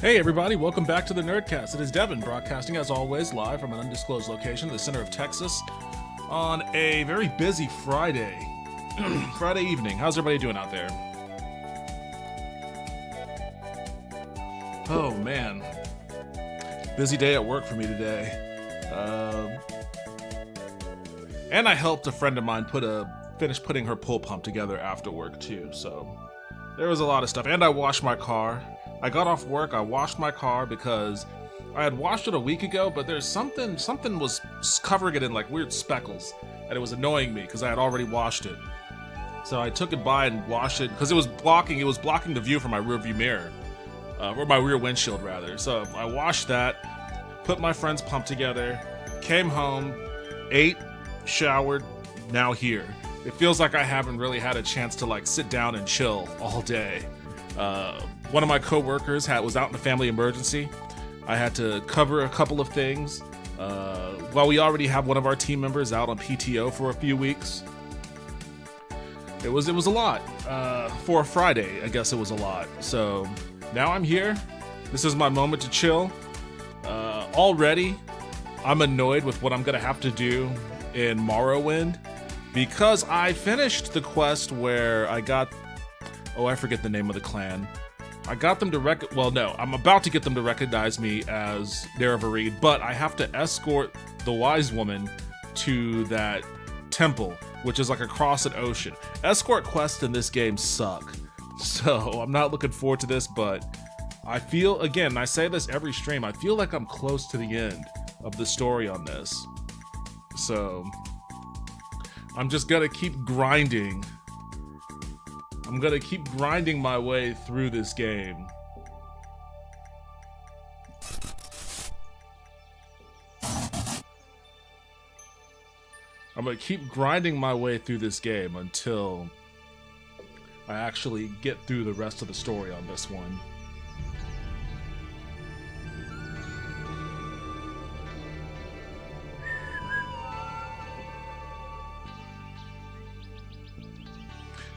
Hey everybody, welcome back to the Nerdcast. It is Devin, broadcasting as always live from an undisclosed location in the center of Texas on a very busy Friday. Friday evening. How's everybody doing out there? Oh man. Busy day at work for me today. And I helped a friend of mine finish putting her pool pump together after work too, so there was a lot of stuff. And I washed my car. I got off work, I washed my car because I had washed it a week ago, but there's something was covering it in like weird speckles, and it was annoying me because I had already washed it. So I took it by and washed it because it was blocking the view from my rear view mirror, or my rear windshield rather. So I washed that, put my friend's pump together, came home, ate, showered, now here. It feels like I haven't really had a chance to like sit down and chill all day. One of my co-workers was out in a family emergency. I had to cover a couple of things. While we already have one of our team members out on PTO for a few weeks. It was a lot. For a Friday, I guess it was a lot. So now I'm here. This is my moment to chill. Already, I'm annoyed with what I'm gonna have to do in Morrowind because I finished the quest where I got, I forget the name of the clan. I got them to I'm about to get them to recognize me as Nerevarine, but I have to escort the wise woman to that temple, which is like across an ocean. Escort quests in this game suck, so I'm not looking forward to this, but I feel, again, I say this every stream, I feel like I'm close to the end of the story on this. So I'm just gonna keep grinding. I'm gonna keep grinding my way through this game. I'm gonna keep grinding my way through this game until I actually get through the rest of the story on this one.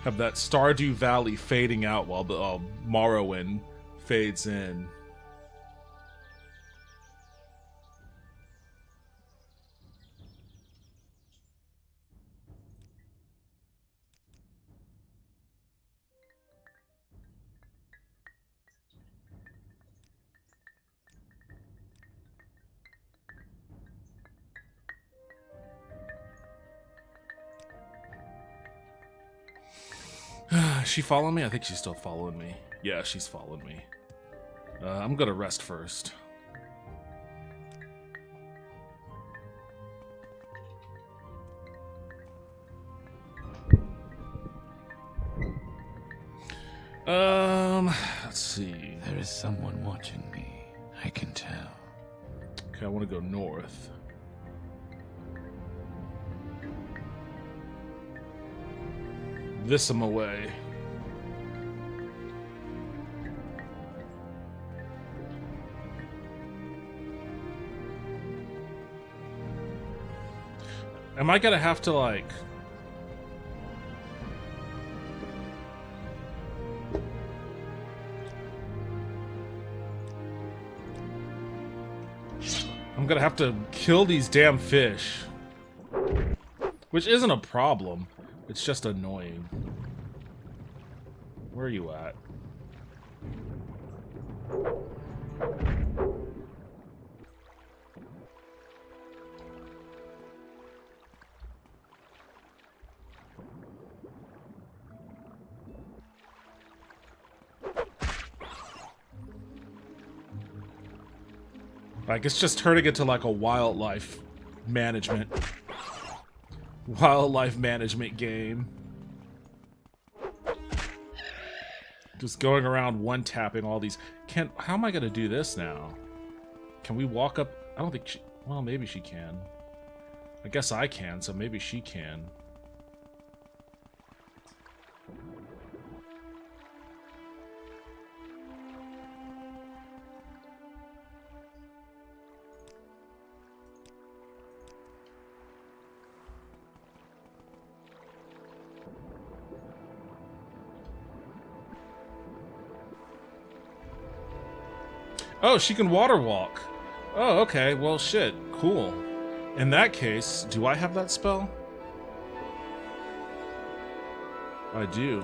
Have that Stardew Valley fading out while the Morrowind fades in. Is she following me? I think she's still following me. Yeah, she's following me. I'm gonna rest first. Let's see. There is someone watching me. I can tell. Okay, I want to go north. This I'm away. Am I gonna have to like... I'm gonna have to kill these damn fish. Which isn't a problem. It's just annoying. Where are you at? Like, it's just turning into like a wildlife management game. Just going around one-tapping all these. How am I gonna do this now? Can we walk up? I don't think she... Well, maybe she can. I guess I can, so maybe she can. Oh, she can water walk. Oh, okay. Well, shit. Cool. In that case, do I have that spell? I do.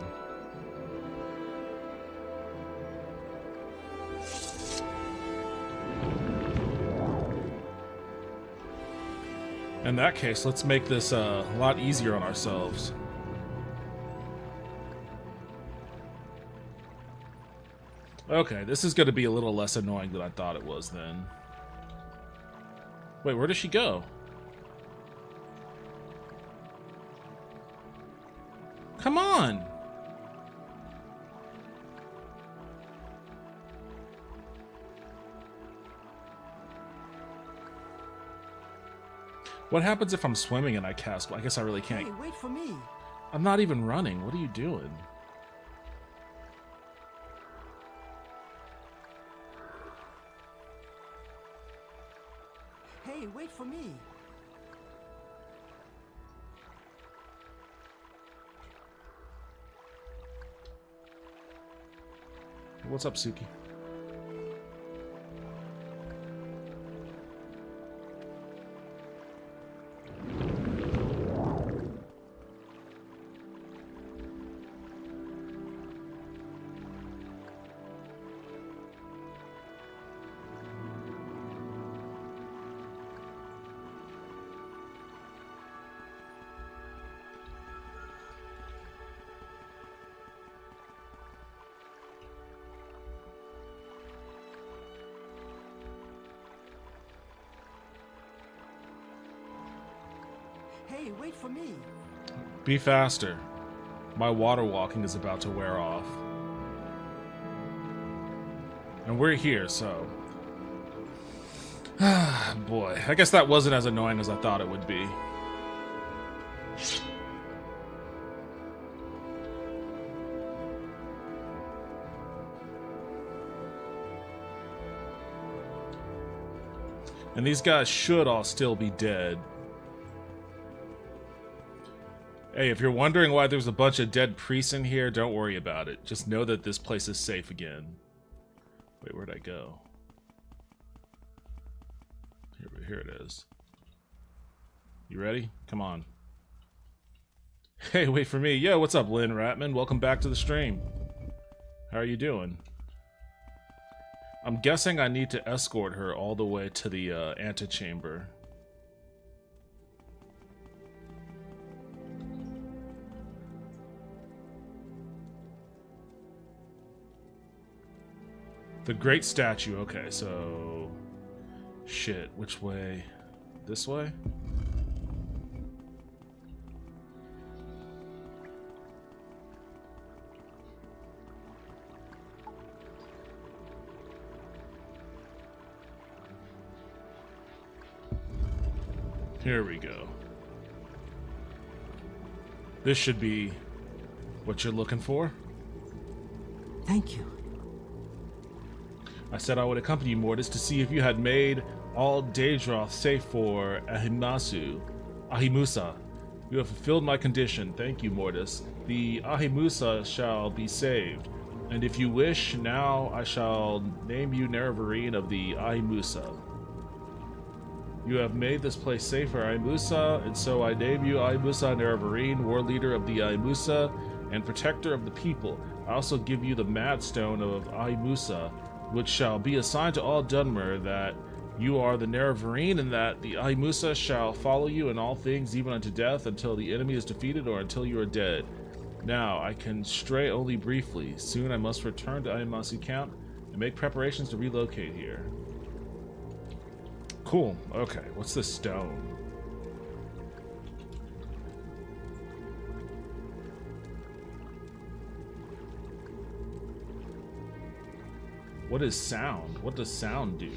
In that case, let's make this a lot easier on ourselves. Okay, this is going to be a little less annoying than I thought it was then. Wait, where does she go? Come on! What happens if I'm swimming and I cast? I guess I really can't. Hey, wait for me. I'm not even running. What are you doing? Hey, wait for me. What's up, Suki? Hey, wait for me. Be faster. My water walking is about to wear off. And we're here, so... Boy, I guess that wasn't as annoying as I thought it would be. And these guys should all still be dead. Hey, if you're wondering why there's a bunch of dead priests in here, don't worry about it. Just know that this place is safe again. Wait, where'd I go? Here it is. You ready? Come on. Hey, wait for me. Yo, what's up, Lynn Ratman? Welcome back to the stream. How are you doing? I'm guessing I need to escort her all the way to the antechamber. The Great Statue. Okay, so... Shit, which way? This way? Here we go. This should be what you're looking for. Thank you. I said I would accompany you, Mortis, to see if you had made all Daedroth safe for Ahimusa. You have fulfilled my condition. Thank you, Mortis. The Ahimusa shall be saved. And if you wish, now I shall name you Nerevarine of the Ahimusa. You have made this place safe for Ahimusa, and so I name you Ahimusa Nerevarine, war leader of the Ahimusa, and protector of the people. I also give you the Mad Stone of Ahimusa, which shall be assigned to all Dunmer, that you are the Nerevarine, and that the Ahimusa shall follow you in all things, even unto death, until the enemy is defeated or until you are dead. Now, I can stray only briefly. Soon I must return to Ahimasu Camp and make preparations to relocate here. Cool. Okay, what's this stone? What is sound? What does sound do?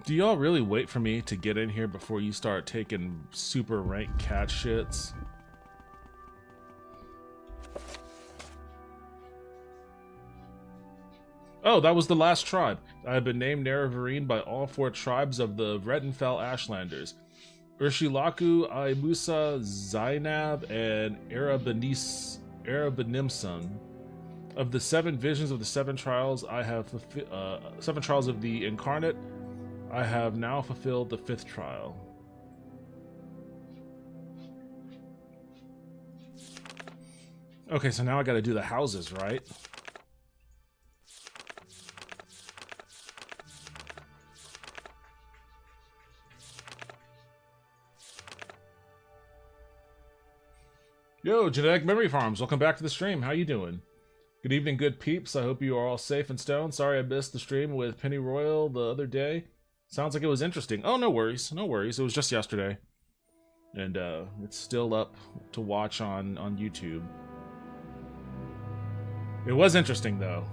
Do y'all really wait for me to get in here before you start taking super rank cat shits? Oh, that was the last tribe. I have been named Nerevarine by all 4 tribes of the Redenfell Ashlanders. Urshilaku, Aimusa, Zainab, and Arabanimsun. Of the 7 visions of the 7 trials, I have 7 trials of the incarnate. I have now fulfilled the 5th trial. Okay, so now I gotta do the houses, right? Yo, Genetic Memory Farms, welcome back to the stream. How you doing? Good evening, good peeps. I hope you are all safe and stoned. Sorry I missed the stream with Penny Royal the other day. Sounds like it was interesting. Oh, no worries. No worries. It was just yesterday. And it's still up to watch on YouTube. It was interesting, though.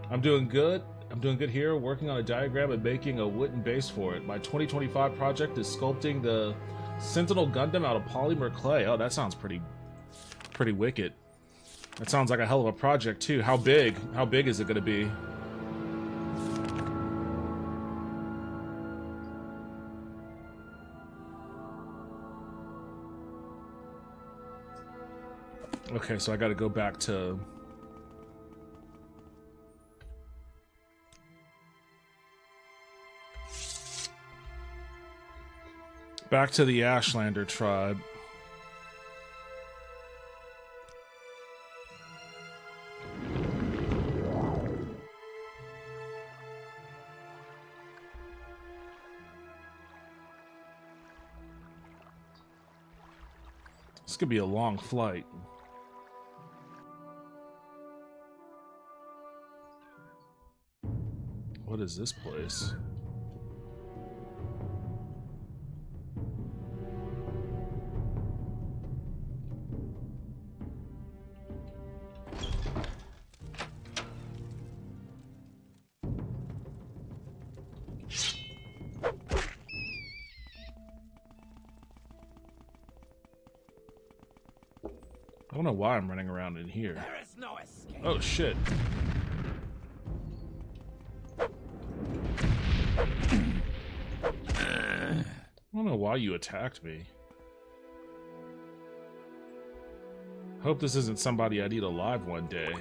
I'm doing good. I'm doing good here, working on a diagram and making a wooden base for it. My 2025 project is sculpting the Sentinel Gundam out of polymer clay. Oh, that sounds pretty wicked. That sounds like a hell of a project, too. How big? How big is it going to be? Okay, so I got to go back to... back to the Ashlander tribe. This could be a long flight. What is this place? I don't know why I'm running around in here. There is no escape. Oh shit. I don't know why you attacked me. Hope this isn't somebody I'd eat alive one day.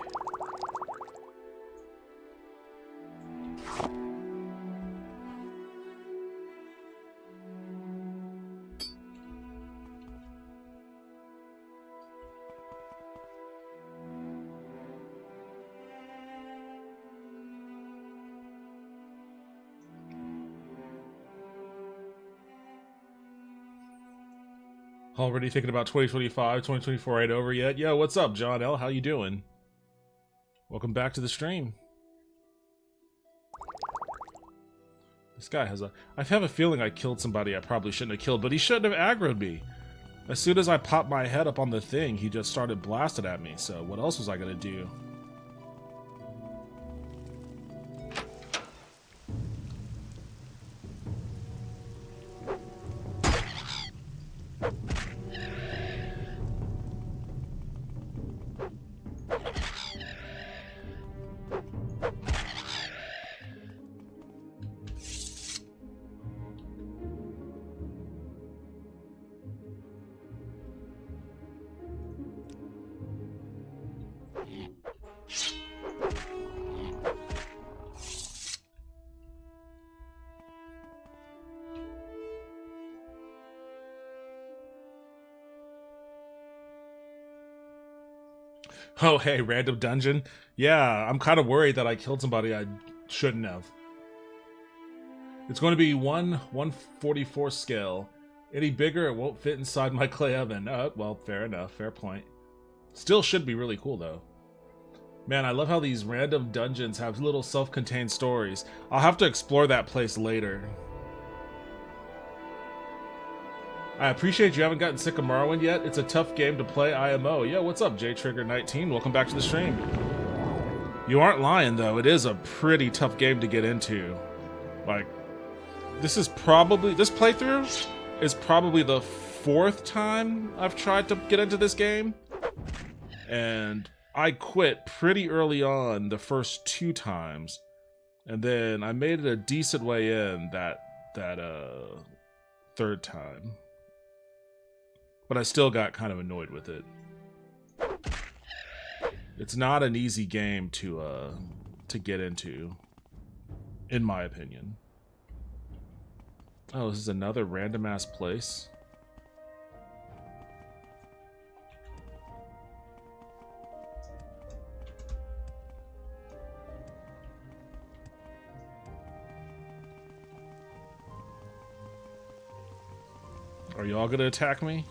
Already thinking about 2025, 2024 ain't over yet. Yo, what's up, John L? How you doing? Welcome back to the stream. This guy has a... I have a feeling I killed somebody I probably shouldn't have killed, but he shouldn't have aggroed me. As soon as I popped my head up on the thing, he just started blasting at me, so what else was I gonna do? Oh, hey, random dungeon? Yeah, I'm kind of worried that I killed somebody I shouldn't have. It's going to be 1/144 scale. Any bigger, it won't fit inside my clay oven. Well, fair enough. Fair point. Still should be really cool, though. Man, I love how these random dungeons have little self-contained stories. I'll have to explore that place later. I appreciate you haven't gotten sick of Morrowind yet. It's a tough game to play IMO. Yeah, what's up, JTrigger19? Welcome back to the stream. You aren't lying, though. It is a pretty tough game to get into. Like, this playthrough is probably the 4th time I've tried to get into this game. And I quit pretty early on the first 2 times, and then I made it a decent way in that 3rd time. But I still got kind of annoyed with it. It's not an easy game to get into, in my opinion. Oh, this is another random ass place. Are y'all gonna attack me?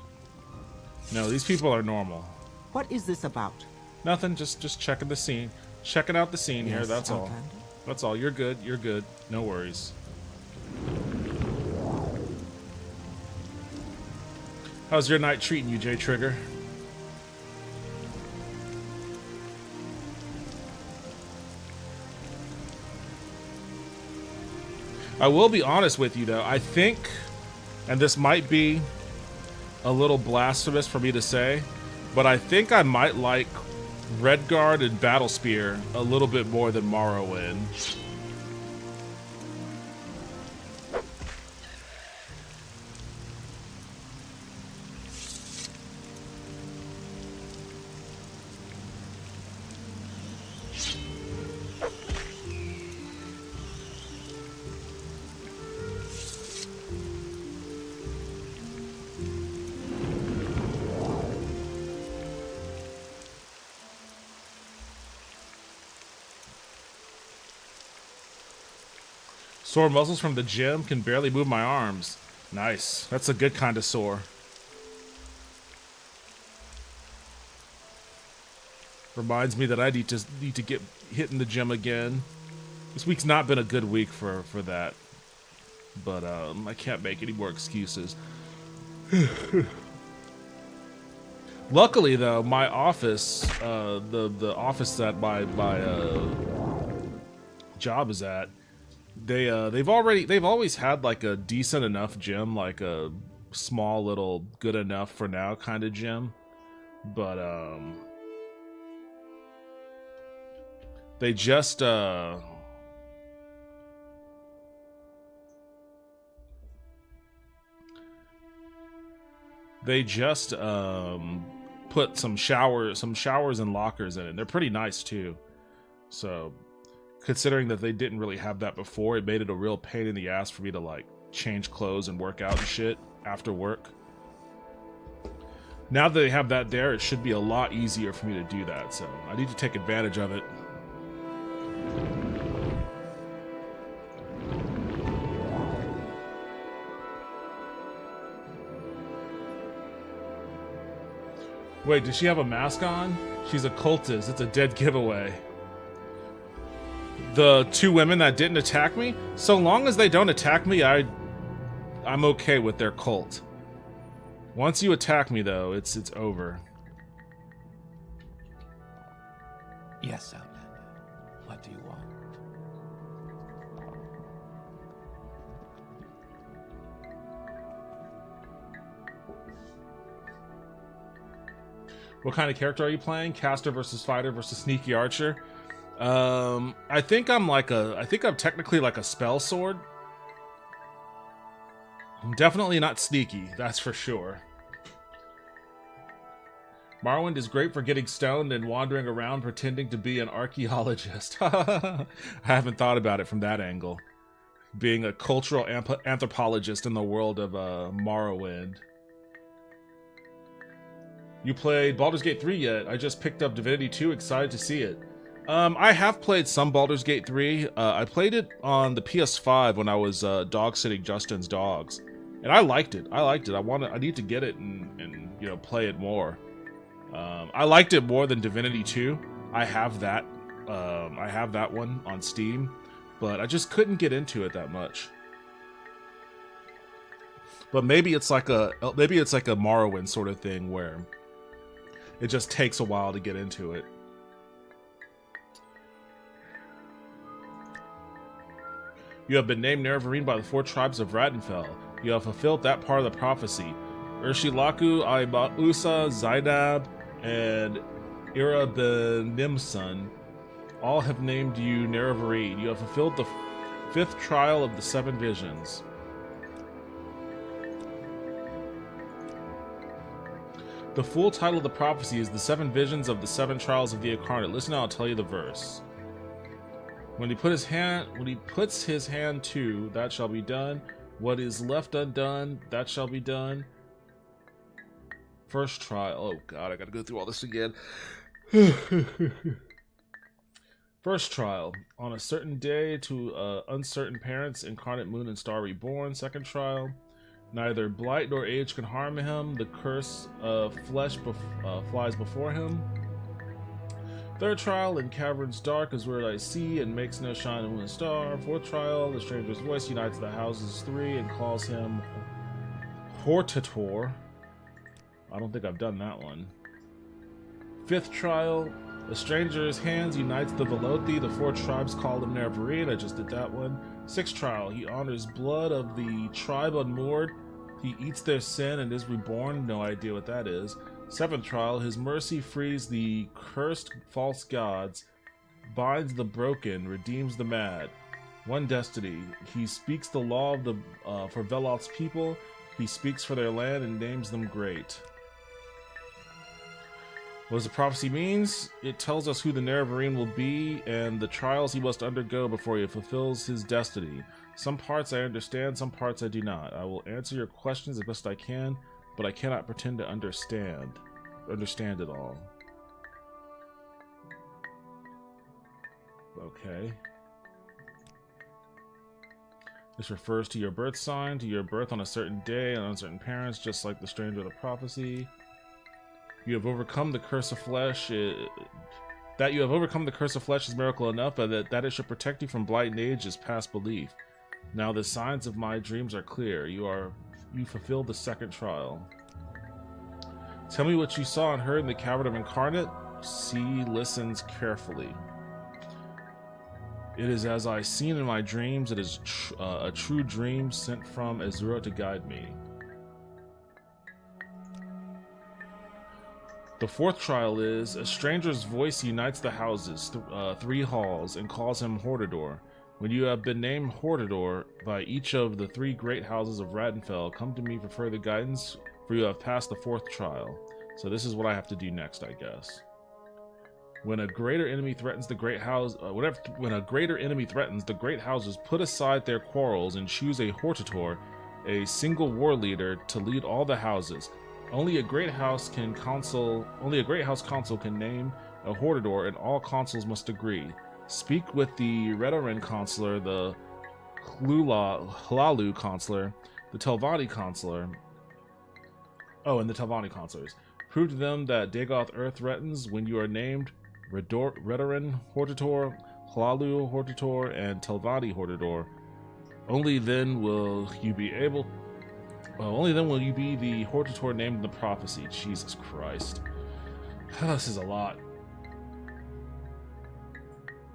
No, these people are normal. What is this about? Nothing, just checking the scene. Checking out the scene here, Yes, that's all. Outlander. That's all. You're good, you're good. No worries. How's your night treating you, J Trigger? I will be honest with you though, I think, and this might be a little blasphemous for me to say, but I think I might like Redguard and Battlespear a little bit more than Morrowind. Sore muscles from the gym, can barely move my arms. Nice. That's a good kind of sore. Reminds me that I need to get hit in the gym again. This week's not been a good week for that. But I can't make any more excuses. Luckily though, my office, the office that my job is at, they've always had like a decent enough gym, like a small little good enough for now kind of gym, but they just put some showers and lockers in it. They're pretty nice too, so considering that they didn't really have that before, it made it a real pain in the ass for me to like change clothes and work out and shit after work. Now that they have that there, it should be a lot easier for me to do that, so I need to take advantage of it. Wait, does she have a mask on? She's a cultist. It's a dead giveaway. The 2 women that didn't attack me, so long as they don't attack me, I'm okay with their cult. Once you attack me though, it's over. Yes, Outlander. What do you want? What kind of character are you playing? Caster versus fighter versus sneaky archer? I think I'm technically like a spell sword. I'm definitely not sneaky, that's for sure. Morrowind is great for getting stoned and wandering around pretending to be an archaeologist. I haven't thought about it from that angle. Being a cultural anthropologist in the world of Morrowind. You played Baldur's Gate 3 yet? I just picked up Divinity 2, excited to see it. I have played some Baldur's Gate 3. I played it on the PS5 when I was dog sitting Justin's dogs, and I liked it. I need to get it and you know, play it more. I liked it more than Divinity 2. I have that one on Steam, but I just couldn't get into it that much. But maybe it's like a Morrowind sort of thing where it just takes a while to get into it. You have been named Nerevarine by the 4 tribes of Radenfell. You have fulfilled that part of the prophecy. Urshilaku, Aibausa, Zainab, and Ira Benimson, all have named you Nerevarine. You have fulfilled the fifth trial of the seven visions. The full title of the prophecy is The Seven Visions of the Seven Trials of the Incarnate. Listen, I'll tell you the verse. When he puts his hand to, that shall be done. What is left undone, that shall be done. First trial. Oh God, I gotta go through all this again. First trial. On a certain day, to uncertain parents, incarnate moon and star reborn. Second trial. Neither blight nor age can harm him. The curse of flesh flies before him. Third trial, in caverns dark is where I see, and makes no shine in moon and star. Fourth trial, the stranger's voice unites the houses three and calls him Hortator. I don't think I've done that one. Fifth trial, a stranger's hands unites the Velothi. The four tribes call him Nerevarine. I just did that one. Sixth trial, he honors blood of the tribe unmoored. He eats their sin and is reborn. No idea what that is. Seventh trial, his mercy frees the cursed false gods, binds the broken, redeems the mad. One destiny, he speaks the law of the for Veloth's people. He speaks for their land and names them great. What does the prophecy means? It tells us who the Nerevarine will be and the trials he must undergo before he fulfills his destiny. Some parts I understand, some parts I do not. I will answer your questions as best I can, but I cannot pretend to understand it all. Okay. This refers to your birth sign, to your birth on a certain day and uncertain parents, just like the stranger of the prophecy. You have overcome the curse of flesh. That you have overcome the curse of flesh is miracle enough, but that it should protect you from blight and age is past belief. Now the signs of my dreams are clear. You fulfilled the second trial. Tell me what you saw and heard in the cavern of Incarnate. See, listens carefully. It is as I seen in my dreams. It is a true dream sent from Azura to guide me. The fourth trial is, a stranger's voice unites the houses, three halls, and calls him Hortador. When you have been named Hortador by each of the three great houses of Radenfell, come to me for further guidance, for you have passed the fourth trial. So this is what I have to do next, I guess. When a greater enemy threatens the great house, when a greater enemy threatens the great houses, put aside their quarrels and choose a Hortator, a single war leader, to lead all the houses. Only a great house council can name a Hortador, and all councils must agree. Speak with the Redoran Consular, the Hlalu Consular, the Telvanni Consular. Oh, and the Telvanni Consulars. Prove to them that Dagoth Earth threatens when you are named Redoran Hortator, Hlalu Hortator, and Telvanni Hortador. Only then will you be the Hortator named in the prophecy. Jesus Christ. This is a lot.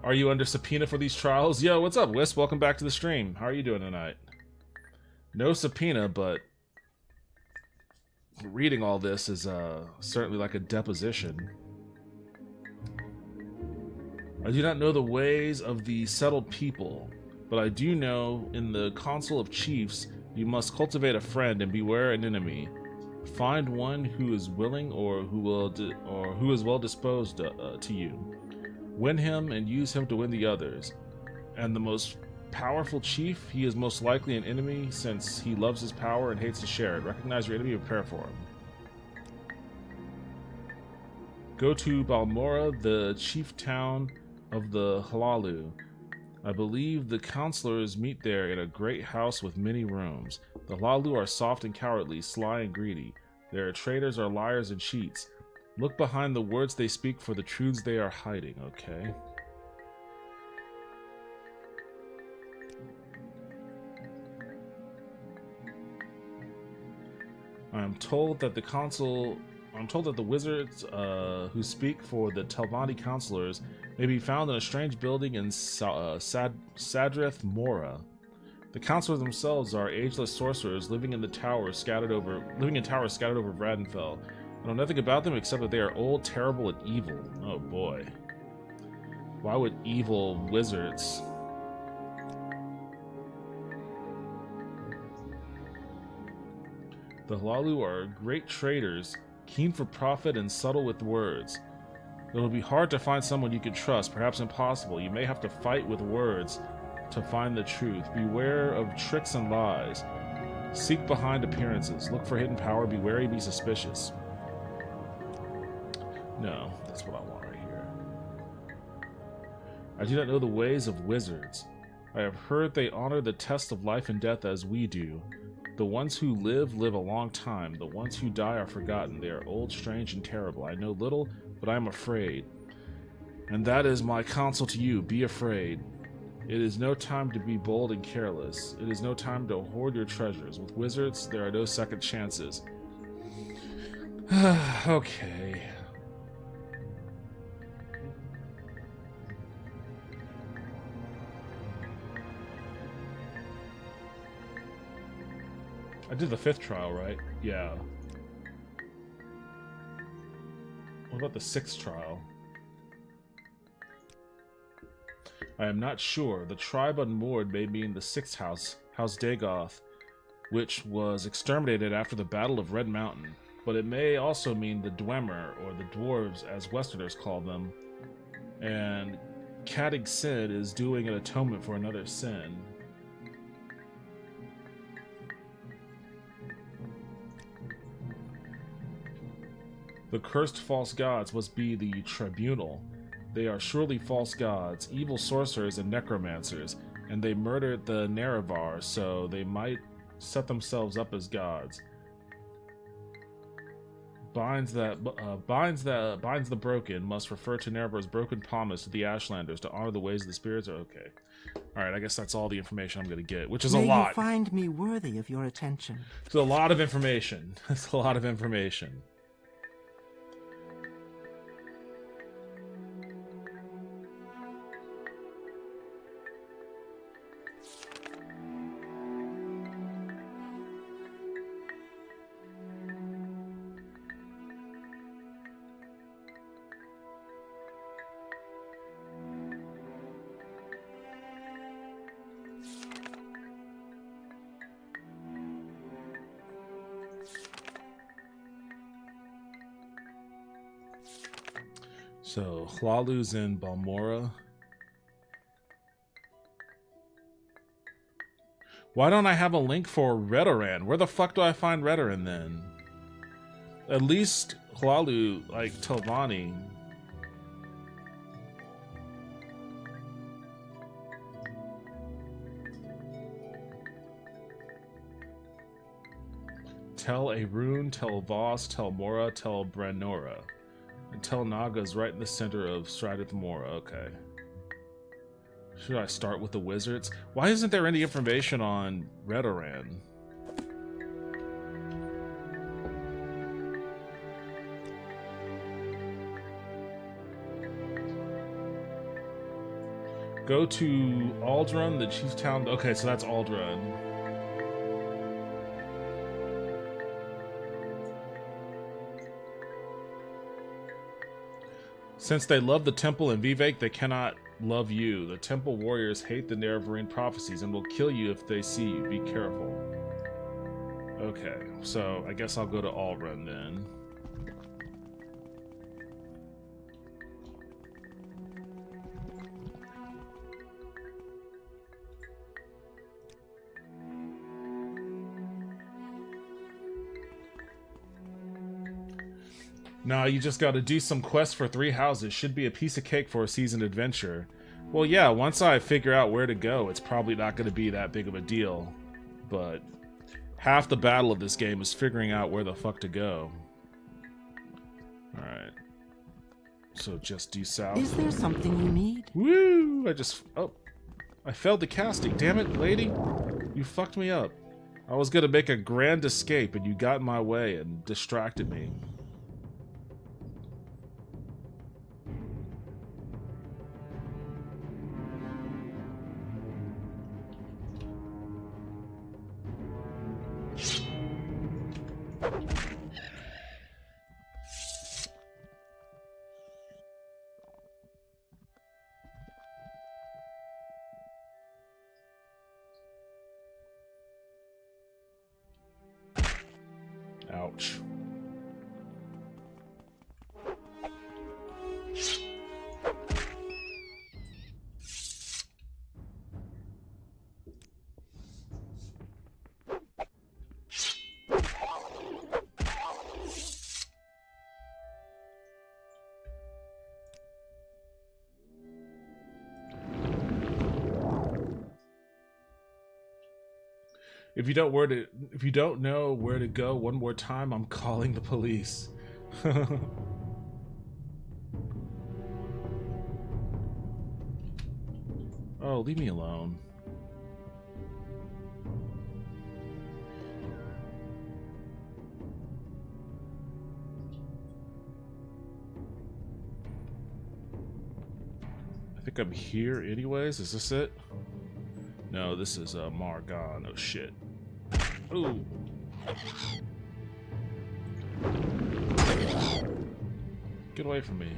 Are you under subpoena for these trials? Yo, what's up, Wisp? Welcome back to the stream. How are you doing tonight? No subpoena, but reading all this is certainly like a deposition. I do not know the ways of the settled people, but I do know in the Council of Chiefs you must cultivate a friend and beware an enemy. Find one who is willing or who is well disposed to you. Win him and use him to win the others. And the most powerful chief, he is most likely an enemy since he loves his power and hates to share it. Recognize your enemy and prepare for him. Go to Balmora, the chief town of the Hlalu. I believe the counselors meet there in a great house with many rooms. The Hlalu are soft and cowardly, sly and greedy. Their traitors are liars and cheats. Look behind the words they speak for the truths they are hiding, okay? I'm told that the wizards who speak for the Telvanni counselors may be found in a strange building in Sadrith Mora. The counselors themselves are ageless sorcerers living in towers scattered over Vradenfell. I know nothing about them except that they are old, terrible, and evil. Oh boy. Why would evil wizards... The Hlalu are great traders, keen for profit and subtle with words. It will be hard to find someone you can trust, perhaps impossible. You may have to fight with words to find the truth. Beware of tricks and lies. Seek behind appearances. Look for hidden power. Be wary, be suspicious. No, that's what I want right here. I do not know the ways of wizards. I have heard they honor the test of life and death as we do. The ones who live a long time. The ones who die are forgotten. They are old, strange, and terrible. I know little, but I am afraid. And that is my counsel to you. Be afraid. It is no time to be bold and careless. It is no time to hoard your treasures. With wizards, there are no second chances. Okay. I did the 5th trial, right? Yeah. What about the 6th trial? I am not sure. The tribe unmoored may mean the 6th house, House Dagoth, which was exterminated after the Battle of Red Mountain. But it may also mean the Dwemer, or the Dwarves as Westerners call them. And Cadig Sid is doing an atonement for another sin. The cursed false gods must be the tribunal. They are surely false gods, evil sorcerers and necromancers, and they murdered the Nerevar, so they might set themselves up as gods. Binds the broken must refer to Nerevar's broken promise to the Ashlanders to honor the ways of the spirits. Okay. Alright, I guess that's all the information I'm going to get, which is a lot. May you find me worthy of your attention. It's a lot of information. It's a lot of information. So, Hlalu's in Balmora. Why don't I have a link for Redoran? Where the fuck do I find Redoran then? At least Hlalu, like Telvanni. Tel Arun, Tel Voss, Tel Mora, Tel Branora. And Tel Naga's right in the center of Strideth Mora. Okay. Should I start with the wizards? Why isn't there any information on Redoran? Go to Aldrun, the chief town. Okay, so that's Aldrun. Since they love the temple and Vivek, they cannot love you. The temple warriors hate the Nerevarine prophecies and will kill you if they see you. Be careful. Okay, so I guess I'll go to Aldrun then. Nah, you just gotta do some quests for 3 houses. Should be a piece of cake for a seasoned adventure. Well, yeah, once I figure out where to go, it's probably not gonna be that big of a deal. But half the battle of this game is figuring out where the fuck to go. Alright. So just due south. Is there something you need? Woo! I failed the casting. Damn it, lady. You fucked me up. I was gonna make a grand escape and you got in my way and distracted me. Ouch. If you don't know where to go one more time, I'm calling the police. Oh, leave me alone. I think I'm here anyways. Is this it? No, this is Margon. Oh shit. Ooh. Get away from me.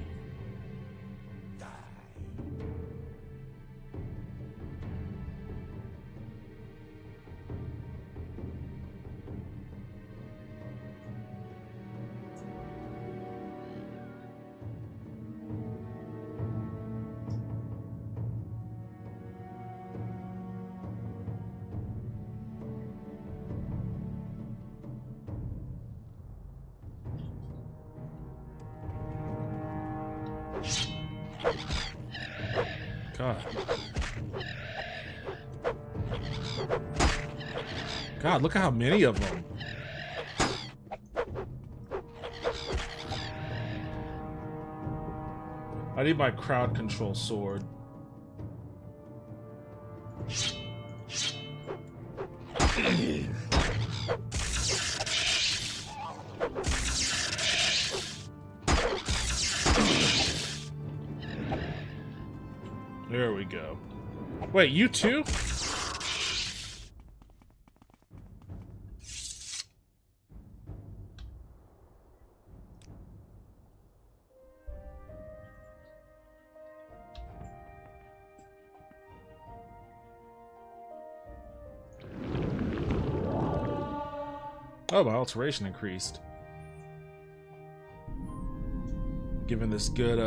God. God, look at how many of them. I need my crowd control sword. There we go. Wait, you too? Oh, my alteration increased. Given this good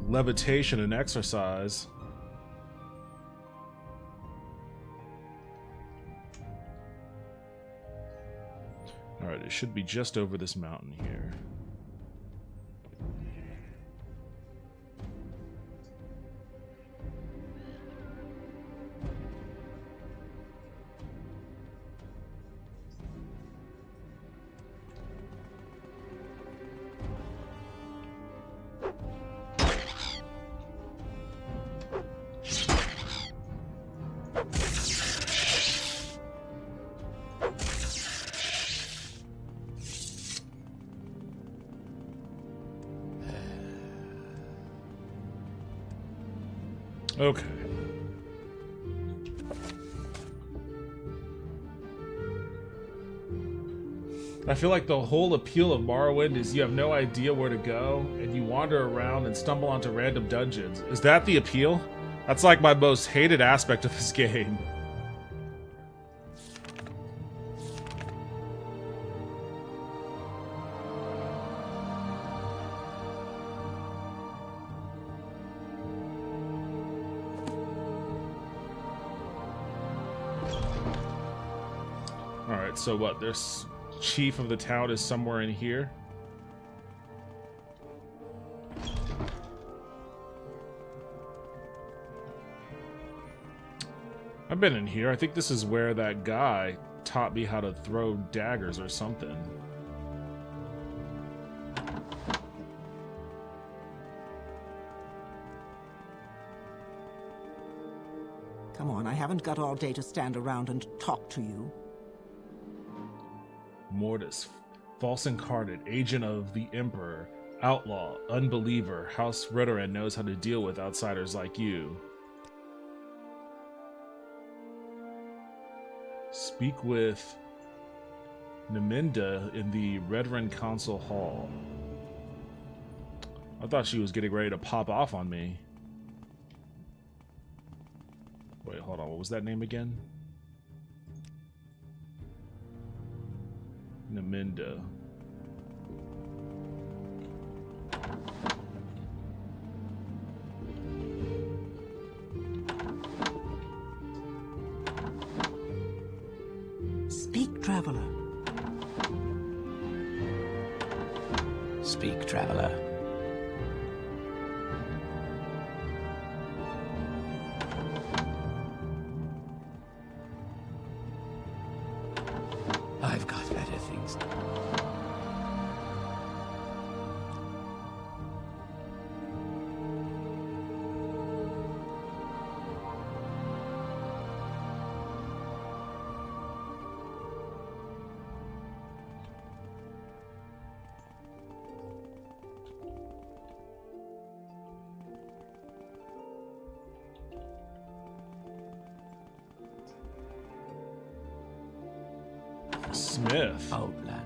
levitation and exercise. Alright, it should be just over this mountain here. Okay. I feel like the whole appeal of Morrowind is you have no idea where to go, and you wander around and stumble onto random dungeons. Is that the appeal? That's like my most hated aspect of this game. Alright, so what? There's chief of the town is somewhere in here. I've been in here. I think this is where that guy taught me how to throw daggers or something. Come on, I haven't got all day to stand around and talk to you. Mortis, false incarnate, agent of the Emperor, outlaw, unbeliever. House Ritteran knows how to deal with outsiders like you. Speak with Naminda in the Redren Council Hall. I thought she was getting ready to pop off on me. Wait, hold on. What was that name again? Naminda. Speak, traveler. Speak, traveler. I've got better things. Smith. Outlander.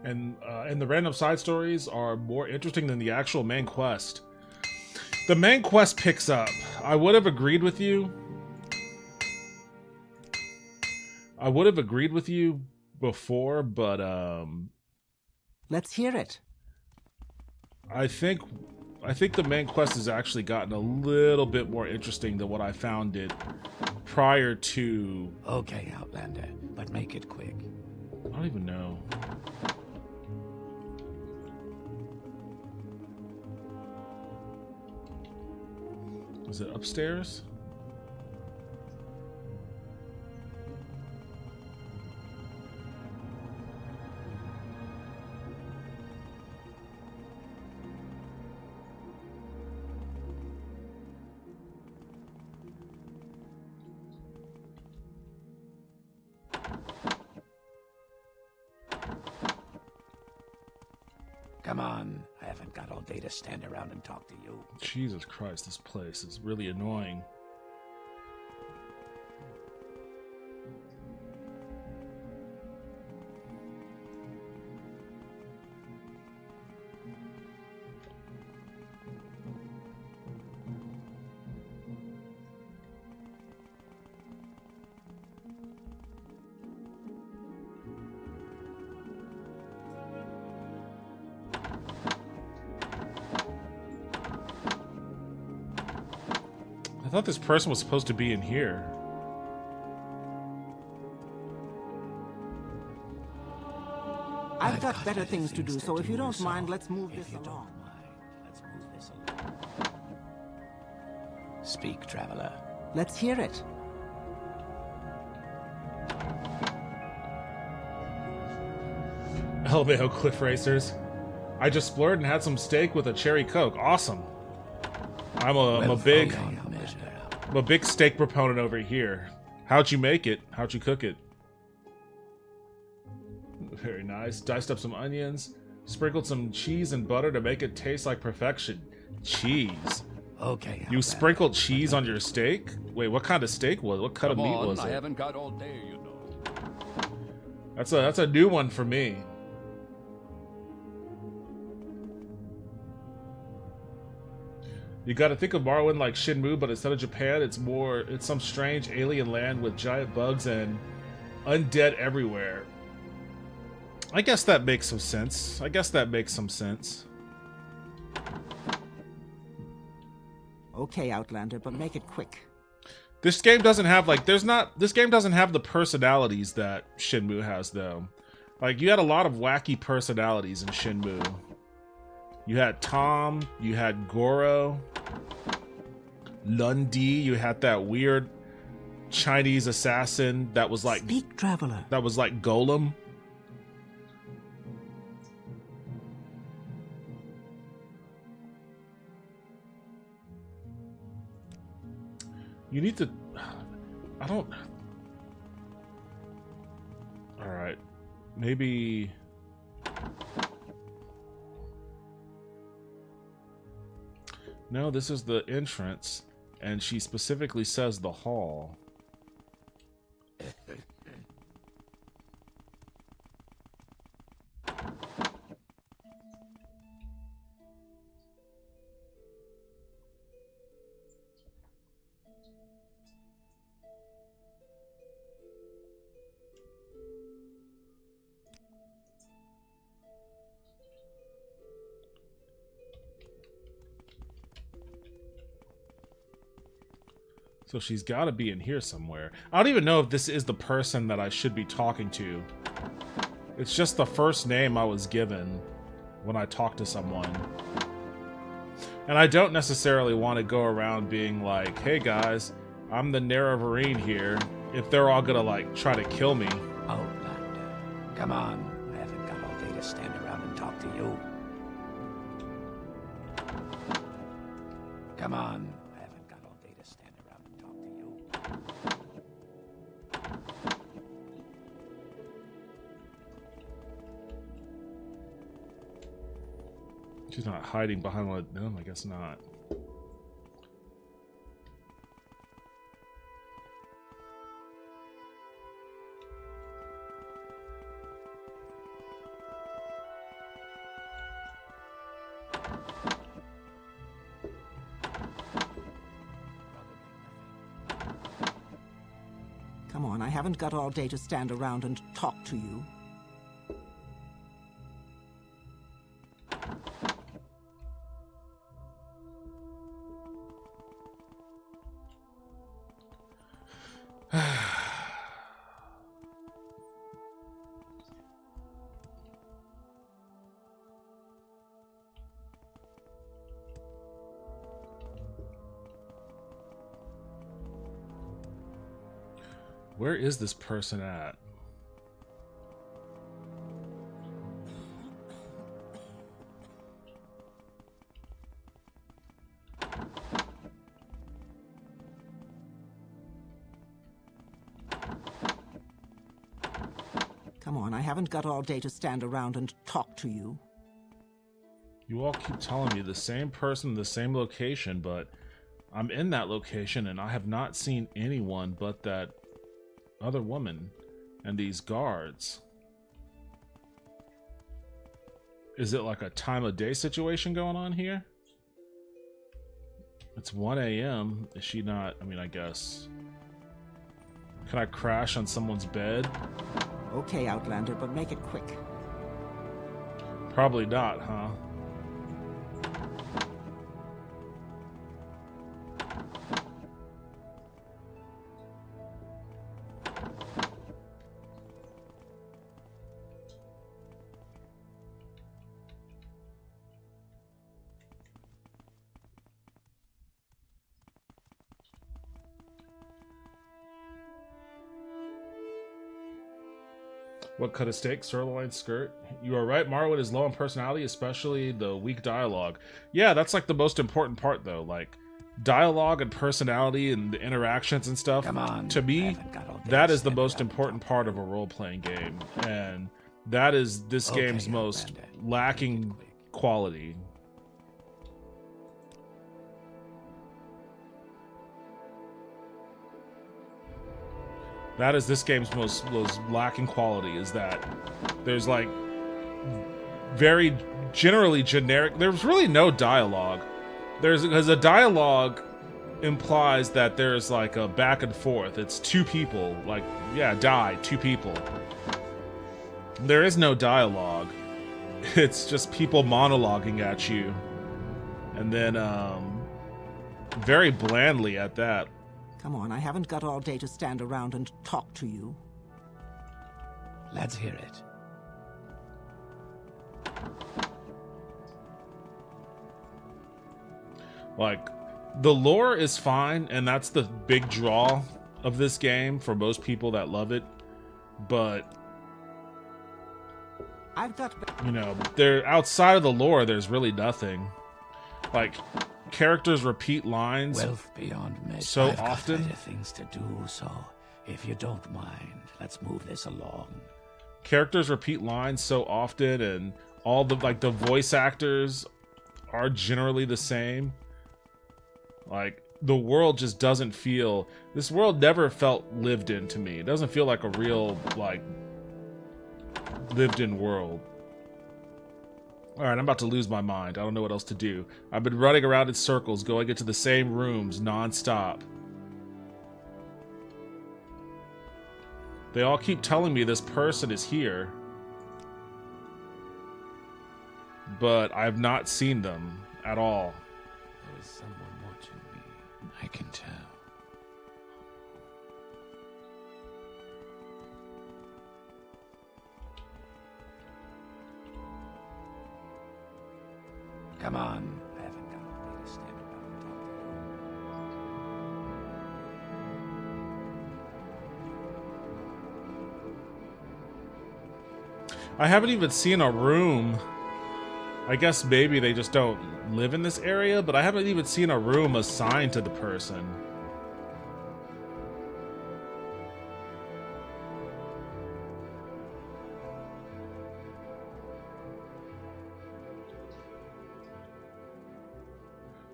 And the random side stories are more interesting than the actual main quest. The main quest picks up. I would have agreed with you. I would have agreed with you before, but Let's hear it. I think the main quest has actually gotten a little bit more interesting than what I found it prior to. Okay, Outlander, but make it quick. I don't even know. Is it upstairs? Come on, I haven't got all day to stand around and talk to you. Jesus Christ, this place is really annoying. I thought this person was supposed to be in here. I've got better things to do, so if you don't mind, let's move this along. Speak, traveler. Let's hear it. LMAO Cliff Racers. I just splurged and had some steak with a cherry Coke. Awesome. I'm a big steak proponent over here. How'd you make it? How'd you cook it? Very nice. Diced up some onions, sprinkled some cheese and butter to make it taste like perfection. Cheese. Okay. You sprinkled cheese on your steak? Wait, what kind of steak was it? What cut of meat was it? I haven't got all day, you know. That's a new one for me. You gotta think of Morrowind like Shenmue, but instead of Japan, it's some strange alien land with giant bugs and undead everywhere. I guess that makes some sense. Okay, Outlander, but make it quick. This game doesn't have this game doesn't have the personalities that Shenmue has though. Like you had a lot of wacky personalities in Shenmue. You had Tom, you had Goro, Lundy, you had that weird Chinese assassin that was like Speak, traveler. That was like Golem. You need to I don't All right. Maybe no, this is the entrance, and she specifically says the hall. So she's got to be in here somewhere. I don't even know if this is the person that I should be talking to. It's just the first name I was given when I talk to someone. And I don't necessarily want to go around being like, hey guys, I'm the Nerevarine here, if they're all gonna like try to kill me. Outlander. Come on. I haven't got all day to stand around and talk to you. Come on. I haven't got all day to stand around and talk to you. She's not hiding behind one. No, I guess not. Come on, I haven't got all day to stand around and talk to you. Where is this person at? Come on, I haven't got all day to stand around and talk to you. You all keep telling me the same person, the same location, but I'm in that location and I have not seen anyone but that other woman and these guards. Is it like a time of day situation going on here? It's 1 a.m. Is she not? I mean, I guess. Can I crash on someone's bed? Okay, Outlander, but make it quick. Probably not, huh? What cut of steak? Sirloin skirt? You are right, Morrowind is low on personality, especially the weak dialogue. Yeah, that's like the most important part though. Like dialogue and personality and the interactions and stuff. Come on. To me, that is the most important part of a role-playing game. And that is this game's most lacking quality. That is this game's most lacking quality, is that there's like very generally generic. There's really no dialogue. Because a dialogue implies that there's like a back and forth. It's two people, like, yeah, two people. There is no dialogue. It's just people monologuing at you. And then very blandly at that. Come on, I haven't got all day to stand around and talk to you. Let's hear it. Like, the lore is fine, and that's the big draw of this game for most people that love it. But, I've got... you know, outside of the lore, there's really nothing. Like, characters repeat lines Wealth beyond measure. so I've got often. better things to do, so if you don't mind, let's move this along. Characters repeat lines so often, and all the the voice actors are generally the same. Like, the world just doesn't feel... This world never felt lived in to me. It doesn't feel like a real, like, lived in world. Alright, I'm about to lose my mind. I don't know what else to do. I've been running around in circles, going into the same rooms non-stop. They all keep telling me this person is here. But I've not seen them at all. There is someone watching me. I can tell. Come on. I haven't got all day to stand around and talk to you. I haven't even seen a room. I guess maybe they just don't live in this area, but I haven't even seen a room assigned to the person.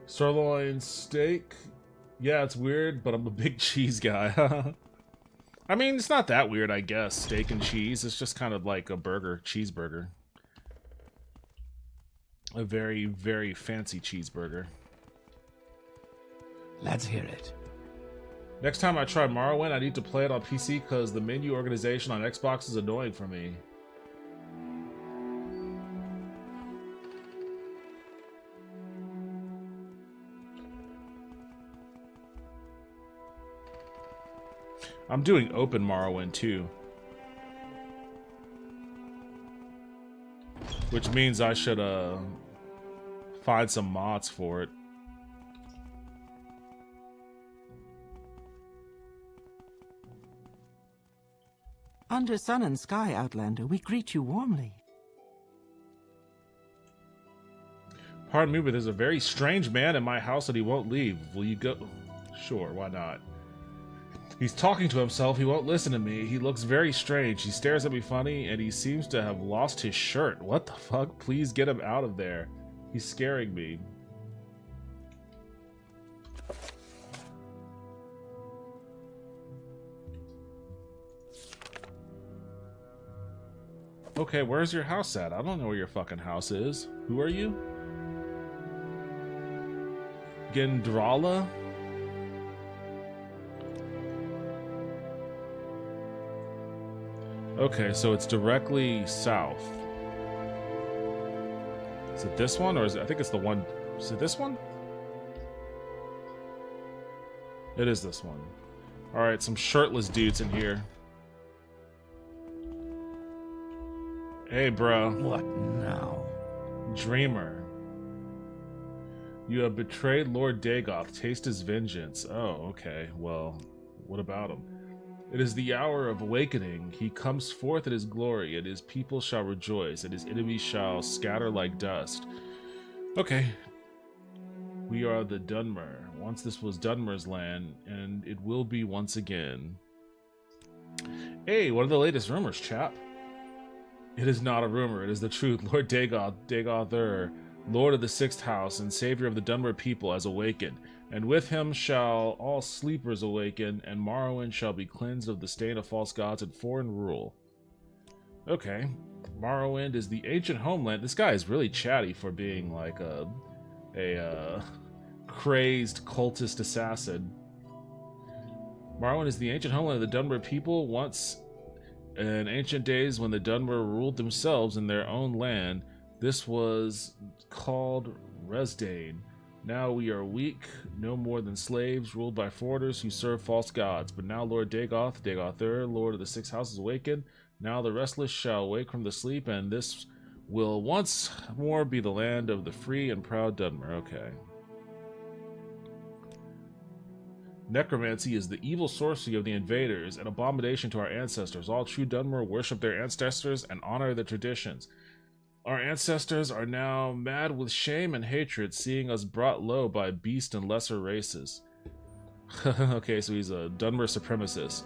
Sirloin steak. Yeah, it's weird, but I'm a big cheese guy. I mean, it's not that weird, I guess. Steak and cheese. It's just kind of like a burger, cheeseburger. A very, very fancy cheeseburger. Let's hear it. Next time I try Morrowind, I need to play it on PC because the menu organization on Xbox is annoying for me. I'm doing open Morrowind too. Which means I should find some mods for it. Under sun and sky, Outlander, we greet you warmly. Pardon me, but there's a very strange man in my house that he won't leave. Will you go? Sure, why not? He's talking to himself. He won't listen to me. He looks very strange. He stares at me funny, and he seems to have lost his shirt. What the fuck? Please get him out of there. He's scaring me. Okay, where's your house at? I don't know where your fucking house is. Who are you? Gendrala? Okay, so it's directly south. Is it this one, or is it, I think it's the one, is it this one? It is this one. Alright, some shirtless dudes in here. Hey, bro. What now? Dreamer. You have betrayed Lord Dagoth. Taste his vengeance. Oh, okay. Well, what about him? It is the hour of awakening. He comes forth in his glory, and his people shall rejoice, and his enemies shall scatter like dust. Okay. We are the Dunmer. Once this was Dunmer's land, and it will be once again. Hey, what are the latest rumors, chap? It is not a rumor, it is the truth. Lord Dagoth, Dagother, Lord of the Sixth House, and Savior of the Dunmer people, has awakened. And with him shall all sleepers awaken, and Morrowind shall be cleansed of the stain of false gods and foreign rule. Okay. Morrowind is the ancient homeland. This guy is really chatty for being like a crazed cultist assassin. Morrowind is the ancient homeland of the Dunmer people. Once in ancient days when the Dunmer ruled themselves in their own land, this was called Resdane. Now we are weak, no more than slaves, ruled by foreigners who serve false gods. But now Lord Dagoth, Dagother, Lord of the Six Houses, awakened. Now the restless shall wake from the sleep, and this will once more be the land of the free and proud Dunmer. Okay. Necromancy is the evil sorcery of the invaders, an abomination to our ancestors. All true Dunmer worship their ancestors and honor their traditions. Our ancestors are now mad with shame and hatred, seeing us brought low by beast and lesser races. Okay, so he's a Dunmer supremacist.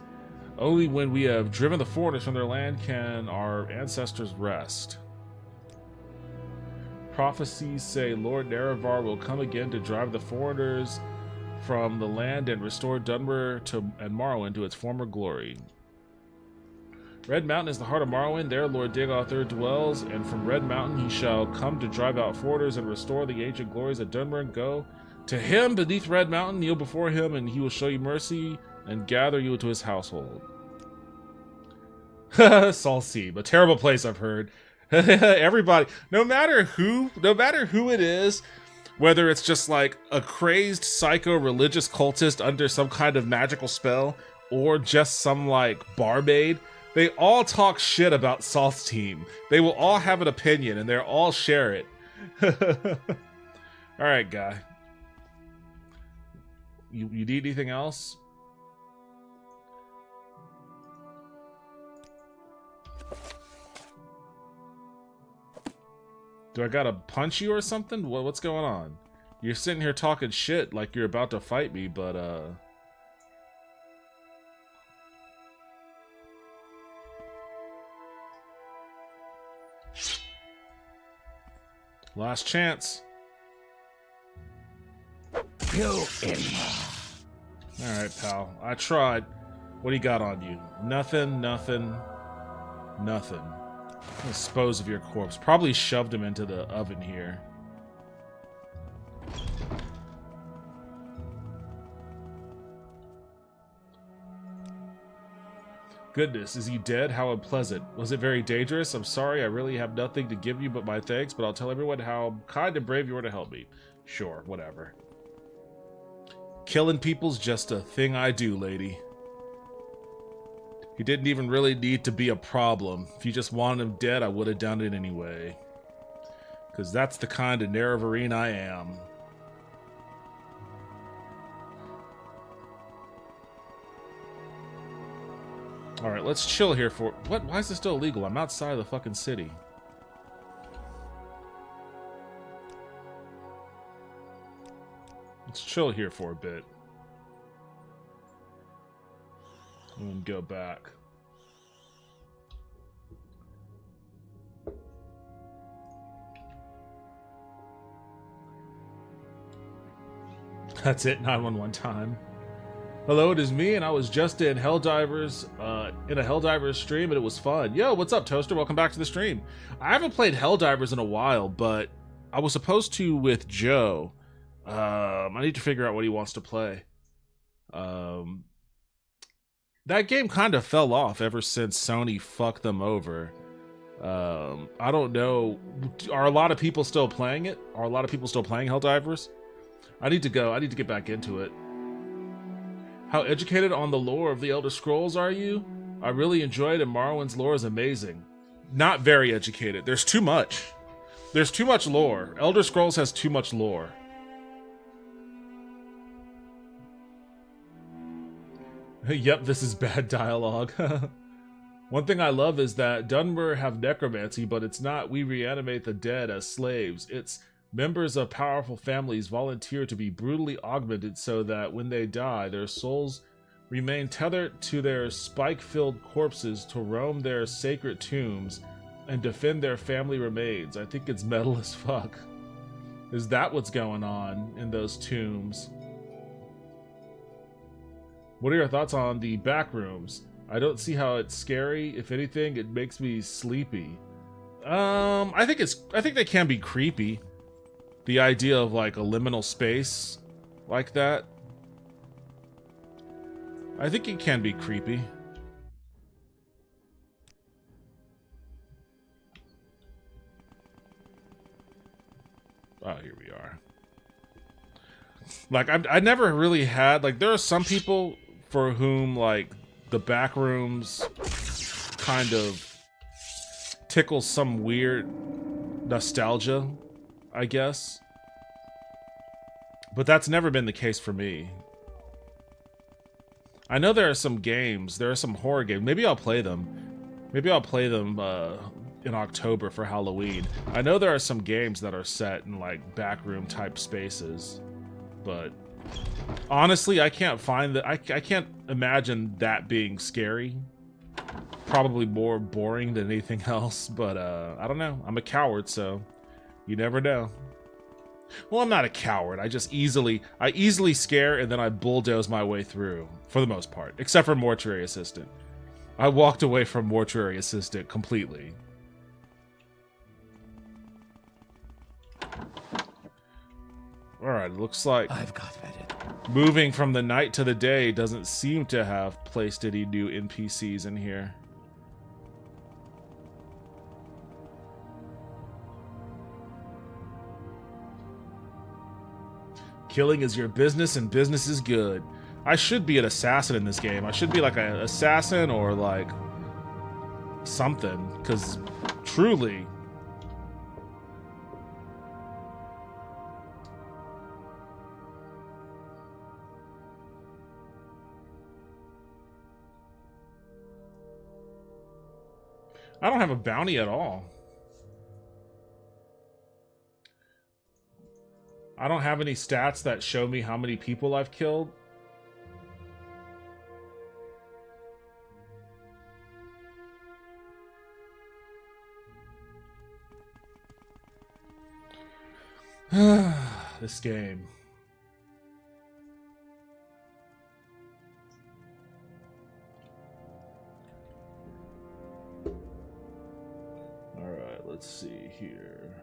Only when we have driven the foreigners from their land can our ancestors rest. Prophecies say Lord Nerevar will come again to drive the foreigners from the land and restore Dunmer and Morrowind to its former glory. Red Mountain is the heart of Morrowind. There Lord Dagother dwells, and from Red Mountain he shall come to drive out foreigners and restore the ancient glories of Dunmer. Go to him beneath Red Mountain, kneel before him, and he will show you mercy and gather you into his household. Salseem, a terrible place, I've heard. Everybody, no matter who it is, whether it's just like a crazed psycho religious cultist under some kind of magical spell, or just some like barmaid, they all talk shit about Salseem. They will all have an opinion, and they'll all share it. All right, guy. You need anything else? Do I gotta punch you or something? What's going on? You're sitting here talking shit like you're about to fight me, but last chance. You idiot. Alright, pal. I tried. What do you got on you? Nothing, nothing, nothing. Dispose of your corpse. Probably shoved him into the oven here. Goodness, is he dead? How unpleasant. Was it very dangerous? I'm sorry, I really have nothing to give you but my thanks, but I'll tell everyone how kind and brave you were to help me. Sure, whatever. Killing people's just a thing I do, lady. He didn't even really need to be a problem. If you just wanted him dead, I would have done it anyway. Because that's the kind of Nerevarine I am. Alright, let's chill here for... What? Why is this still illegal? I'm outside of the fucking city. Let's chill here for a bit. And go back. That's it, 911 time. Hello, it is me, and I was just in Helldivers, in a Helldivers stream, and it was fun. Yo, what's up, Toaster? Welcome back to the stream. I haven't played Helldivers in a while, but I was supposed to with Joe. I need to figure out what he wants to play. That game kind of fell off ever since Sony fucked them over. I don't know. Are a lot of people still playing it? Are a lot of people still playing Helldivers? I need to get back into it. How educated on the lore of the Elder Scrolls are you? I really enjoyed it, and Morrowind's lore is amazing. Not very educated. There's too much. There's too much lore. Elder Scrolls has too much lore. Yep, this is bad dialogue. One thing I love is that Dunmer have necromancy, but it's not we reanimate the dead as slaves. It's members of powerful families volunteer to be brutally augmented so that when they die, their souls remain tethered to their spike-filled corpses to roam their sacred tombs and defend their family remains. I think it's metal as fuck. Is that what's going on in those tombs? What are your thoughts on the back rooms? I don't see how it's scary. If anything, it makes me sleepy. I think they can be creepy. The idea of like a liminal space like that. I think it can be creepy. Oh, here we are. Like, I never really had, like, there are some people for whom, like, the back rooms kind of tickle some weird nostalgia, I guess. But that's never been the case for me. I know there are some games, there are some horror games. Maybe I'll play them. Maybe I'll play them in October for Halloween. I know there are some games that are set in, like, backroom type spaces. But honestly, I can't find that. I can't imagine that being scary. Probably more boring than anything else. But I don't know. I'm a coward, so you never know. Well, I'm not a coward. I easily scare and then I bulldoze my way through for the most part, except for Mortuary Assistant. I walked away from Mortuary Assistant completely. Alright, it looks like I've got vetted. Moving from the night to the day doesn't seem to have placed any new NPCs in here. Killing is your business and business is good. I should be an assassin in this game. I should be like an assassin or like something, because truly I don't have a bounty at all. I don't have any stats that show me how many people I've killed. This game. Alright, let's see here.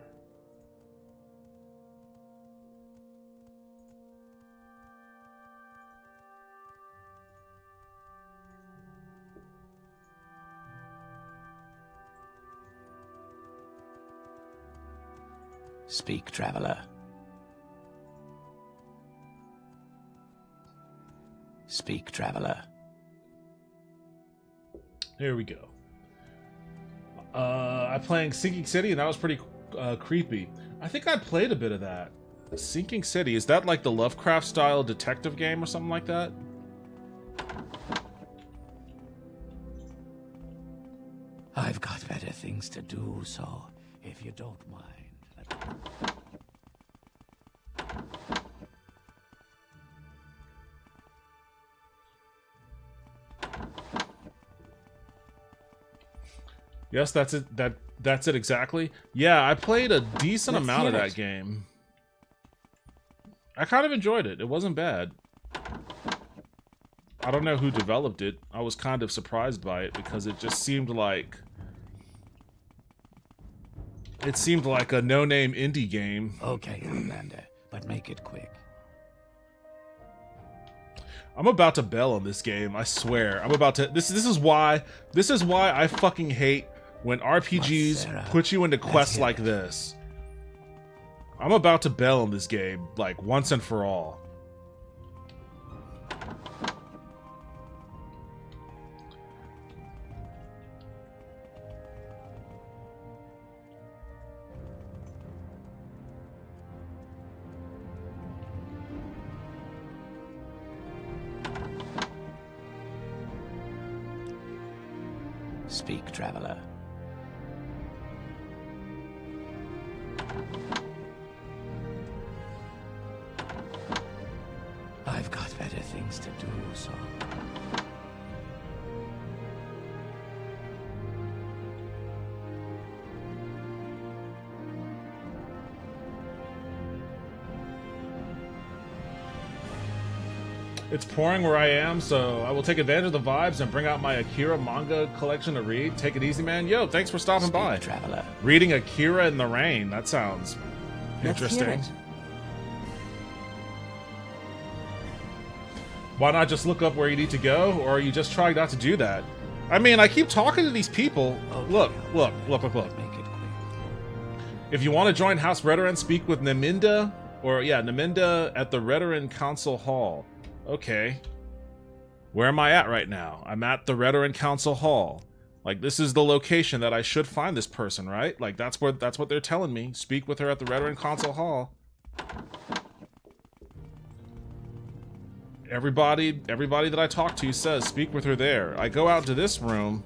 Speak, traveler. Speak, traveler. Here we go. I'm playing Sinking City, and that was pretty creepy. I think I played a bit of that. Sinking City, is that like the Lovecraft-style detective game or something like that? I've got better things to do, so if you don't mind. Yes, that's it. That's it exactly. Yeah, I played a decent amount of that game. I kind of enjoyed it. It wasn't bad. I don't know who developed it. I was kind of surprised by it because it just seemed like a no-name indie game. Okay, Outlander, but make it quick. I'm about to bail on this game. I swear. I'm about to. This is why I fucking hate when RPGs put you into quests like this. I'm about to bail on this game, like, once and for all. Speak, traveler. I've got better things to do, so... It's pouring where I am, so I will take advantage of the vibes and bring out my Akira manga collection to read. Take it easy, man. Yo, thanks for stopping by. Traveler. Reading Akira in the rain. That sounds interesting. Let's hear it. Why not just look up where you need to go, or are you just trying not to do that? I mean, I keep talking to these people. Okay, Look. Make it quick. If you want to join House Redoran, speak with Naminda, Naminda at the Redoran Council Hall. Okay. Where am I at right now? I'm at the Redoran Council Hall. Like, this is the location that I should find this person, right? Like, that's what they're telling me. Speak with her at the Redoran Council Hall. Everybody that I talk to says speak with her there. I go out to this room,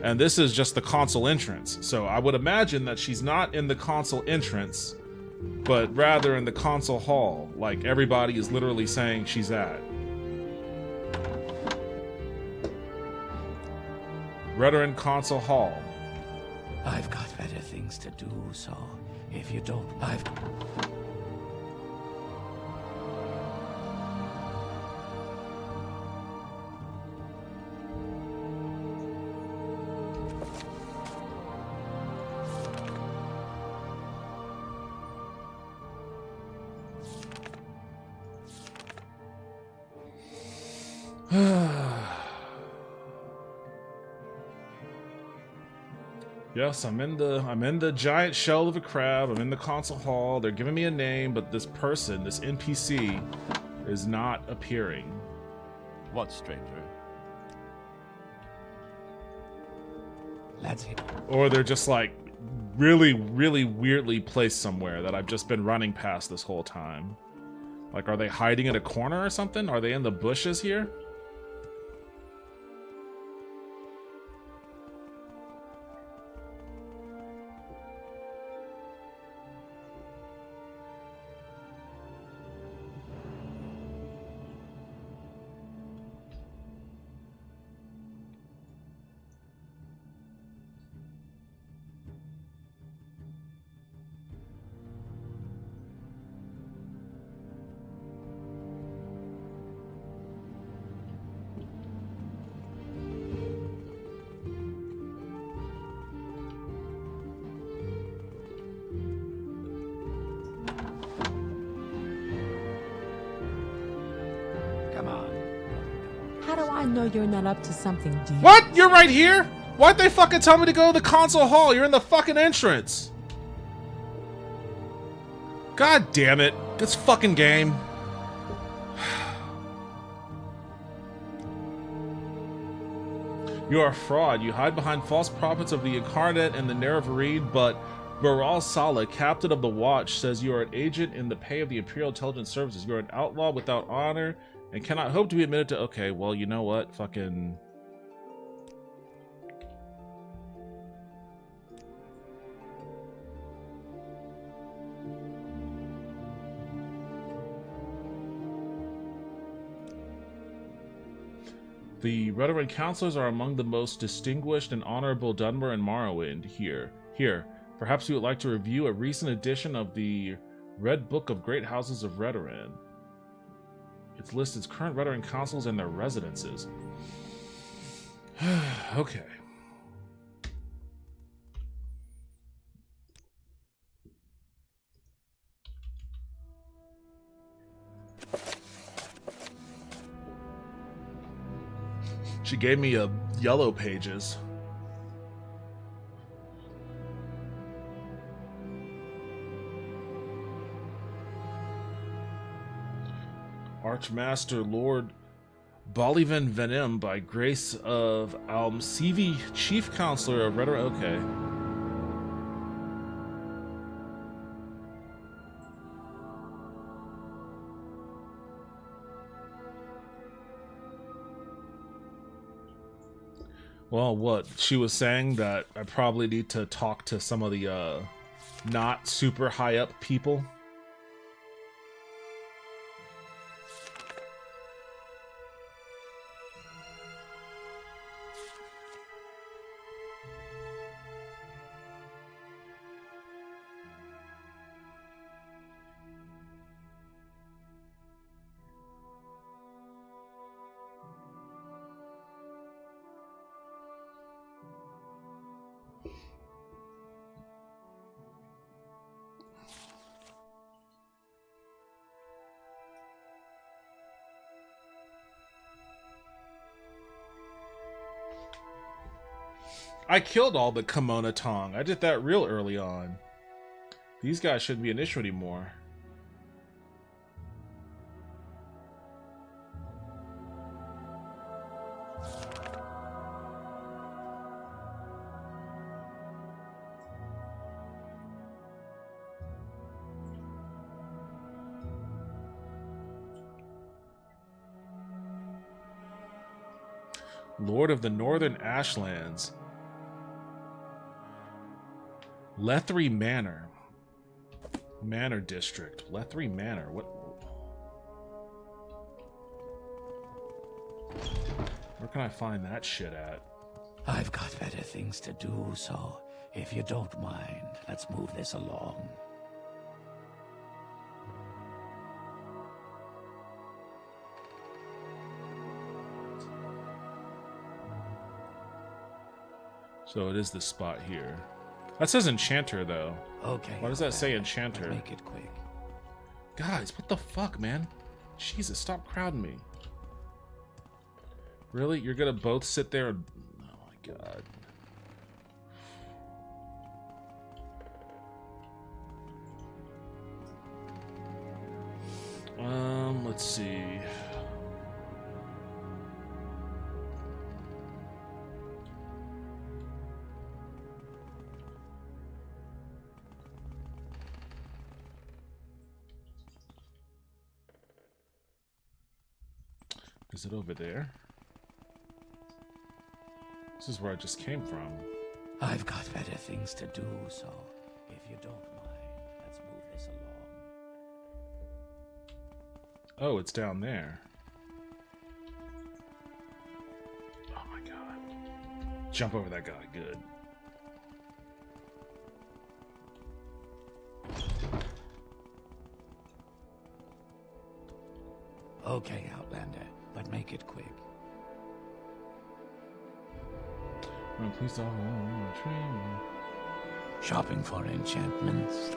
and this is just the console entrance. So I would imagine that she's not in the console entrance, but rather in the console hall, like everybody is literally saying she's at. Redoran Console Hall. I've got better things to do, so if you don't... Yes, I'm in the giant shell of a crab. I'm in the console hall. They're giving me a name, but this person, this NPC, is not appearing. What stranger? That's it. Or they're just like really, really weirdly placed somewhere that I've just been running past this whole time. Like, are they hiding in a corner or something? Are they in the bushes here? Come on. How do I know you're not up to something deep? What? You're right here? Why'd they fucking tell me to go to the console hall? You're in the fucking entrance. God damn it. This fucking game. You are a fraud. You hide behind false prophets of the Incarnate and the Nerevarine, but Baral Saleh, captain of the Watch, says you are an agent in the pay of the Imperial Intelligence Services. You are an outlaw without honor and cannot hope to be admitted to... Okay, well, you know what? Fucking... The Redoran Counselors are among the most distinguished and honorable Dunmer and Morrowind here. Perhaps you would like to review a recent edition of the Red Book of Great Houses of Redoran. It lists its current Redoran Councils and their residences. Okay. She gave me a yellow pages. Archmaster Lord Bolivan Venem, by grace of Almsivi, Chief Counselor of Redoran. Okay. Well, what? She was saying that I probably need to talk to some of the, not super high up people. I killed all the Kimona Tong. I did that real early on. These guys shouldn't be an issue anymore. Lord of the Northern Ashlands. Lethry Manor. Manor District. Lethry Manor. What? Where can I find that shit at? I've got better things to do, so if you don't mind, let's move this along. So it is this spot here. That says Enchanter, though. Okay. Why does that say Enchanter? Make it quick. Guys, what the fuck, man? Jesus, stop crowding me. Really? You're gonna both sit there and... Oh my god. Let's see. Is it over there? This is where I just came from. I've got better things to do, so if you don't mind, let's move this along. Oh, it's down there. Oh my god. Jump over that guy, good. Okay, Outlander, but make it quick. Oh, please don't. Shopping for enchantments.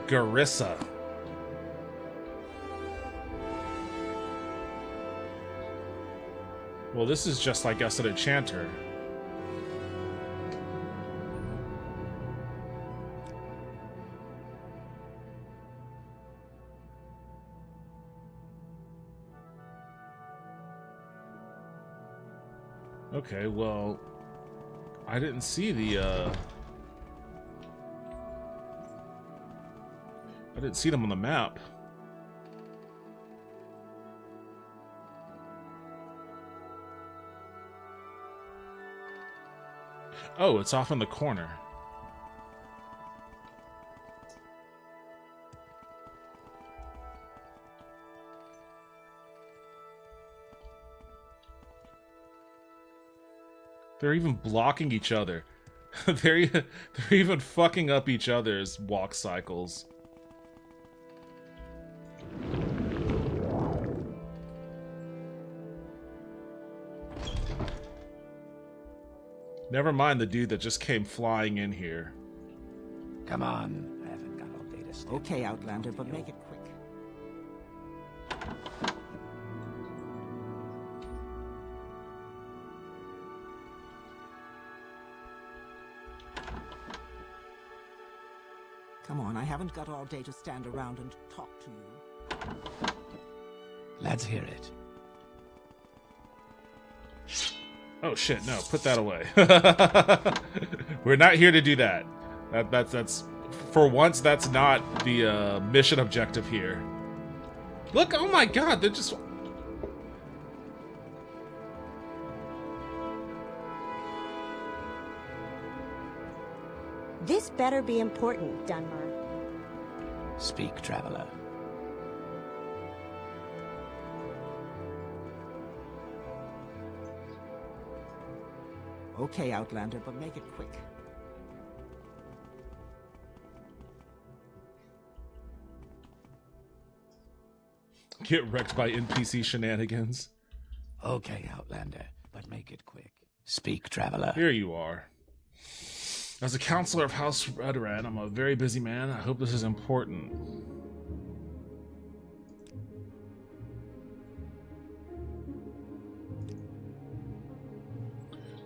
Garissa. Well, this is just like us at Enchanter. Okay, well, I didn't see the, I didn't see them on the map. Oh, it's off in the corner. They're even blocking each other. they're even fucking up each other's walk cycles. Never mind the dude that just came flying in here. Come on. I haven't got all day to stand. Okay, Outlander, but make it quick. Come on, I haven't got all day to stand around and talk to you. Let's hear it. Oh shit, no, put that away. We're not here to do that. That's for once that's not the mission objective here. Look, oh my god, they're just This better be important, Dunmer. Speak, traveler. Okay, Outlander, but make it quick. get wrecked by NPC shenanigans. Okay, Outlander, but make it quick. Speak, traveler. Here you are. As a counselor of House Redoran, I'm a very busy man. I hope this is important.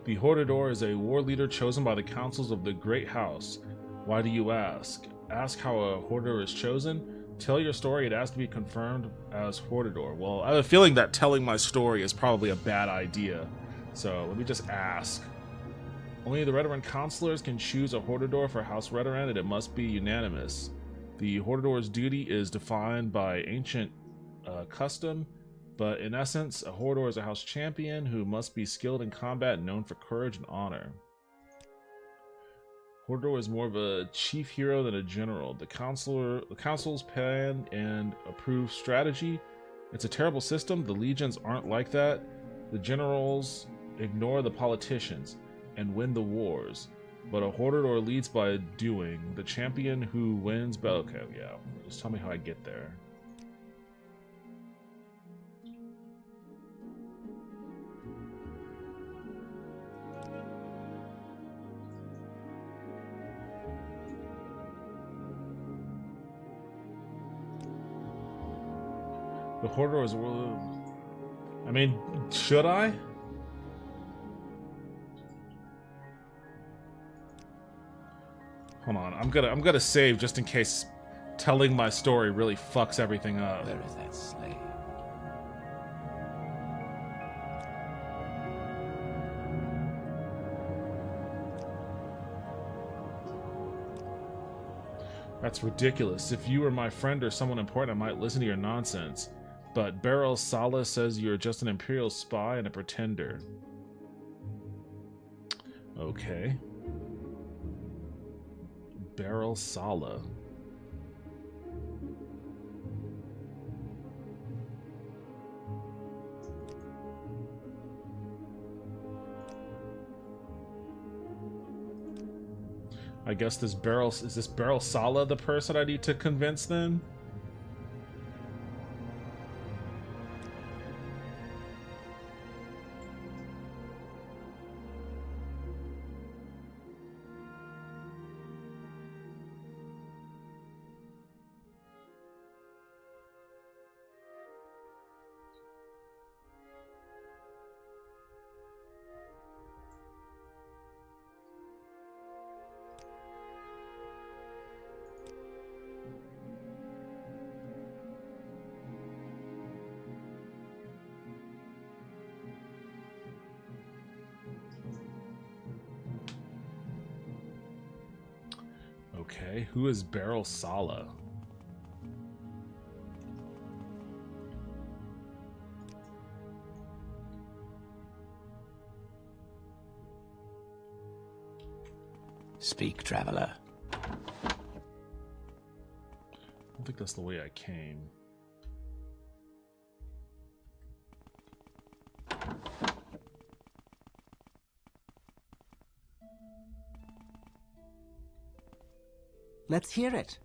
The Hordador is a war leader chosen by the councils of the Great House. Why do you ask? Ask how a Hordador is chosen? Tell your story, it has to be confirmed as Hordador. Well, I have a feeling that telling my story is probably a bad idea. So, let me just ask. Only the Redoran counselors can choose a Hordador for House Redoran, and it must be unanimous. The Hordador's duty is defined by ancient custom, but in essence, a Hordador is a house champion who must be skilled in combat and known for courage and honor. Hordador is more of a chief hero than a general. The council's plan and approve strategy. It's a terrible system. The legions aren't like that. The generals ignore the politicians and win the wars. But a Hordador leads by doing. The champion who wins... Okay, yeah. Just tell me how I get there. The Hordador is... I mean, should I? Hold on, I'm gonna save just in case telling my story really fucks everything up. Where is that slave? That's ridiculous. If you were my friend or someone important, I might listen to your nonsense. But Beryl Sala says you're just an Imperial spy and a pretender. Okay. Beryl Sala. I guess is this Beryl Sala the person I need to convince then? Okay, who is Beryl Sala? Speak, traveler. I don't think that's the way I came. Let's hear it.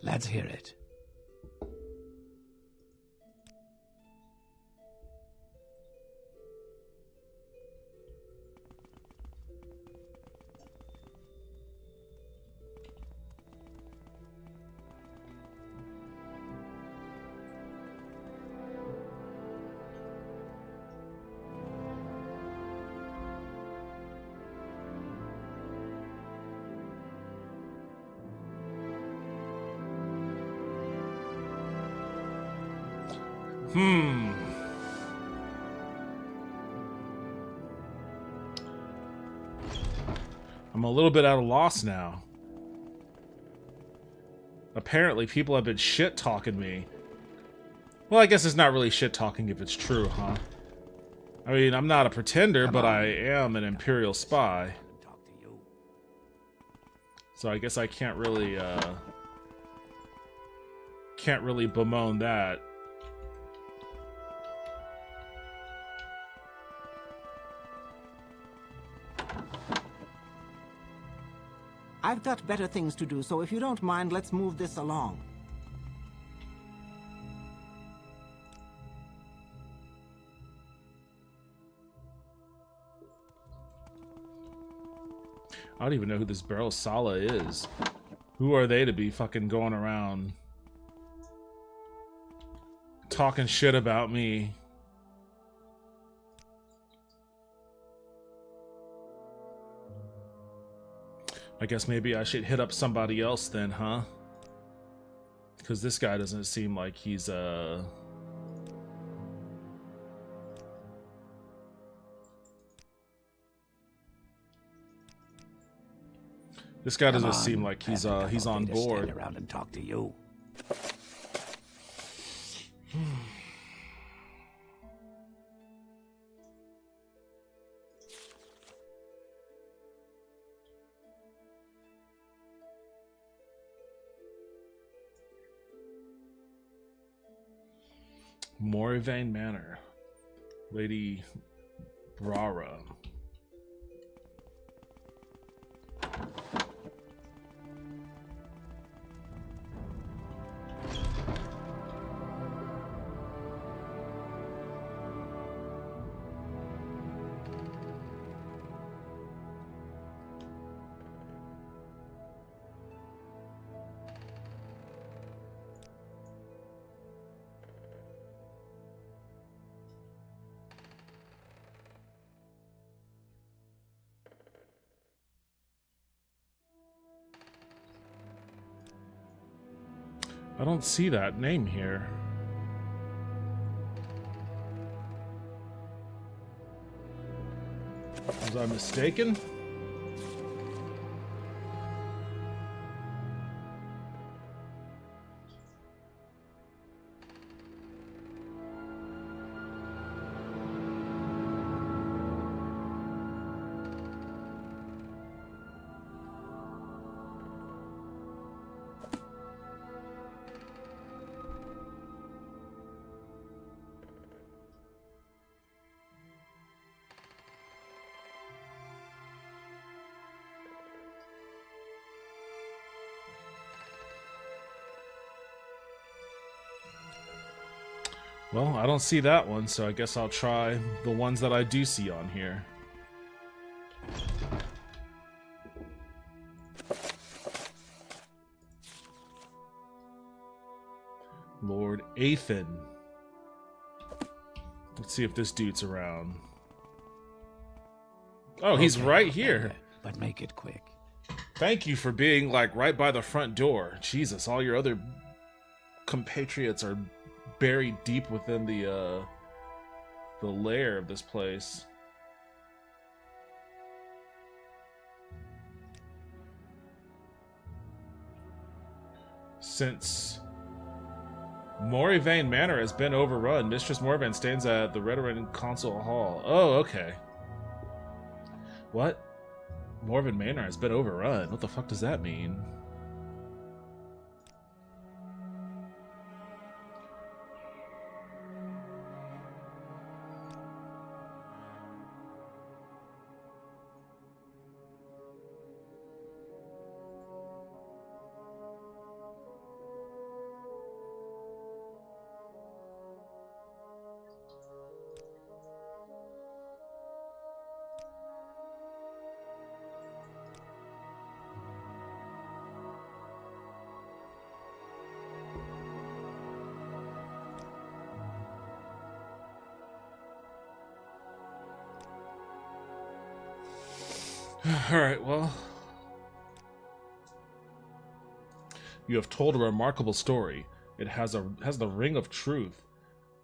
Let's hear it. I'm a little bit at a loss now. Apparently, people have been shit-talking me. Well, I guess it's not really shit-talking if it's true, huh? I mean, I'm not a pretender, but I am an Imperial spy. So I guess I can't really bemoan that. I've got better things to do, so if you don't mind, let's move this along. I don't even know who this Beryl Sala is. Who are they to be fucking going around talking shit about me? I guess maybe I should hit up somebody else then, huh? Because this guy doesn't seem like he's this guy doesn't seem like he's on board. Stand around and talk to you. Morrowind Manor. Lady Brara. I don't see that name here. Was I mistaken? Well, I don't see that one, so I guess I'll try the ones that I do see on here. Lord Athan. Let's see if this dude's around. Oh, he's right here. But make it quick. Thank you for being, like, right by the front door. Jesus, all your other compatriots are buried deep within the lair of this place. Since Morrowind Manor has been overrun, Mistress Morrowind stands at the Redoran Council Hall. Oh, okay. What? Morrowind Manor has been overrun. What the fuck does that mean? Alright, well. You have told a remarkable story. It has the ring of truth.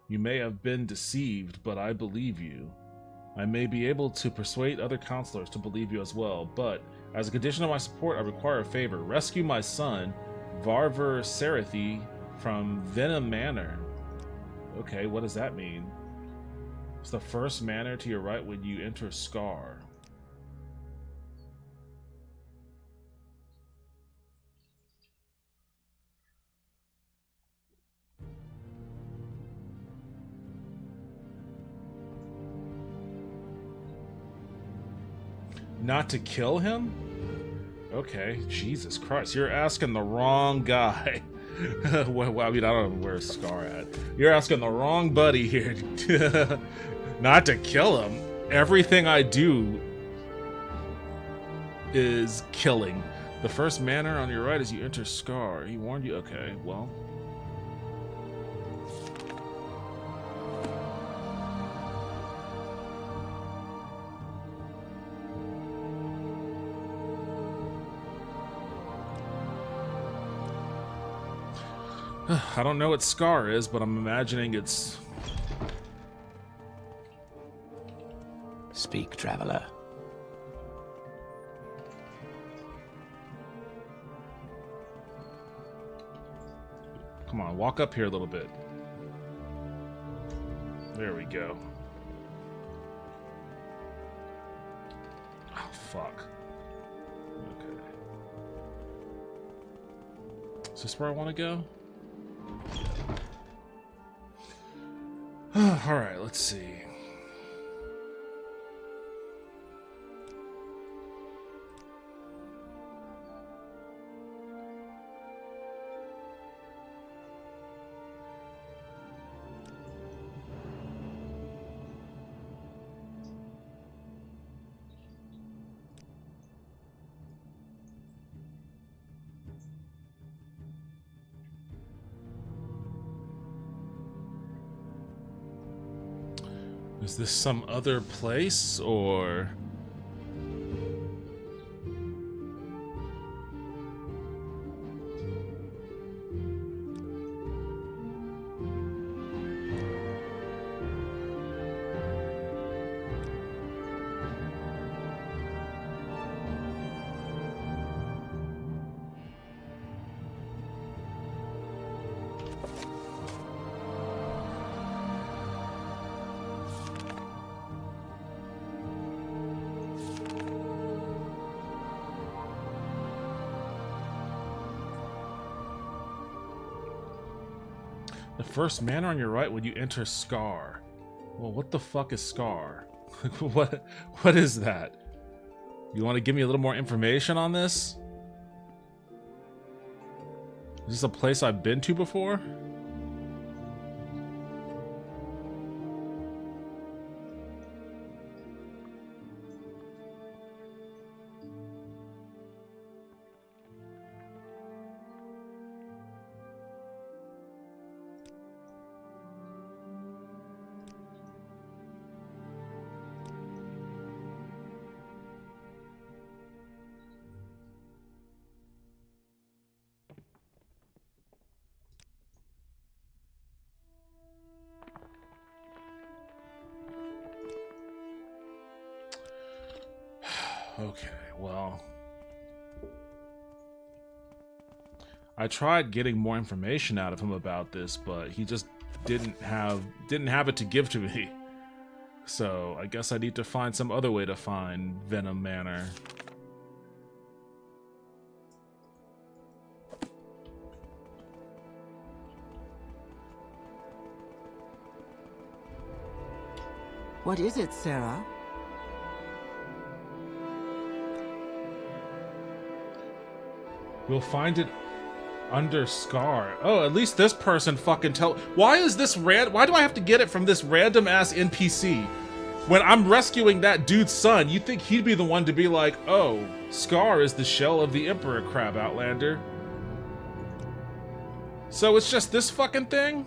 You may have been deceived, but I believe you. I may be able to persuade other counselors to believe you as well, but as a condition of my support, I require a favor. Rescue my son, Varver Sarathi, from Venom Manor. Okay, what does that mean? It's the first manor to your right when you enter Scar. Not to kill him? Okay, Jesus Christ, you're asking the wrong guy. Well, I mean, I don't know where Scar at. You're asking the wrong buddy here. Not to kill him. Everything I do is killing. The first manor on your right as you enter Scar. He warned you? Okay, well. I don't know what Scar is, but I'm imagining it's... Speak, traveler. Come on, walk up here a little bit. There we go. Oh, fuck. Okay. Is this where I want to go? Alright, let's see. Is this some other place, or... The first manor on your right when you enter Scar. Well, what the fuck is Scar? What is that? You want to give me a little more information on this? Is this a place I've been to before? Okay, well... I tried getting more information out of him about this, but he just didn't have it to give to me. So I guess I need to find some other way to find Venom Manor. What is it, Sarah? We'll find it under Scar. Oh, at least this person fucking tell. Why is this why do I have to get it from this random ass NPC? When I'm rescuing that dude's son, you'd think he'd be the one to be like, oh, Scar is the shell of the Emperor, Crab Outlander. So it's just this fucking thing?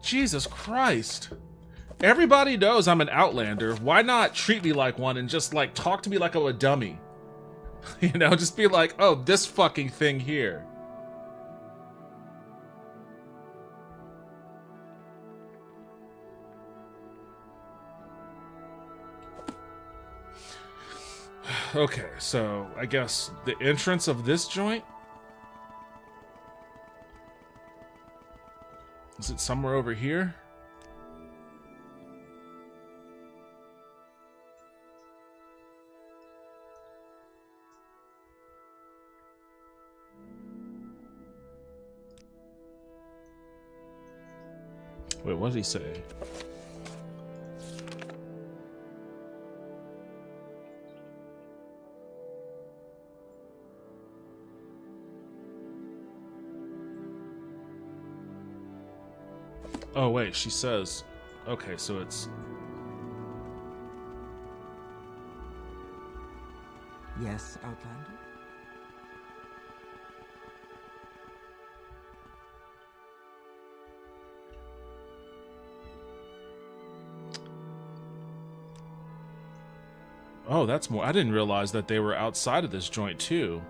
Jesus Christ. Everybody knows I'm an Outlander. Why not treat me like one and just, like, talk to me like I'm a dummy? You know, just be like, oh, this fucking thing here. Okay, so I guess the entrance of this joint? Is it somewhere over here? Wait, what did he say? Oh, wait, she says... Okay, so it's... Yes, Outlander? Oh, that's more... I didn't realize that they were outside of this joint, too.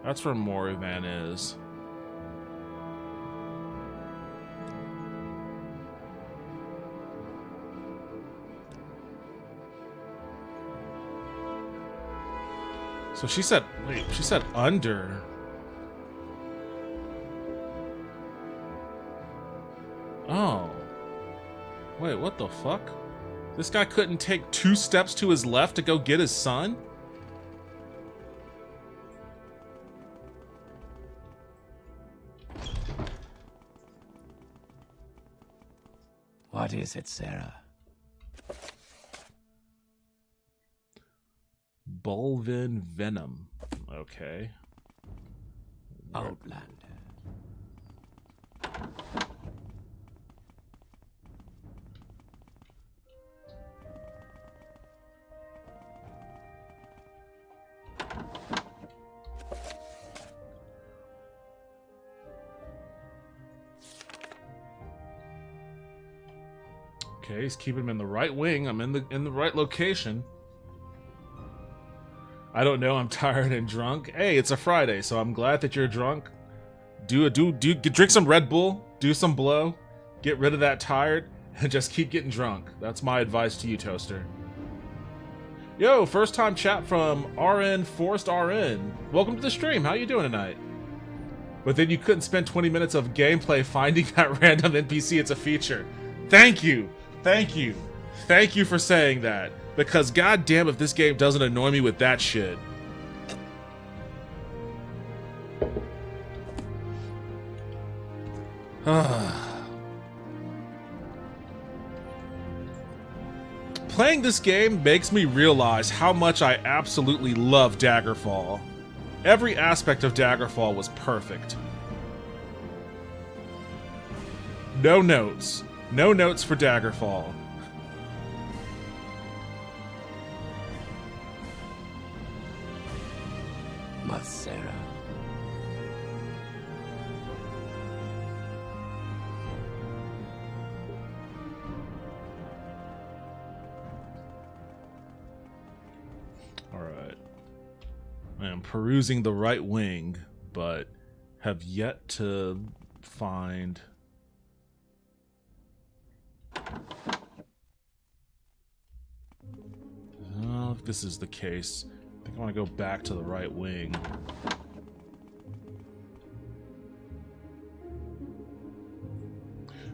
That's where Morrowind is. So she said... Wait, she said under. Oh. Wait, what the fuck? This guy couldn't take 2 steps to his left to go get his son? What is it, Sarah? Bulvin Venom. Okay. Outlander. Okay, he's keeping him in the right wing. I'm in the right location. I don't know, I'm tired and drunk. Hey, it's a Friday, so I'm glad that you're drunk. Drink some Red Bull, do some blow, get rid of that tired, and just keep getting drunk. That's my advice to you, Toaster. Yo, first time chat from RN Forced RN. Welcome to the stream. How you doing tonight? But then you couldn't spend 20 minutes of gameplay finding that random NPC. It's a feature. Thank you. Thank you. Thank you for saying that. Because goddamn if this game doesn't annoy me with that shit. Playing this game makes me realize how much I absolutely love Daggerfall. Every aspect of Daggerfall was perfect. No notes. No notes for Daggerfall. But Sarah. Alright. I am perusing the right wing, but have yet to find... Oh, if this is the case, I think I want to go back to the right wing.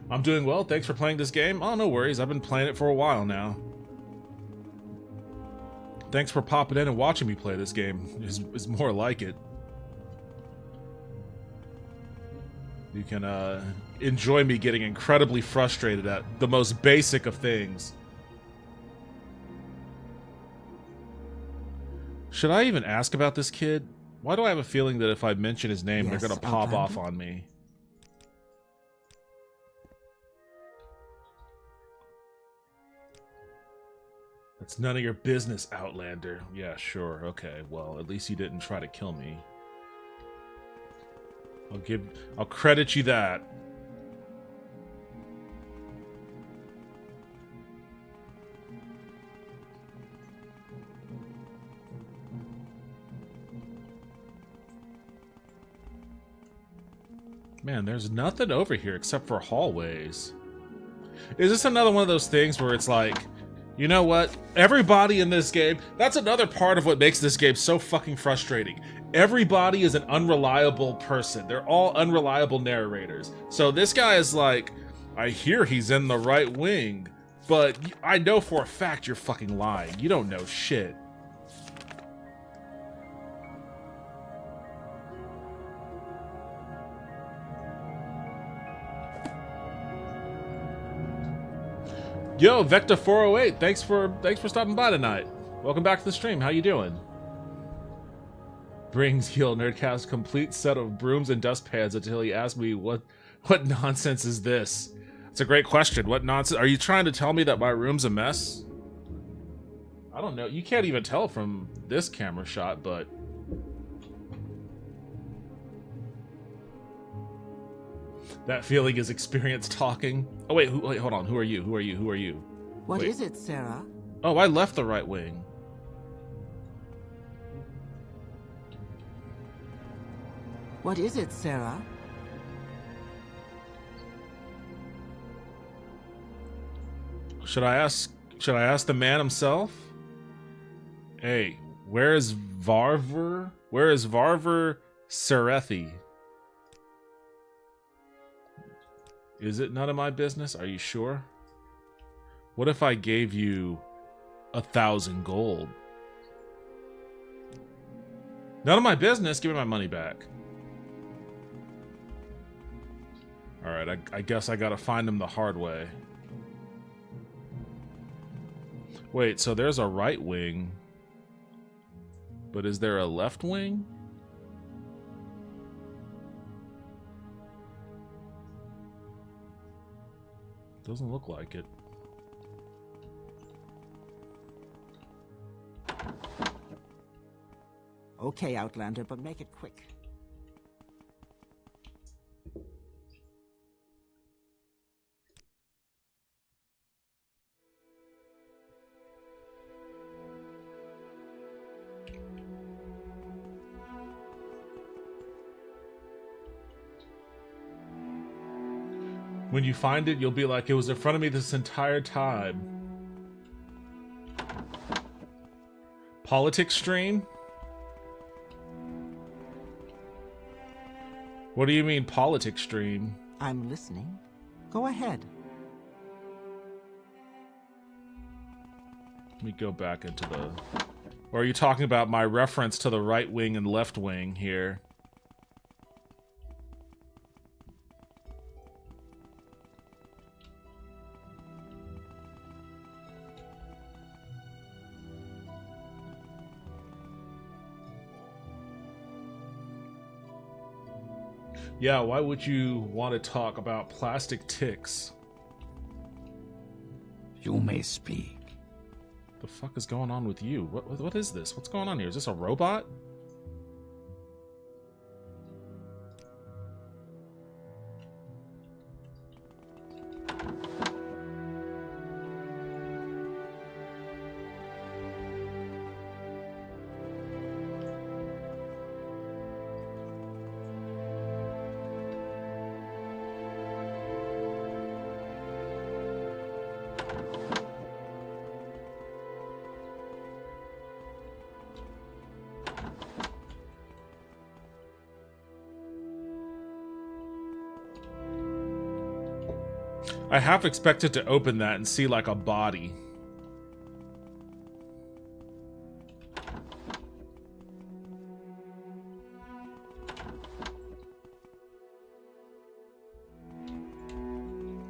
I'm doing well. Thanks for playing this game. Oh, no worries. I've been playing it for a while now. Thanks for popping in and watching me play this game. Is more like it. You can enjoy me getting incredibly frustrated at the most basic of things. Should I even ask about this kid? Why do I have a feeling that if I mention his name, Yes, they're gonna pop Outlander? off on me? That's none of your business, Outlander. Yeah, sure. Okay, well, at least you didn't try to kill me. I'll credit you that. Man, there's nothing over here except for hallways. Is this another one of those things where it's like, you know what? Everybody in this game, that's another part of what makes this game so fucking frustrating. Everybody is an unreliable person. They're all unreliable narrators. So this guy is like, I hear he's in the right wing, but I know for a fact you're fucking lying. You don't know shit. Yo, Vector408, thanks for stopping by tonight. Welcome back to the stream. How you doing? Brings Heal Nerdcast complete set of brooms and dustpans until he asked me what nonsense is this? It's a great question. What nonsense? Are you trying to tell me that my room's a mess? I don't know. You can't even tell from this camera shot, but that feeling is experience talking. Oh wait, wait, hold on. Who are you? Who are you? Who are you? What Wait. is it, Sarah? Oh, I left the right wing. What is it, Sarah? Should I ask the man himself? Hey, where is Varver? Where is Varver Serethi? Is it none of my business? Are you sure? What if I gave you 1,000 gold? None of my business. Give me my money back. Alright, I guess I gotta find him the hard way. Wait, so there's a right wing. But is there a left wing? Doesn't look like it. Okay, Outlander, but make it quick. When you find it, you'll be like, it was in front of me this entire time. Politics stream? What do you mean, politics stream? I'm listening. Go ahead. Let me go back into the... Or are you talking about my reference to the right wing and left wing here? Yeah, why would you want to talk about plastic ticks? You may speak. The fuck is going on with you? What is this? What's going on here? Is this a robot? I half expected to open that and see like a body.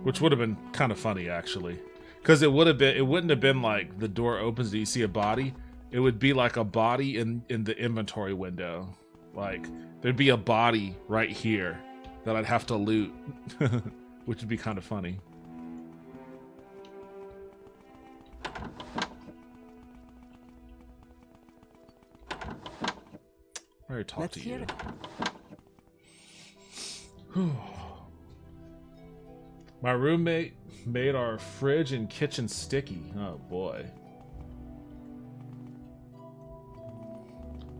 Which would have been kind of funny, actually. Because it wouldn't have been like the door opens and you see a body. It would be like a body in the inventory window. Like, there'd be a body right here that I'd have to loot. Which would be kind of funny. I already talked to you. My roommate made our fridge and kitchen sticky. Oh boy.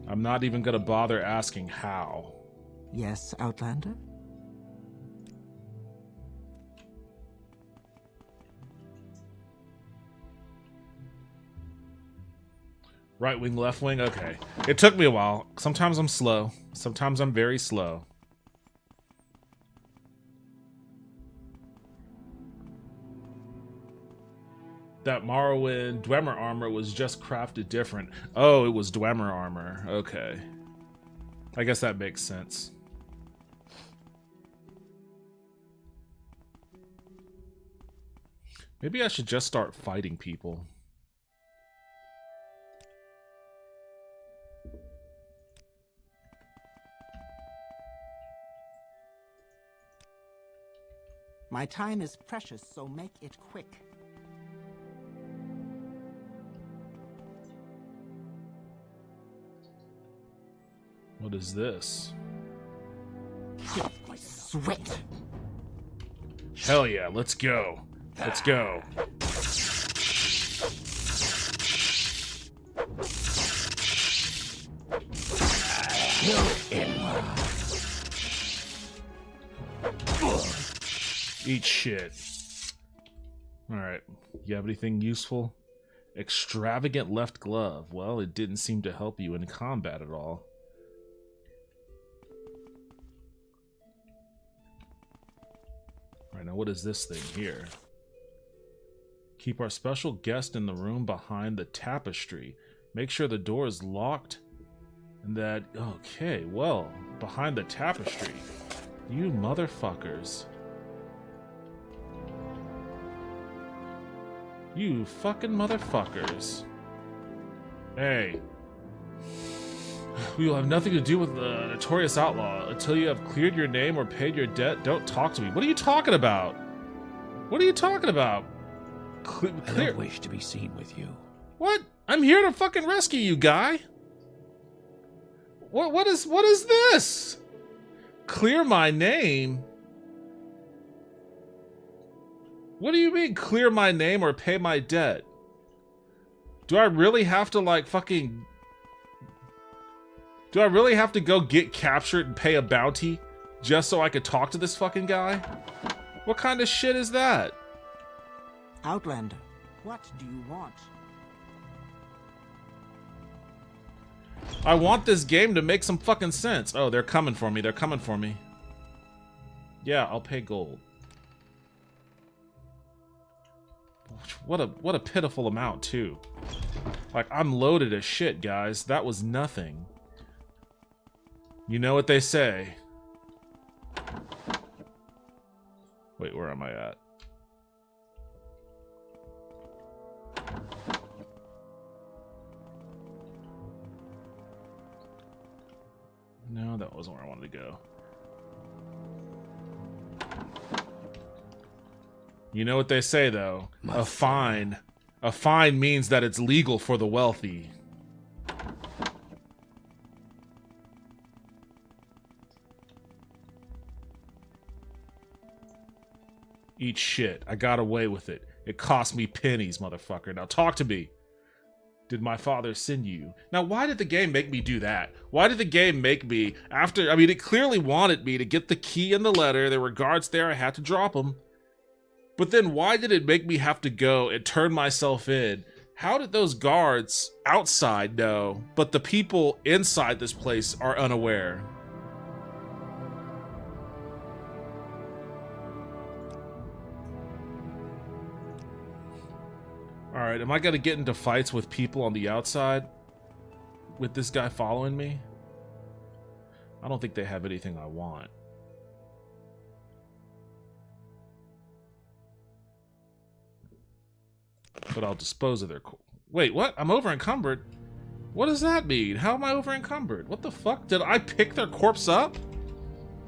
I'm not even gonna bother asking how. Yes, Outlander? Right wing, left wing? Okay. It took me a while. Sometimes I'm slow. Sometimes I'm very slow. That Morrowind Dwemer armor was just crafted different. Oh, it was Dwemer armor. Okay. I guess that makes sense. Maybe I should just start fighting people. My time is precious, so make it quick. What is this? Sweat. Hell yeah, let's go. Let's go. Eat shit. Alright, you have anything useful? Extravagant left glove. Well, it didn't seem to help you in combat at all. Alright, now what is this thing here? Keep our special guest in the room behind the tapestry. Make sure the door is locked and that... Okay, well, behind the tapestry. You motherfuckers. You fucking motherfuckers. Hey. We will have nothing to do with the notorious outlaw. Until you have cleared your name or paid your debt, don't talk to me. What are you talking about? What are you talking about? I don't wish to be seen with you. What? I'm here to fucking rescue you, guy. What is this? Clear my name? What do you mean, clear my name or pay my debt? Do I really have to, like, fucking... Do I really have to go get captured and pay a bounty just so I could talk to this fucking guy? What kind of shit is that? Outlander, what do you want? I want this game to make some fucking sense. Oh, they're coming for me. They're coming for me. Yeah, I'll pay gold. What a pitiful amount, too. Like, I'm loaded as shit, guys. That was nothing. You know what they say. Wait, where am I at? No, that wasn't where I wanted to go. You know what they say, though. A fine means that it's legal for the wealthy. Eat shit. I got away with it. It cost me pennies, motherfucker. Now talk to me. Did my father send you? Now, why did the game make me do that? Why did the game make me, after, I mean, it clearly wanted me to get the key and the letter. There were guards there. I had to drop them. But then why did it make me have to go and turn myself in? How did those guards outside know, but the people inside this place are unaware? Alright, am I gonna get into fights with people on the outside? With this guy following me? I don't think they have anything I want. But I'll dispose of their... Wait, what? I'm over encumbered? What does that mean? How am I over encumbered? What the fuck? Did I pick their corpse up?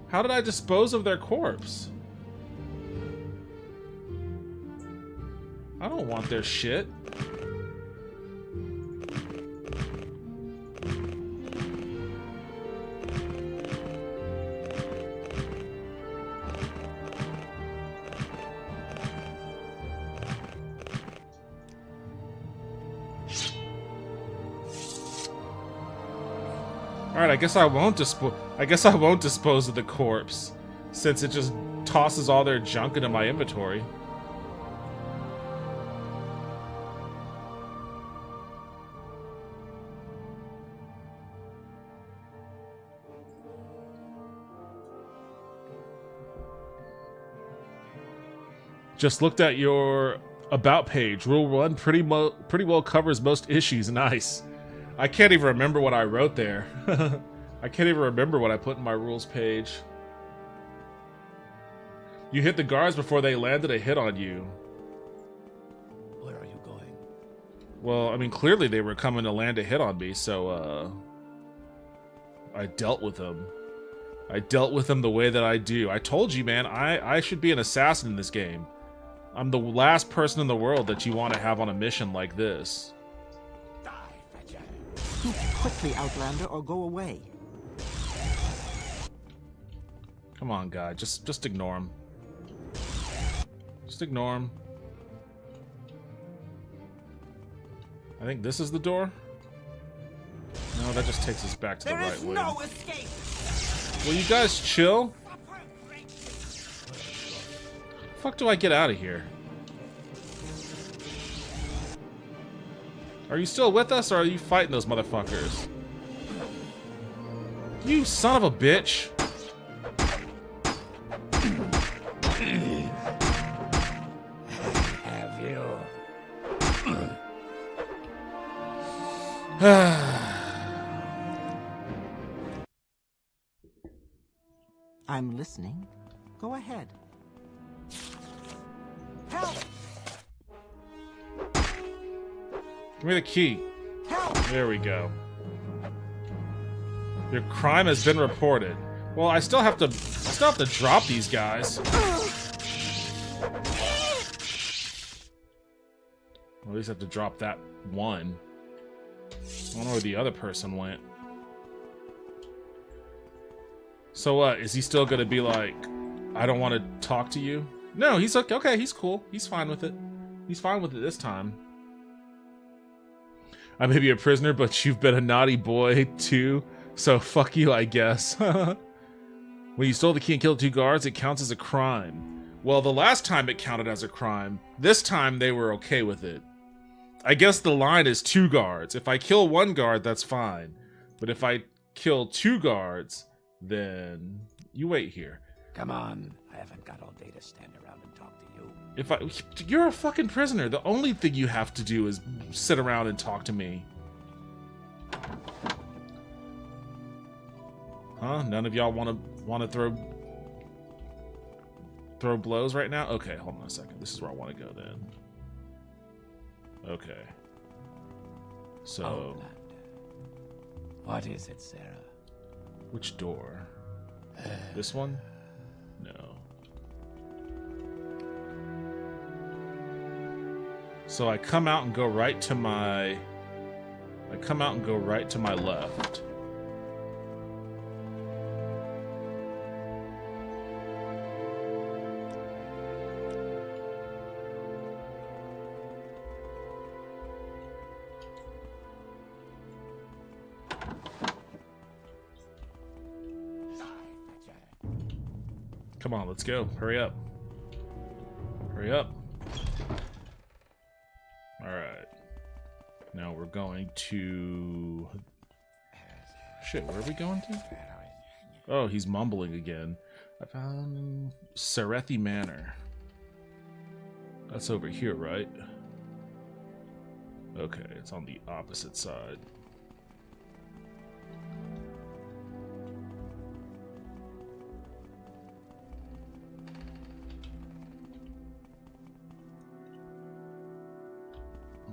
How did I dispose of their corpse? I don't want their shit. Alright, I guess I won't dispose of the corpse, since it just tosses all their junk into my inventory. Just looked at your about page. Rule 1 pretty well covers most issues. Nice. I can't even remember what I wrote there. I can't even remember what I put in my rules page. You hit the guards before they landed a hit on you. Where are you going? Well, I mean, clearly they were coming to land a hit on me, so, I dealt with them. I dealt with them the way that I do. I told you, man, I should be an assassin in this game. I'm the last person in the world that you want to have on a mission like this. Speak quickly, Outlander, or go away. Come on, guy. Just ignore him. Just ignore him. I think this is the door. No, that just takes us back to the right way. No escape. Will you guys chill? Fuck do I get out of here? Are you still with us, or are you fighting those motherfuckers? You son of a bitch! Have you? I'm listening. Go ahead. Help! Give me the key. Help! There we go. Your crime has been reported. Well, I still have to drop these guys. Well, at least I have to drop that one. I don't know where the other person went. So is he still gonna be like, I don't want to talk to you? No, he's okay. Okay, he's cool. He's fine with it. He's fine with it this time. I may be a prisoner, but you've been a naughty boy too, so fuck you, I guess. When you stole the key and killed 2 guards, it counts as a crime. Well, the last time it counted as a crime. This time they were okay with it. I guess the line is 2 guards. If I kill 1 guard, that's fine. But if I kill 2 guards, then you wait here. Come on. I haven't got all day to stand around and talk to you. You're a fucking prisoner. The only thing you have to do is sit around and talk to me. Huh? None of y'all want to throw blows right now? Okay, hold on a second. This is where I want to go then. Okay. So, Outlander. What is it, Sarah? which door? This one? No. So I come out and go right to my... left. Come on, let's go. Hurry up. Hurry up. Alright. Now we're going to... Shit, where are we going to? Oh, he's mumbling again. I found Serethi Manor. That's over here, right? Okay, it's on the opposite side.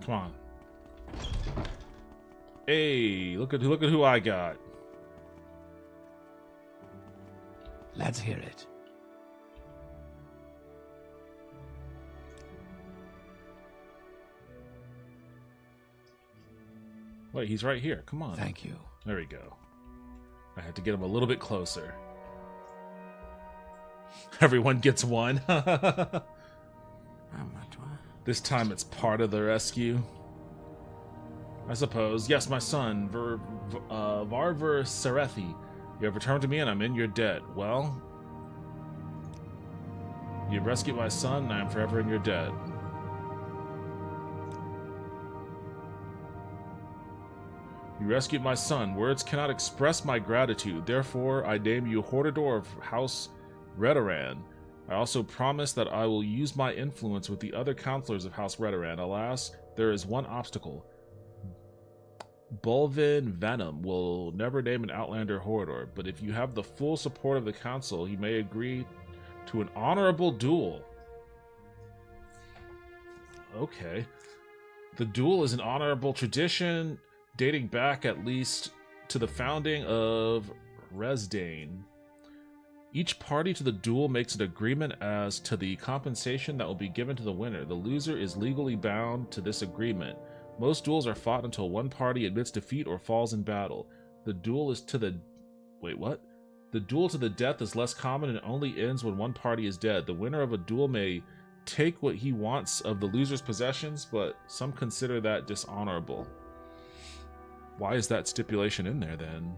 Come on. Hey, look at who I got. Let's hear it. Wait, he's right here. Come on. Thank you. There we go. I had to get him a little bit closer. Everyone gets one. This time it's part of the rescue. I suppose. Yes, my son, Varver Serethi. You have returned to me and I'm in your debt. Well, you rescued my son and I am forever in your debt. You rescued my son. Words cannot express my gratitude. Therefore, I name you Hordador of House Redoran. I also promise that I will use my influence with the other counselors of House Redoran. Alas, there is one obstacle. Bulvin Venom will never name an Outlander Hordor, but if you have the full support of the council, he may agree to an honorable duel. Okay. The duel is an honorable tradition dating back at least to the founding of Resdane. Each party to the duel makes an agreement as to the compensation that will be given to the winner. The loser is legally bound to this agreement. Most duels are fought until one party admits defeat or falls in battle. The duel is to the... Wait, what? The duel to the death is less common and only ends when one party is dead. The winner of a duel may take what he wants of the loser's possessions, but some consider that dishonorable. Why is that stipulation in there, then?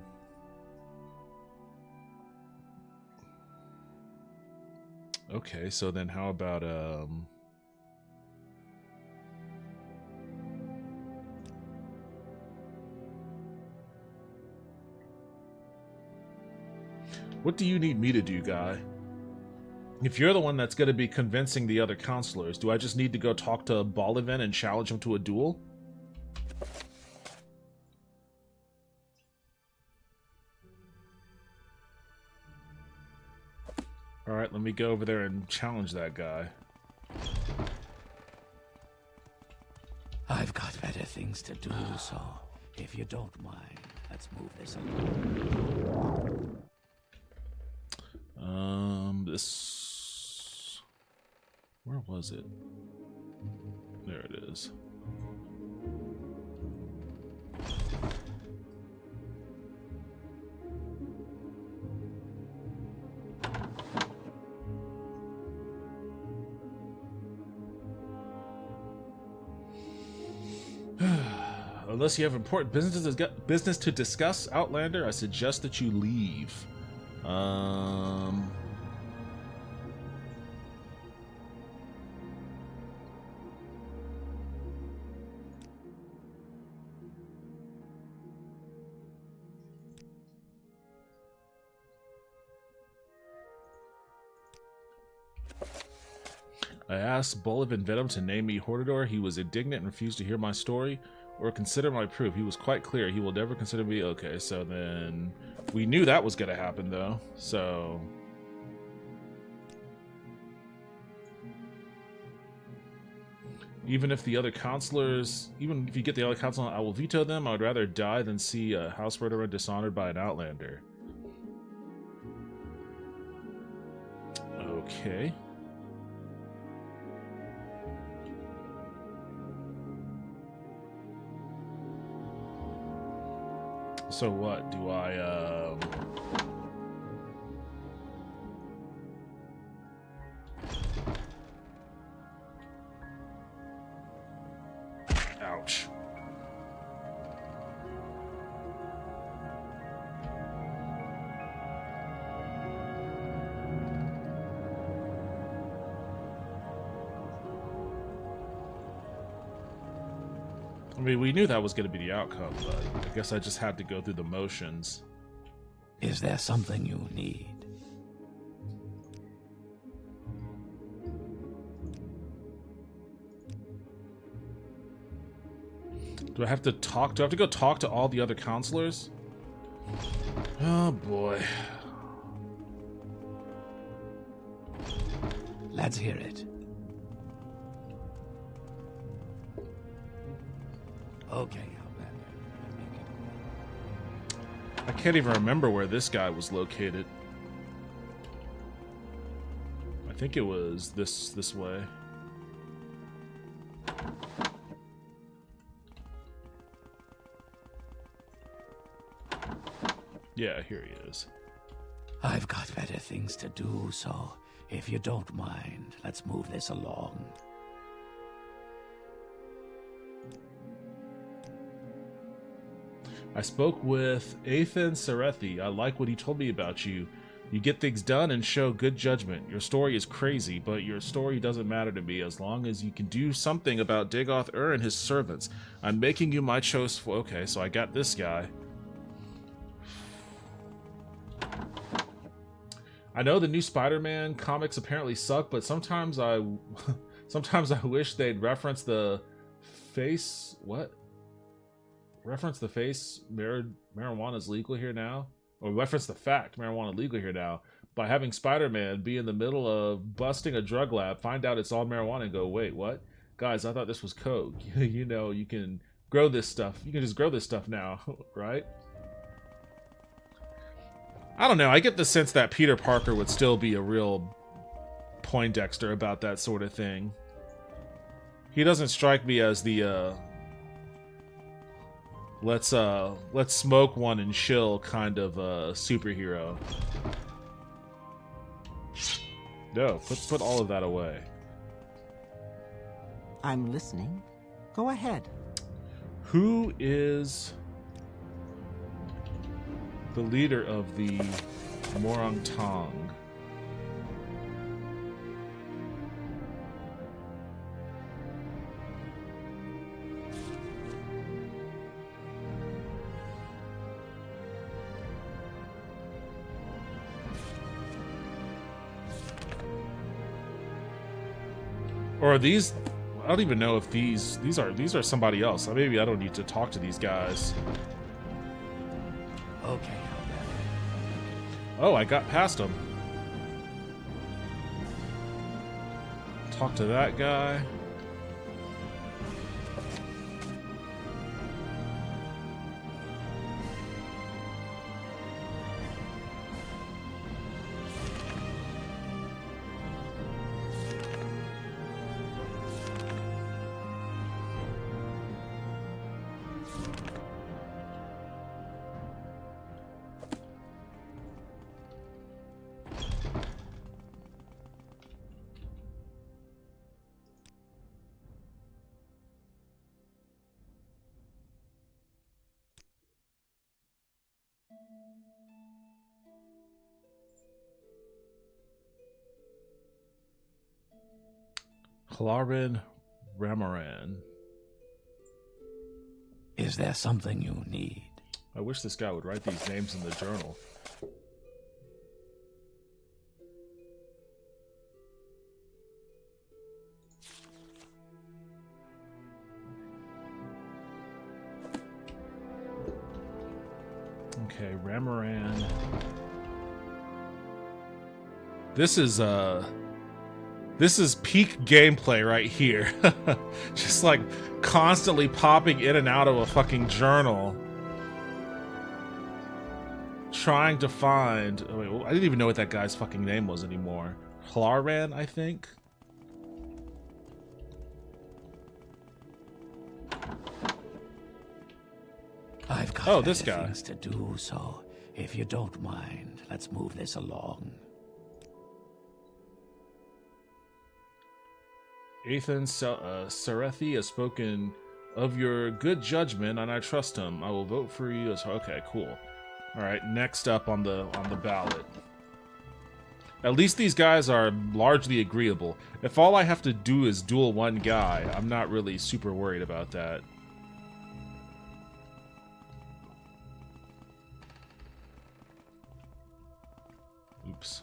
Okay, so then how about, what do you need me to do, guy? If you're the one that's going to be convincing the other counselors, do I just need to go talk to Bolivan and challenge him to a duel? Alright, let me go over there and challenge that guy. I've got better things to do, so if you don't mind, let's move this along. This... Where was it? There it is. Unless you have important business to discuss, Outlander, I suggest that you leave. I asked Bolivan Venom to name me Hordador. He was indignant and refused to hear my story or consider my proof. He was quite clear. He will never consider me. Okay, so then we knew that was going to happen, though. So even if the other counselors, even if you get the other counselor, I will veto them. I would rather die than see a house murderer dishonored by an outlander. Okay. So what, do I, ouch. I mean, we knew that was going to be the outcome, but I guess I just had to go through the motions. Is there something you need? Do I have to talk? Do I have to go talk to all the other counselors? Oh boy. Let's hear it. Okay, I can't even remember where this guy was located. I think it was this way. Yeah, here he is. I've got better things to do, so if you don't mind, let's move this along. I spoke with Ethan Serethi. I like what he told me about you. You get things done and show good judgment. Your story is crazy, but your story doesn't matter to me as long as you can do something about Dagoth and his servants. I'm making you my choice for... Okay, so I got this guy. I know the new Spider-Man comics apparently suck, but sometimes I wish they'd reference the face... What? Reference the face marijuana's legal here now? Or reference the fact marijuana legal here now by having Spider-Man be in the middle of busting a drug lab, find out it's all marijuana and go, wait, what? Guys, I thought this was coke. You know, you can grow this stuff. You can just grow this stuff now, right? I don't know. I get the sense that Peter Parker would still be a real Poindexter about that sort of thing. He doesn't strike me as the, let's smoke one and chill kind of superhero. No, put all of that away. I'm listening. Go ahead. Who is the leader of the Morrowind? Or are these? I don't even know if these are somebody else. Maybe I don't need to talk to these guys. Okay. Oh, I got past him. Talk to that guy. Halarin Ramaran. Is there something you need? I wish this guy would write these names in the journal. Okay, Ramaran. This is peak gameplay right here. Just like constantly popping in and out of a fucking journal. Trying to find... Oh wait, I didn't even know what that guy's fucking name was anymore. Hlarran, I think? I've got this guy. things to do, so if you don't mind, let's move this along. Ethan Serethi has spoken of your good judgment, and I trust him. I will vote for you as... Okay, cool. Alright, next up on the ballot. At least these guys are largely agreeable. If all I have to do is duel one guy, I'm not really super worried about that. Oops.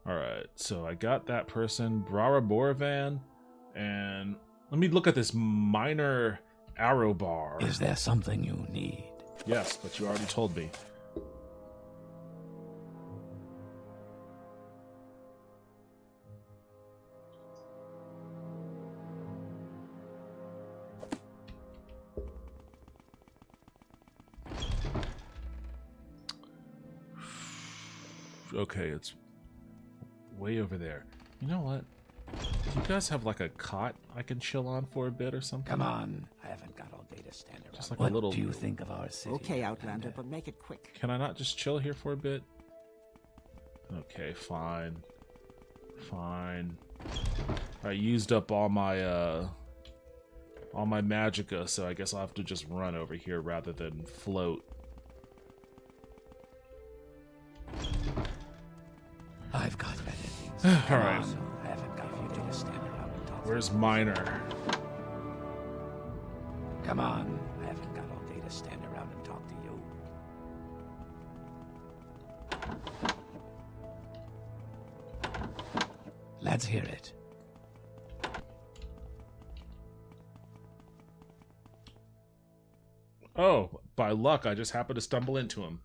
Alright. So I got that person, Brara Borovan, and let me look at this minor arrow bar. Is there something you need? Yes, but you already told me. Okay, it's way over there. You know what? Do you guys have like a cot I can chill on for a bit or something? Come on, I haven't got all day to stand around. Just like what a little... do you think of our city? Okay, Outlander, but make it quick. Can I not just chill here for a bit? Okay, fine. Fine. I used up all my magicka, so I guess I'll have to just run over here rather than float. I've got better things. All right. So I haven't got all day to stand around and talk. Where's Minor? Come on, I haven't got all day to stand around and talk to you. Let's hear it. Oh, by luck, I just happened to stumble into him.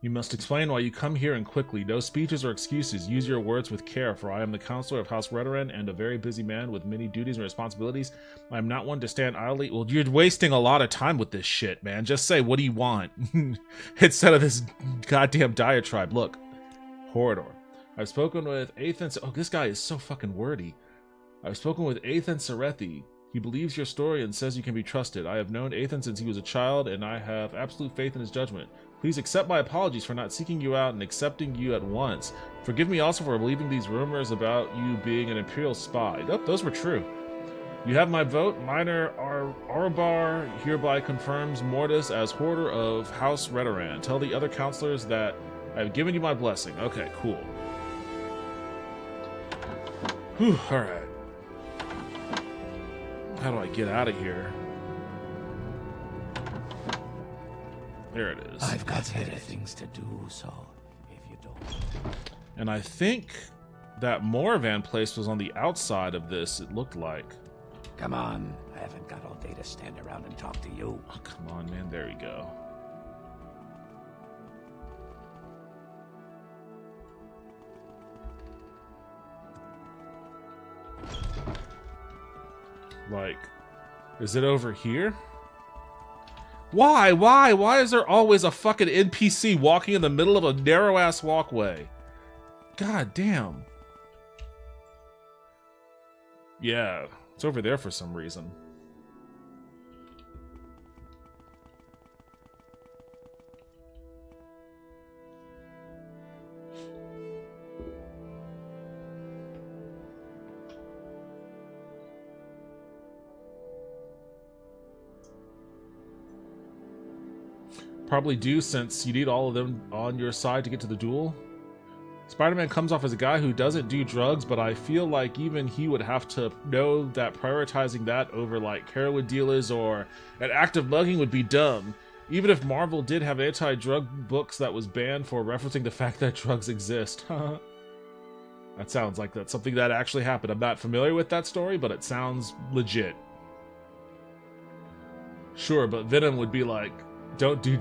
You must explain why you come here and quickly. No speeches or excuses. Use your words with care, for I am the counselor of House Redoran and a very busy man with many duties and responsibilities. I am not one to stand idly. Well, you're wasting a lot of time with this shit, man. Just say, what do you want? Instead of this goddamn diatribe. Look, Horador. I've spoken with Athan... Oh, this guy is so fucking wordy. I've spoken with Athan Serethi. He believes your story and says you can be trusted. I have known Athan since he was a child, and I have absolute faith in his judgment. Please accept my apologies for not seeking you out and accepting you at once. Forgive me also for believing these rumors about you being an Imperial spy. Nope, those were true. You have my vote. Minor Arabar hereby confirms Mortis as Hoarder of House Redoran. Tell the other counselors that I have given you my blessing. Okay, cool. Whew, alright. How do I get out of here? There it is. I've got better things to do, so if you don't... And I think that Morrowind place was on the outside of this, it looked like. Come on, I haven't got all day to stand around and talk to you. Oh, come on, man. There we go. Like, is it over here? Why? Why is there always a fucking NPC walking in the middle of a narrow-ass walkway? God damn. Yeah, it's over there for some reason. Probably do, since you need all of them on your side to get to the duel. Spider-Man comes off as a guy who doesn't do drugs, but I feel like even he would have to know that prioritizing that over like heroin dealers or an act of mugging would be dumb. Even if Marvel did have anti-drug books that was banned for referencing the fact that drugs exist. That sounds like that's something that actually happened. I'm not familiar with that story, but it sounds legit. Sure, but Venom would be like, don't do...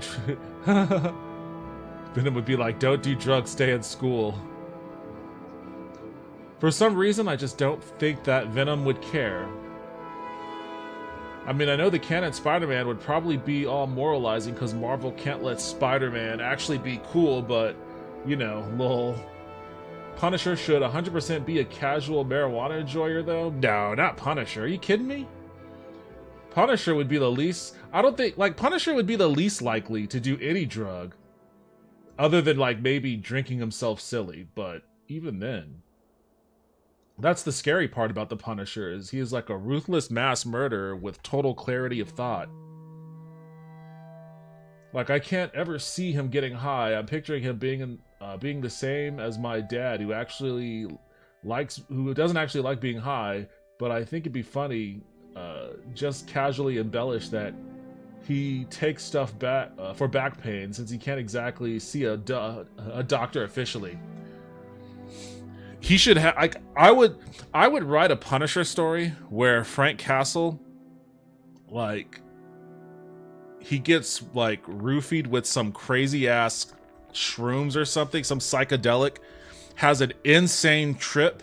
Venom would be like, don't do drugs, stay in school. For some reason, I just don't think that Venom would care. I mean, I know the canon Spider-Man would probably be all moralizing because Marvel can't let Spider-Man actually be cool, but, you know, lol. Punisher should 100% be a casual marijuana enjoyer, though? No, not Punisher. Are you kidding me? Punisher would be the least... I don't think... Like, Punisher would be the least likely to do any drug. Other than, like, maybe drinking himself silly. But even then... That's the scary part about the Punisher, is he is like a ruthless mass murderer with total clarity of thought. Like, I can't ever see him getting high. I'm picturing him being the same as my dad, who doesn't actually like being high, but I think it'd be funny... just casually embellish that he takes stuff back for back pain, since he can't exactly see a doctor officially. He should have like I would write a Punisher story where Frank Castle, like, he gets like roofied with some crazy ass shrooms or something, some psychedelic, has an insane trip,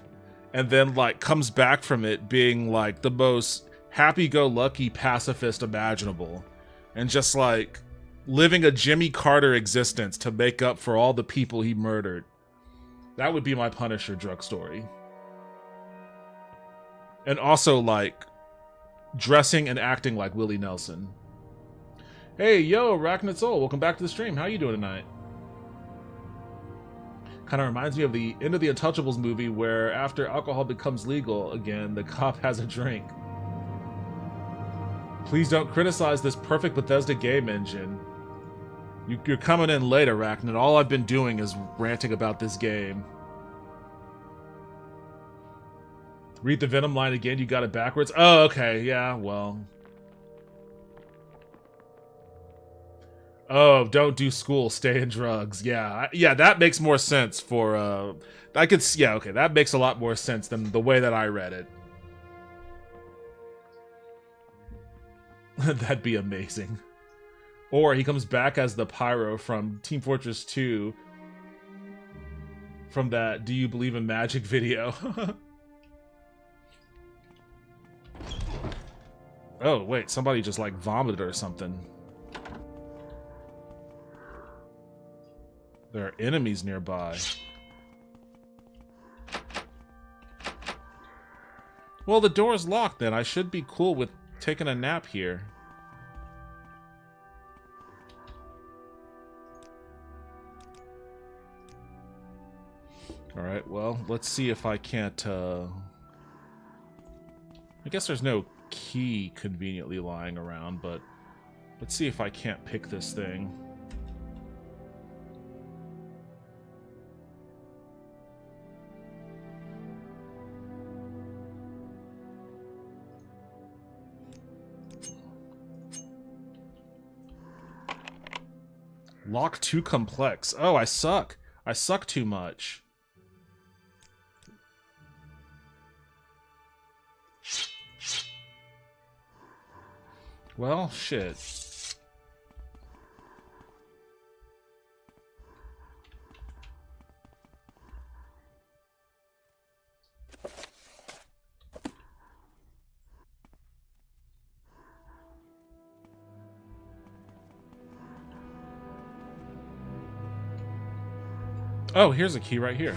and then like comes back from it being like the most happy-go-lucky pacifist imaginable, and just like living a Jimmy Carter existence to make up for all the people he murdered. That would be my Punisher drug story. And also like dressing and acting like Willie Nelson. Hey, yo, Arachnid Soul, welcome back to the stream. How you doing tonight? Kind of reminds me of the end of the Untouchables movie where after alcohol becomes legal again, the cop has a drink. Please don't criticize this perfect Bethesda game engine. You're coming in late, Arachnid. All I've been doing is ranting about this game. Read the Venom line again, you got it backwards? Oh, okay, yeah, well. Oh, don't do school, stay in drugs. Yeah, yeah, that makes more sense for, I could, yeah, okay, that makes a lot more sense than the way that I read it. That'd be amazing. Or he comes back as the Pyro from Team Fortress 2 from that Do You Believe in Magic video. Oh, wait, somebody just like vomited or something. There are enemies nearby. Well, the door's locked then. I should be cool with taking a nap here. Alright, well, let's see if I can't, I guess there's no key conveniently lying around, but let's see if I can't pick this thing. Lock too complex. Oh, I suck. I suck too much. Well, shit. Oh, here's a key right here.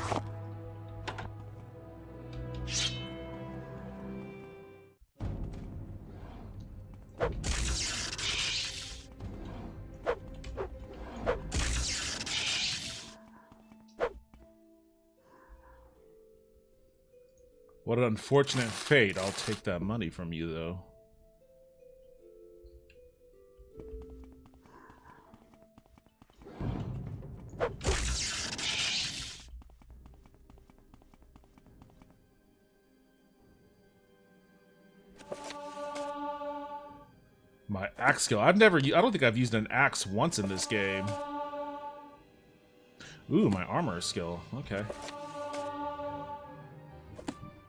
What an unfortunate fate. I'll take that money from you, though. My axe skill. I don't think I've used an axe once in this game. Ooh, my armor skill. Okay.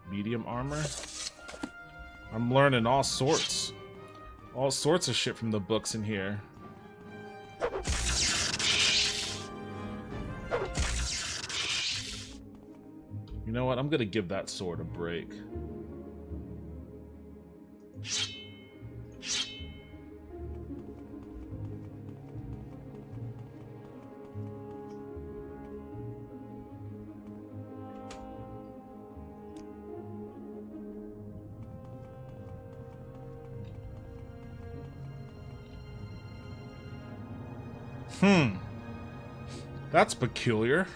Medium armor. I'm learning all sorts of shit from the books in here. You know what? I'm gonna give that sword a break. That's peculiar.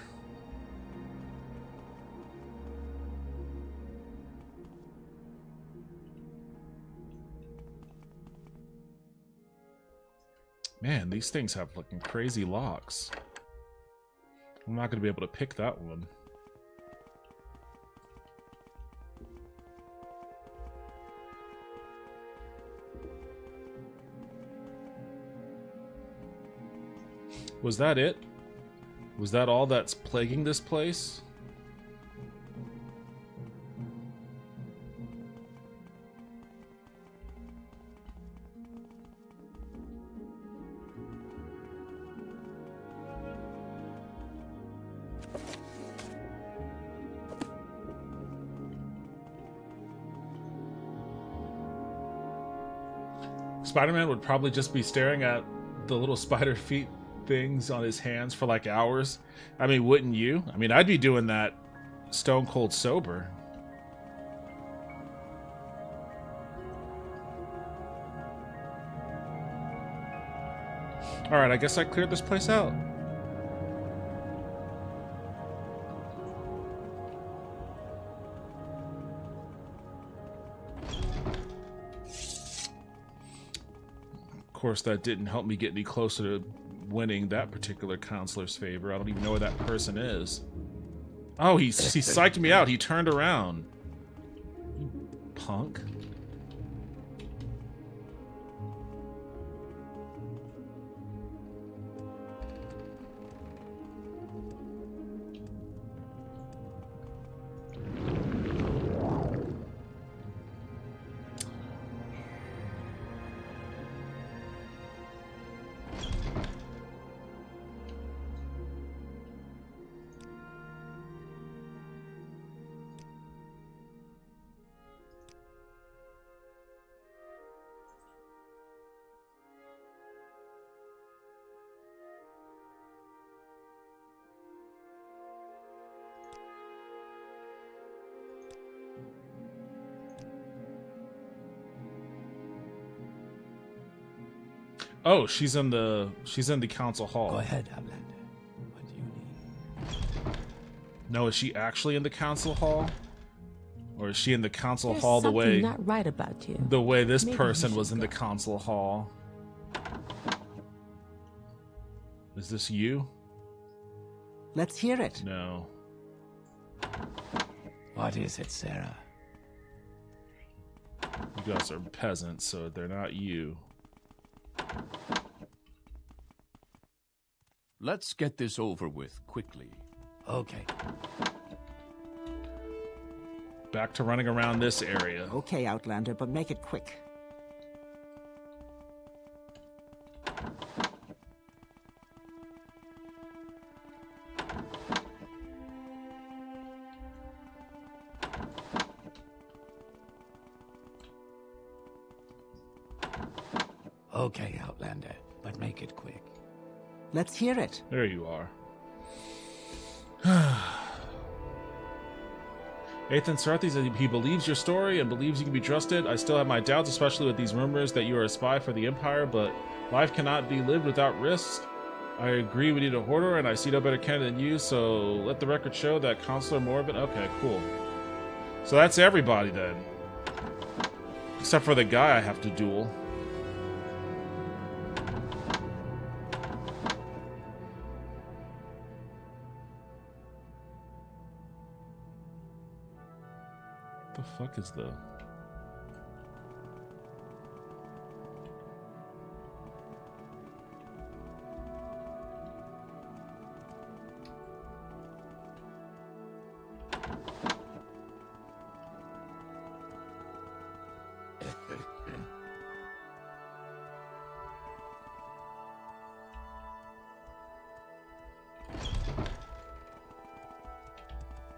Man, these things have fucking crazy locks. I'm not gonna be able to pick that one. Was that it? Was that all that's plaguing this place? Spider-Man would probably just be staring at the little spider feet things on his hands for like hours. I mean, wouldn't you? I mean, I'd be doing that stone cold sober. Alright, I guess I cleared this place out. Of course, that didn't help me get any closer to winning that particular counselor's favor. I don't even know where that person is. Oh, he psyched me out. He turned around. You punk. Oh, she's in the council hall. Go ahead, Outlander. What do you need? No, is she actually in the council hall? Or is she in the council There's hall the something way not right about you. the way this Maybe person you was should in the go. council hall? Is this you? Let's hear it. No. What is it, Sarah? You guys are peasants, so they're not you. Let's get this over with quickly. Okay. Back to running around this area. Okay, Outlander, but make it quick. Okay, Outlander, but make it quick. Let's hear it. There you are. Ethan Sarathy said he believes your story and believes you can be trusted. I still have my doubts, especially with these rumors that you are a spy for the Empire, but life cannot be lived without risks. I agree we need a hoarder, and I see no better candidate than you, so let the record show that Consular Morrowind... Okay, cool. So that's everybody, then. Except for the guy I have to duel. What the fuck is the...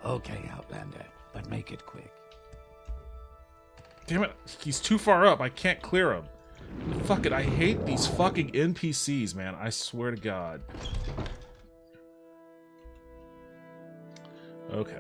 Okay, Outlander, but make it quick. Damn it, he's too far up. I can't clear him. Fuck it, I hate these fucking NPCs, man. I swear to God. Okay.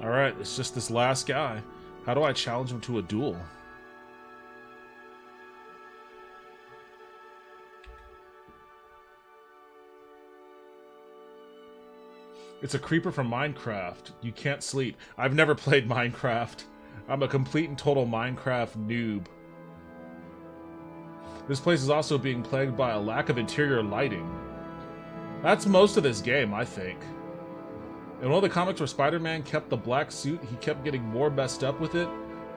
Alright, it's just this last guy. How do I challenge him to a duel? It's a creeper from Minecraft. You can't sleep. I've never played Minecraft. I'm a complete and total Minecraft noob. This place is also being plagued by a lack of interior lighting. That's most of this game, I think. In one of the comics where Spider-Man kept the black suit, he kept getting more messed up with it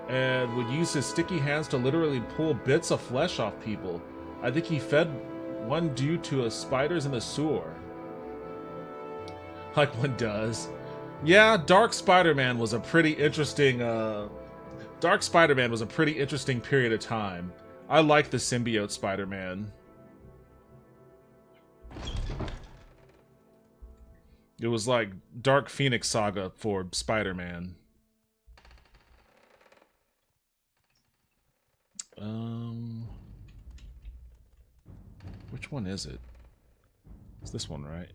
and would use his sticky hands to literally pull bits of flesh off people. I think he fed one dude to a spiders in the sewer. Like one does. Yeah, Dark Spider-Man was a pretty interesting Dark Spider-Man was a pretty interesting period of time. I like the symbiote Spider-Man. It was like Dark Phoenix Saga for Spider-Man. Which one is it? It's this one, right?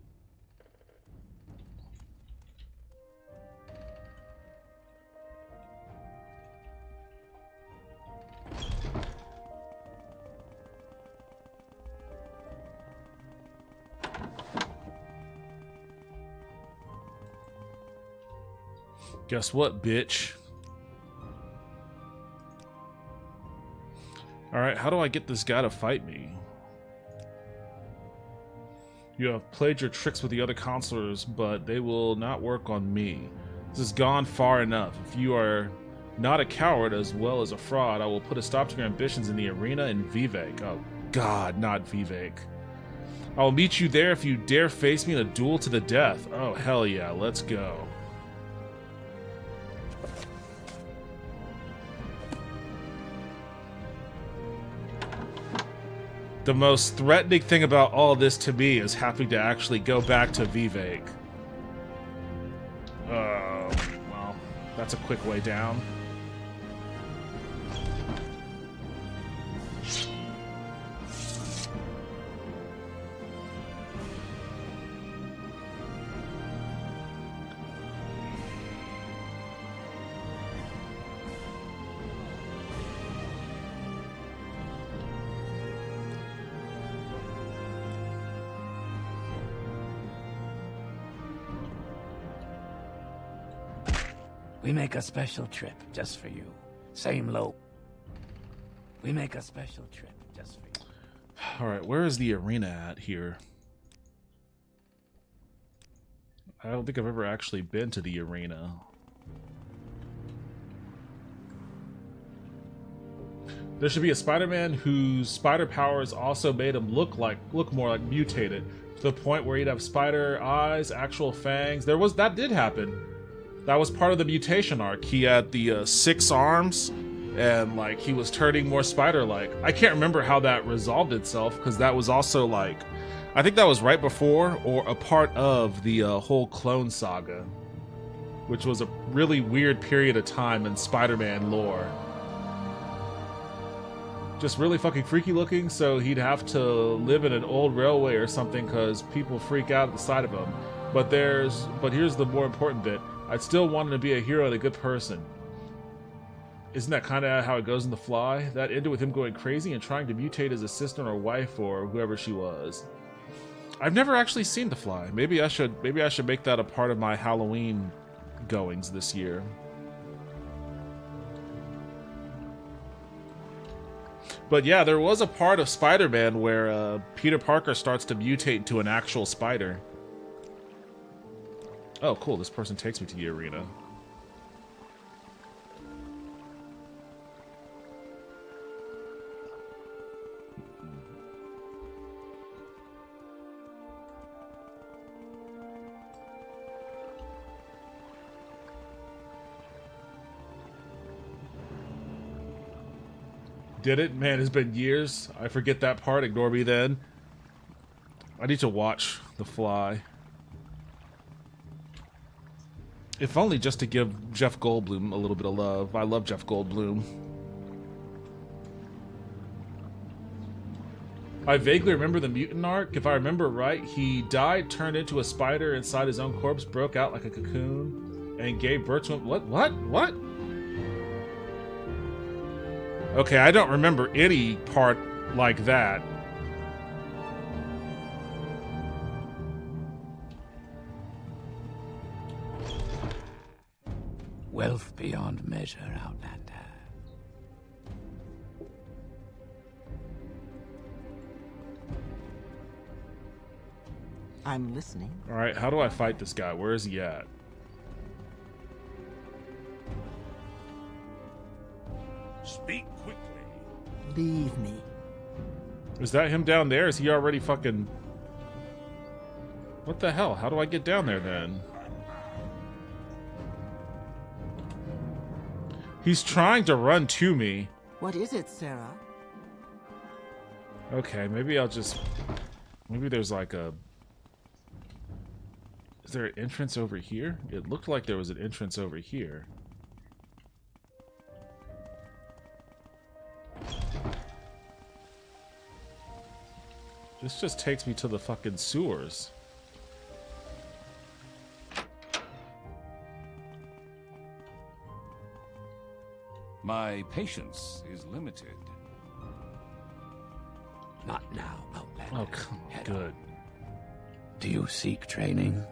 Guess what, bitch? Alright, how do I get this guy to fight me? You have played your tricks with the other counselors, but they will not work on me. This has gone far enough. If you are not a coward as well as a fraud, I will put a stop to your ambitions in the arena in Vivek. Oh god, not Vivek. I will meet you there if you dare face me in a duel to the death. Oh hell yeah, let's go. The most threatening thing about all this to me is having to actually go back to Vivek. Well, that's a quick way down. We make a special trip just for you. Same low. We make a special trip just for you. Alright, where is the arena at here? I don't think I've ever actually been to the arena. There should be a Spider-Man whose spider powers also made him look more like mutated, to the point where he'd have spider eyes, actual fangs. That did happen. That was part of the mutation arc. He had the 6 arms, and like he was turning more spider-like. I can't remember how that resolved itself, because that was also like, I think that was right before or a part of the whole clone saga, which was a really weird period of time in Spider-Man lore. Just really fucking freaky looking, so he'd have to live in an old railway or something because people freak out at the sight of him. But here's the more important bit. I'd still want him to be a hero and a good person. Isn't that kind of how it goes in The Fly? That ended with him going crazy and trying to mutate his assistant or wife or whoever she was. I've never actually seen The Fly. Maybe I should make that a part of my Halloween goings this year. But yeah, there was a part of Spider-Man where Peter Parker starts to mutate into an actual spider. Oh, cool. This person takes me to the arena. Did it? Man, it's been years. I forget that part. Ignore me then. I need to watch The Fly. If only just to give Jeff Goldblum a little bit of love. I love Jeff Goldblum. I vaguely remember the mutant arc. If I remember right, he died, turned into a spider inside his own corpse, broke out like a cocoon, and gave birth to him. What? Okay, I don't remember any part like that. Wealth beyond measure, Outlander. I'm listening. Alright, how do I fight this guy? Where is he at? Speak quickly. Leave me. Is that him down there? Is he already fucking... What the hell? How do I get down there then? He's trying to run to me. What is it, Sarah? Okay, maybe I'll just... Maybe there's like a... Is there an entrance over here? It looked like there was an entrance over here. This just takes me to the fucking sewers. My patience is limited. Not now, Outlander. Oh, come on. Head Good. on. Do you seek training?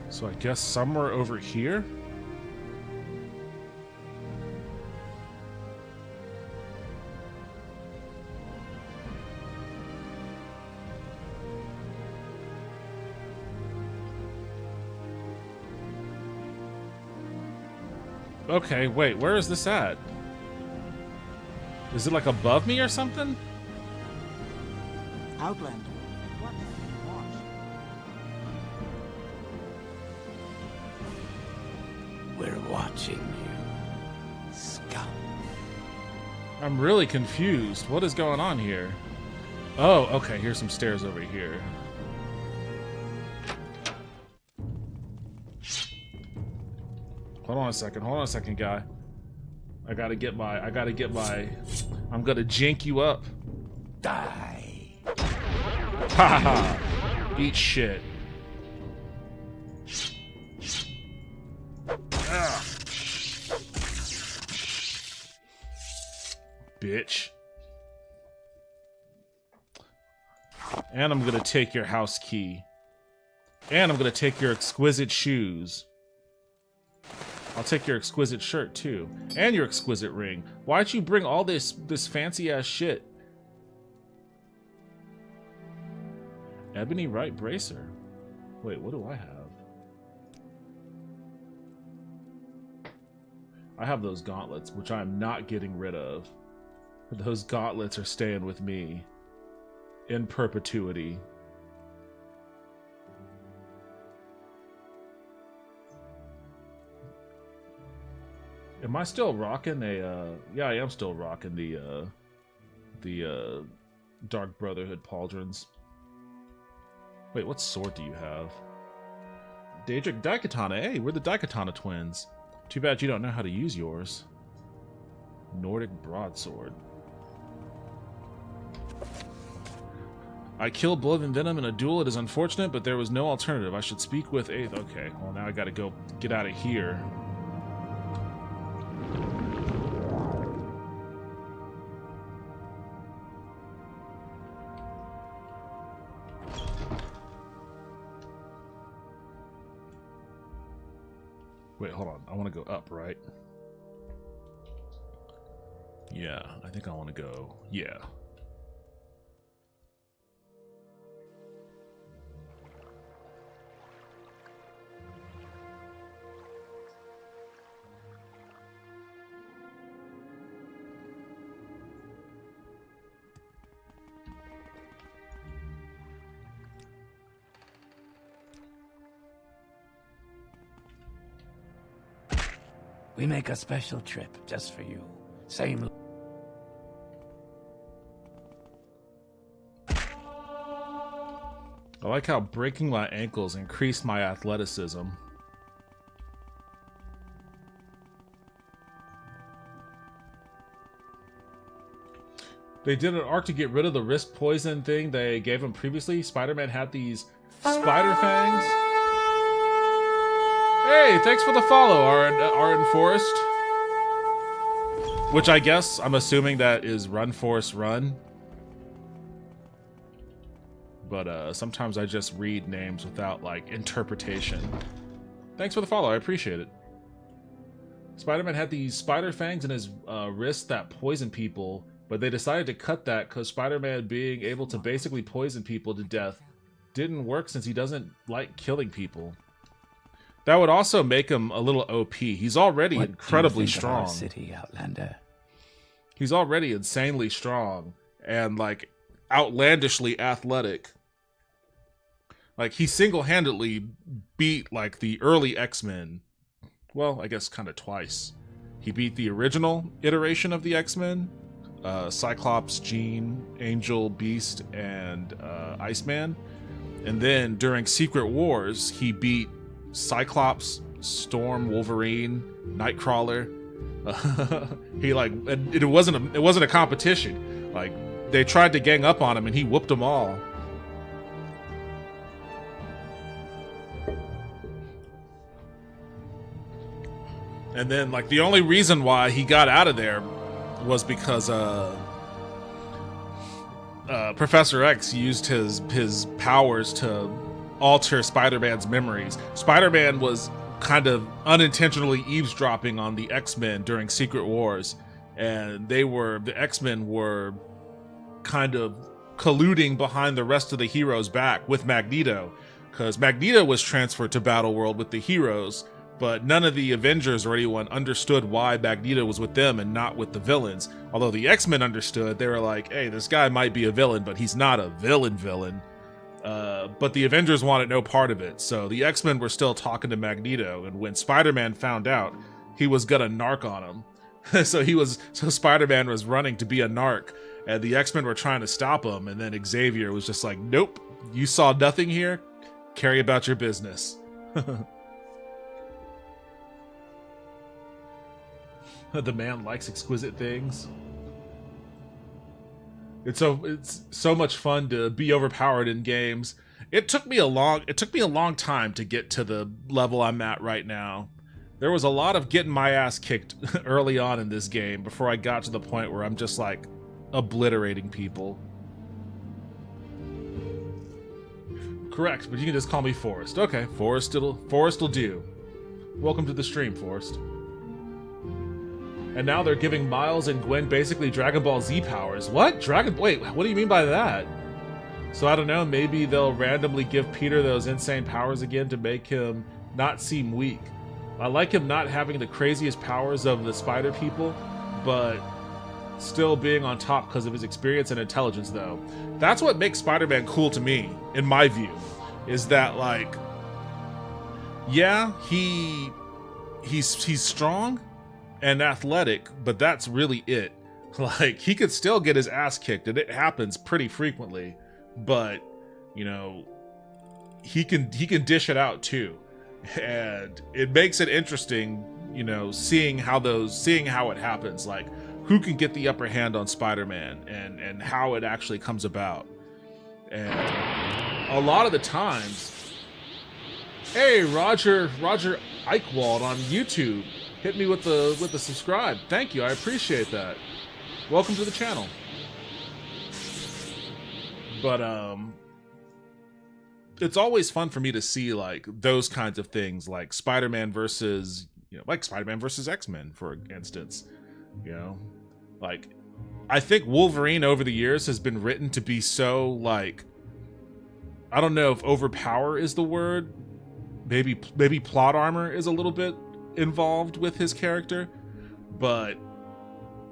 So I guess somewhere over here? Okay, wait, where is this at? Is it like above me or something? Outlander. What do you want? We're watching you, scum. I'm really confused. What is going on here? Oh, okay, here's some stairs over here. Hold on a second, guy. I gotta get my, I'm gonna jank you up. Die. Ha ha. Eat shit. Ah. Bitch. And I'm gonna take your house key. And I'm gonna take your exquisite shoes. I'll take your exquisite shirt too, and your exquisite ring. Why'd you bring all this fancy ass shit? Ebony right bracer. Wait, what do I have? I have those gauntlets, which I'm not getting rid of. But those gauntlets are staying with me in perpetuity. Am I still rocking a, yeah, I am still rocking the Dark Brotherhood pauldrons. Wait, what sword do you have? Daedric Daikatana. Hey, we're the Daikatana twins. Too bad you don't know how to use yours. Nordic Broadsword. I killed Blood and Venom in a duel. It is unfortunate, but there was no alternative. I should speak with Eighth. Okay, well now I gotta go get out of here. Wait, hold on. I want to go up, right? Yeah, I think I want to go... Yeah. We make a special trip just for you. Same. I like how breaking my ankles increased my athleticism. They did an arc to get rid of the wrist poison thing they gave him previously. Spider-Man had these spider fangs. Hey, thanks for the follow, Arden Forest. Which I guess, I'm assuming that is Run Forest Run. But sometimes I just read names without, like, interpretation. Thanks for the follow, I appreciate it. Spider-Man had these spider fangs in his wrists that poison people, but they decided to cut that because Spider-Man being able to basically poison people to death didn't work since he doesn't like killing people. That would also make him a little OP. He's already What incredibly do you think of our strong. city, Outlander? He's already insanely strong and like outlandishly athletic. Like he single-handedly beat like the early X-Men. Well, I guess kind of twice. He beat the original iteration of the X-Men, Cyclops, Jean, Angel, Beast, and Iceman. And then during Secret Wars, he beat Cyclops, Storm, Wolverine, Nightcrawler. He like it wasn't a competition. Like they tried to gang up on him, and he whooped them all. And then like the only reason why he got out of there was because Professor X used his powers to alter Spider-Man's memories. Spider-Man was kind of unintentionally eavesdropping on the X-Men during Secret Wars, and the X-Men were kind of colluding behind the rest of the heroes' back with Magneto, because Magneto was transferred to Battleworld with the heroes, but none of the Avengers or anyone understood why Magneto was with them and not with the villains. Although the X-Men understood, they were like, hey, this guy might be a villain, but he's not a villain. But the Avengers wanted no part of it, so the X-Men were still talking to Magneto, and when Spider-Man found out, he was gonna narc on him. So Spider-Man was running to be a narc, and the X-Men were trying to stop him, and then Xavier was just like, nope, you saw nothing here, carry about your business. The man likes exquisite things. It's so much fun to be overpowered in games. It took me a long time to get to the level I'm at right now. There was a lot of getting my ass kicked early on in this game before I got to the point where I'm just like obliterating people. Correct, but you can just call me Forrest. Okay, Forrest will do. Welcome to the stream, Forrest. And now they're giving Miles and Gwen basically Dragon Ball Z powers. What? Wait, what do you mean by that? So I don't know, maybe they'll randomly give Peter those insane powers again to make him not seem weak. I like him not having the craziest powers of the spider people, but still being on top because of his experience and intelligence, though. That's what makes Spider-Man cool to me, in my view, is that, like, yeah, he's strong and athletic, but that's really it. Like, he could still get his ass kicked, and it happens pretty frequently, but, you know, he can dish it out too. And it makes it interesting, you know, seeing how it happens, like who can get the upper hand on Spider-Man and how it actually comes about. And a lot of the times, hey, Roger Eichwald on YouTube hit me with the subscribe. Thank you, I appreciate that. Welcome to the channel. But it's always fun for me to see like those kinds of things, like Spider-Man versus, you know, like Spider-Man versus X-Men, for instance. You know, like I think Wolverine over the years has been written to be so, like, I don't know if overpower is the word. Maybe plot armor is a little bit involved with his character, but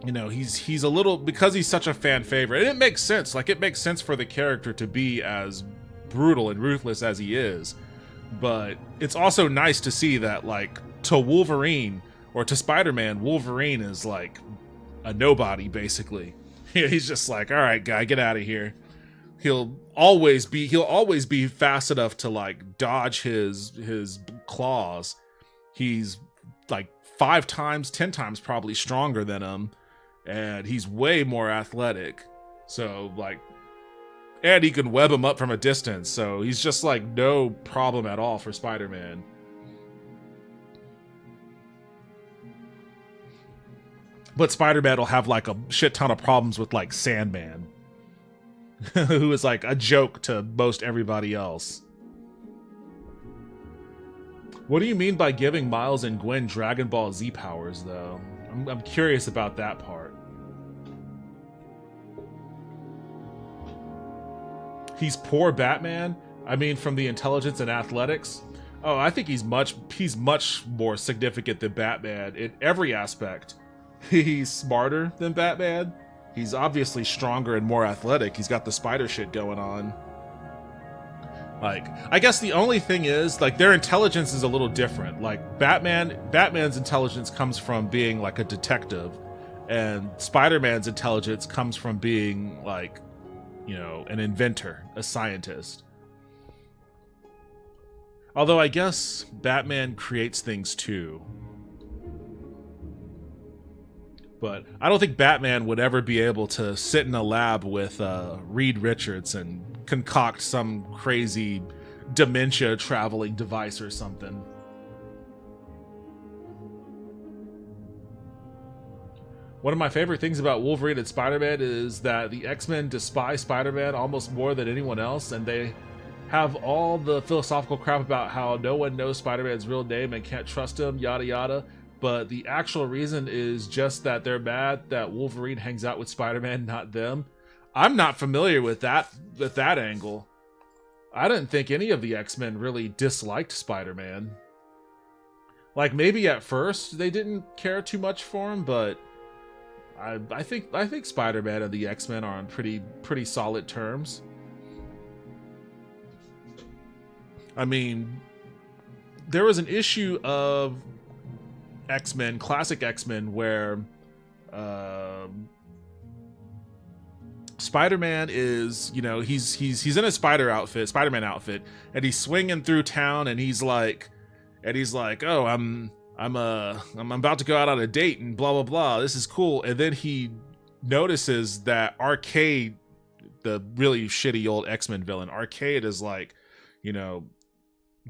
you know, he's a little, because he's such a fan favorite, and it makes sense. Like, it makes sense for the character to be as brutal and ruthless as he is, but it's also nice to see that, like, to Wolverine or to Spider-Man, Wolverine is like a nobody, basically. He's just like, all right, guy, get out of here. He'll always be fast enough to like dodge his claws. He's like 5 times, 10 times probably stronger than him, and he's way more athletic. So like, and he can web him up from a distance. So he's just like no problem at all for Spider-Man. But Spider-Man will have like a shit ton of problems with like Sandman, who is like a joke to most everybody else. What do you mean by giving Miles and Gwen Dragon Ball Z powers, though? I'm curious about that part. He's poor Batman? I mean, from the intelligence and athletics? Oh, I think he's much more significant than Batman in every aspect. He's smarter than Batman. He's obviously stronger and more athletic. He's got the spider shit going on. Like, I guess the only thing is, like, their intelligence is a little different. Like, Batman's intelligence comes from being like a detective, and Spider-Man's intelligence comes from being like, you know, an inventor, a scientist. Although I guess Batman creates things too. But I don't think Batman would ever be able to sit in a lab with Reed Richards and concoct some crazy dementia traveling device or something. One of my favorite things about Wolverine and Spider-Man is that the X-Men despise Spider-Man almost more than anyone else, and they have all the philosophical crap about how no one knows Spider-Man's real name and can't trust him, yada yada. But the actual reason is just that they're mad that Wolverine hangs out with Spider-Man, not them. I'm not familiar with that angle. I didn't think any of the X-Men really disliked Spider-Man. Like, maybe at first they didn't care too much for him, but I think Spider-Man and the X-Men are on pretty solid terms. I mean, there was an issue of X-Men, classic X-Men, where Spider-Man is, you know, he's in a Spider-Man outfit, and he's swinging through town, and he's like, oh, I'm about to go out on a date and blah blah blah. This is cool. And then he notices that Arcade, the really shitty old X-Men villain, Arcade is like, you know,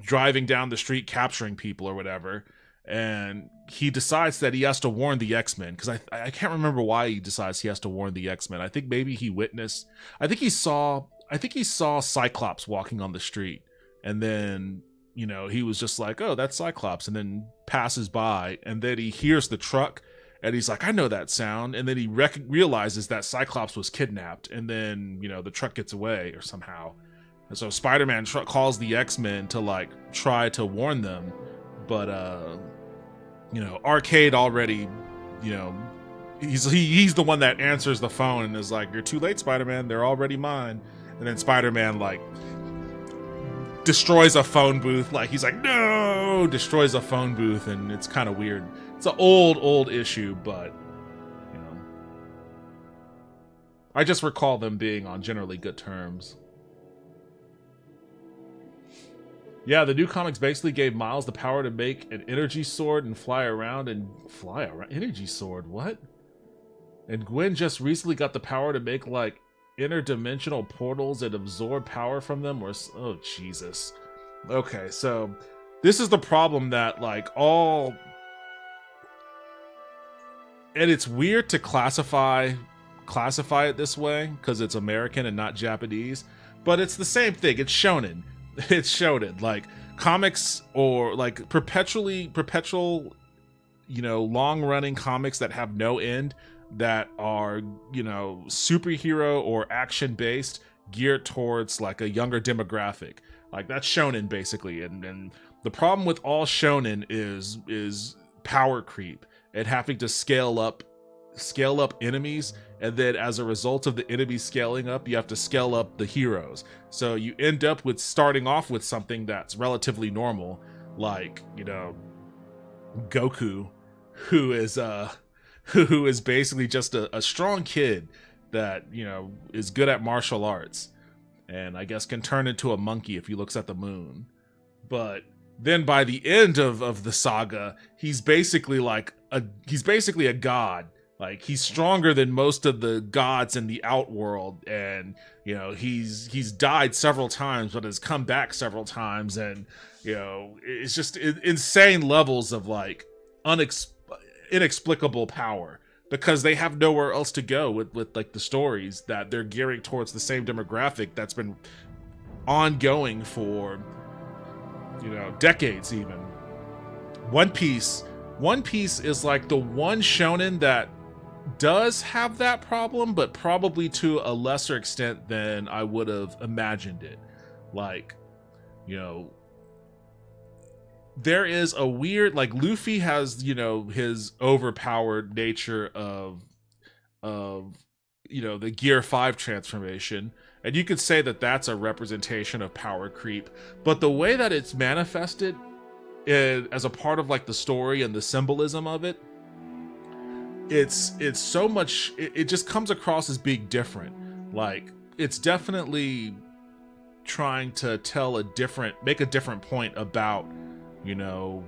driving down the street capturing people or whatever, and he decides that he has to warn the X-Men, because I can't remember why he decides he has to warn the X-Men. I think maybe he saw Cyclops walking on the street, and then, you know, he was just like, oh, that's Cyclops, and then passes by, and then he hears the truck, and he's like, I know that sound, and then he realizes that Cyclops was kidnapped, and then, you know, the truck gets away or somehow. And so Spider-Man calls the X-Men to, like, try to warn them, but you know, Arcade already, you know, he's the one that answers the phone and is like, you're too late, Spider-Man, they're already mine. And then Spider-Man, like, destroys a phone booth, like, he's like, no, destroys a phone booth, and it's kind of weird. It's an old issue, but, you know, I just recall them being on generally good terms. Yeah, the new comics basically gave Miles the power to make an energy sword and fly around. Energy sword, what? And Gwen just recently got the power to make, like, interdimensional portals and absorb power from them, or... Oh, Jesus. Okay, so this is the problem that, like, all... And it's weird to classify it this way, because it's American and not Japanese, but it's the same thing. It's shonen. It's shonen. Like, comics, or like perpetual, you know, long-running comics that have no end, that are, you know, superhero or action-based, geared towards, like, a younger demographic. Like, that's shonen, basically. And the problem with all shonen is power creep, and having to scale up enemies, and then as a result of the enemies scaling up, you have to scale up the heroes. So you end up with starting off with something that's relatively normal, like, you know, Goku, who is basically just a strong kid that, you know, is good at martial arts, and I guess can turn into a monkey if he looks at the moon. But then by the end of the saga, he's basically a god. Like, he's stronger than most of the gods in the Outworld, and, you know, he's died several times, but has come back several times, and, you know, it's just insane levels of, like, inexplicable power, because they have nowhere else to go with like the stories that they're gearing towards the same demographic that's been ongoing for, you know, decades even. One Piece is like the one shonen that does have that problem, but probably to a lesser extent than I would have imagined it. Like, you know, there is a weird, like, Luffy has, you know, his overpowered nature of you know, the Gear 5 transformation, and you could say that that's a representation of power creep, but the way that it's manifested as a part of like the story and the symbolism of it, it's so much, it just comes across as being different. Like, it's definitely trying to make a different point about, you know,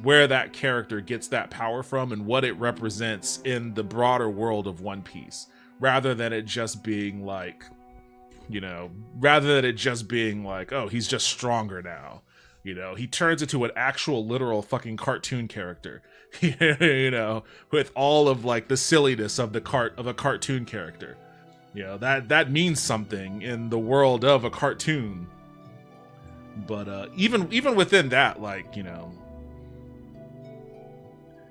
where that character gets that power from and what it represents in the broader world of One Piece, rather than it just being like, you know, oh, he's just stronger now. You know, he turns into an actual literal fucking cartoon character, you know, with all of like the silliness of a cartoon character. You know, that means something in the world of a cartoon. But even within that, like, you know,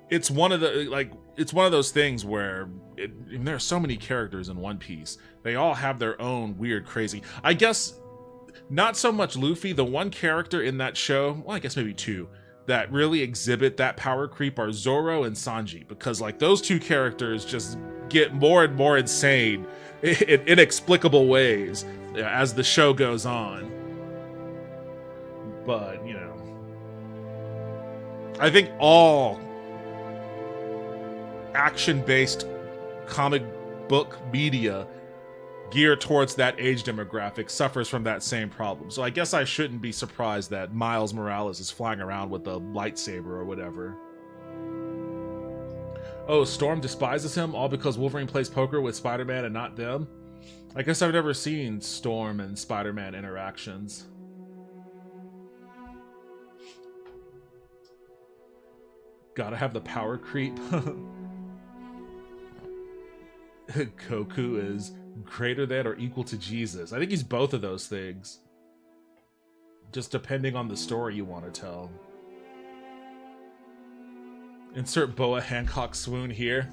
it's one of those things where there are so many characters in One Piece. They all have their own weird, crazy. I guess not so much Luffy. The one character in that show, well, I guess maybe two, that really exhibit that power creep are Zoro and Sanji, because like those two characters just get more and more insane in inexplicable ways as the show goes on. But, you know, I think all action-based comic book media geared towards that age demographic suffers from that same problem. So I guess I shouldn't be surprised that Miles Morales is flying around with a lightsaber or whatever. Oh, Storm despises him all because Wolverine plays poker with Spider-Man and not them? I guess I've never seen Storm and Spider-Man interactions. Gotta have the power creep. Goku is greater than or equal to Jesus. I think he's both of those things. Just depending on the story you want to tell. Insert Boa Hancock swoon here.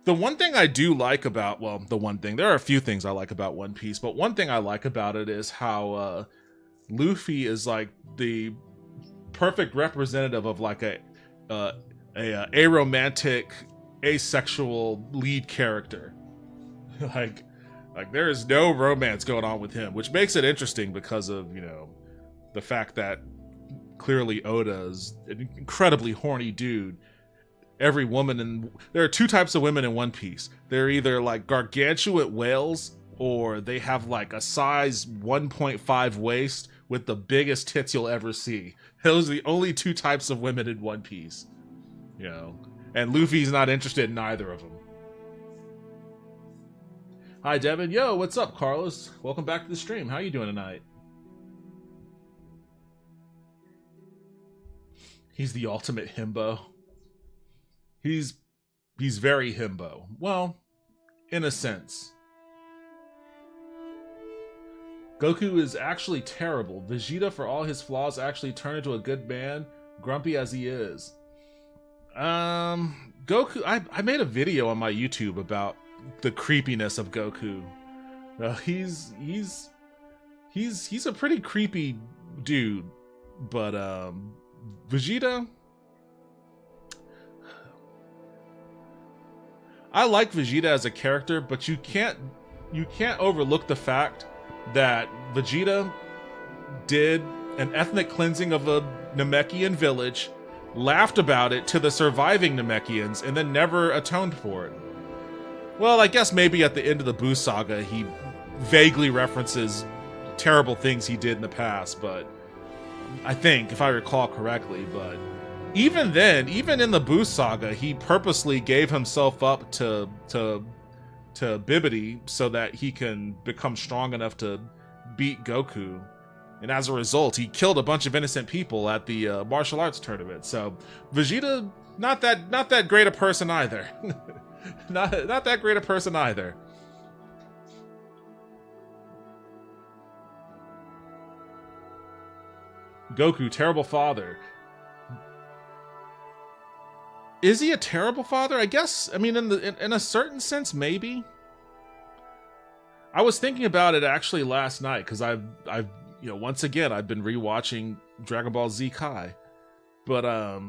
The one thing I do like about, well, there are a few things I like about One Piece, but one thing I like about it is how Luffy is like the perfect representative of like a aromantic, asexual lead character. like there is no romance going on with him, which makes it interesting because of, you know, the fact that clearly Oda is an incredibly horny dude. There are two types of women in One Piece. They're either like gargantuan whales, or they have like a size 1.5 waist with the biggest tits you'll ever see. Those are the only two types of women in One Piece. You know, and Luffy's not interested in either of them. Hi, Devin. Yo, what's up, Carlos? Welcome back to the stream. How you doing tonight? He's the ultimate himbo. He's very himbo. Well, in a sense. Goku is actually terrible. Vegeta, for all his flaws, actually turned into a good man, grumpy as he is. Goku, I made a video on my YouTube about the creepiness of Goku. He's a pretty creepy dude, but Vegeta, I like Vegeta as a character, but you can't overlook the fact that Vegeta did an ethnic cleansing of a Namekian village, laughed about it to the surviving Namekians, and then never atoned for it. Well, I guess maybe at the end of the Buu saga, he vaguely references terrible things he did in the past, but I think, if I recall correctly, but even then, even in the Buu saga, he purposely gave himself up to Bibidi so that he can become strong enough to beat Goku. And as a result, he killed a bunch of innocent people at the martial arts tournament. So Vegeta, not that great a person either. not that great a person either. Goku, terrible father. Is he a terrible father? I guess. I mean, in a certain sense, maybe. I was thinking about it actually last night because I've once again, I've been rewatching Dragon Ball Z Kai, but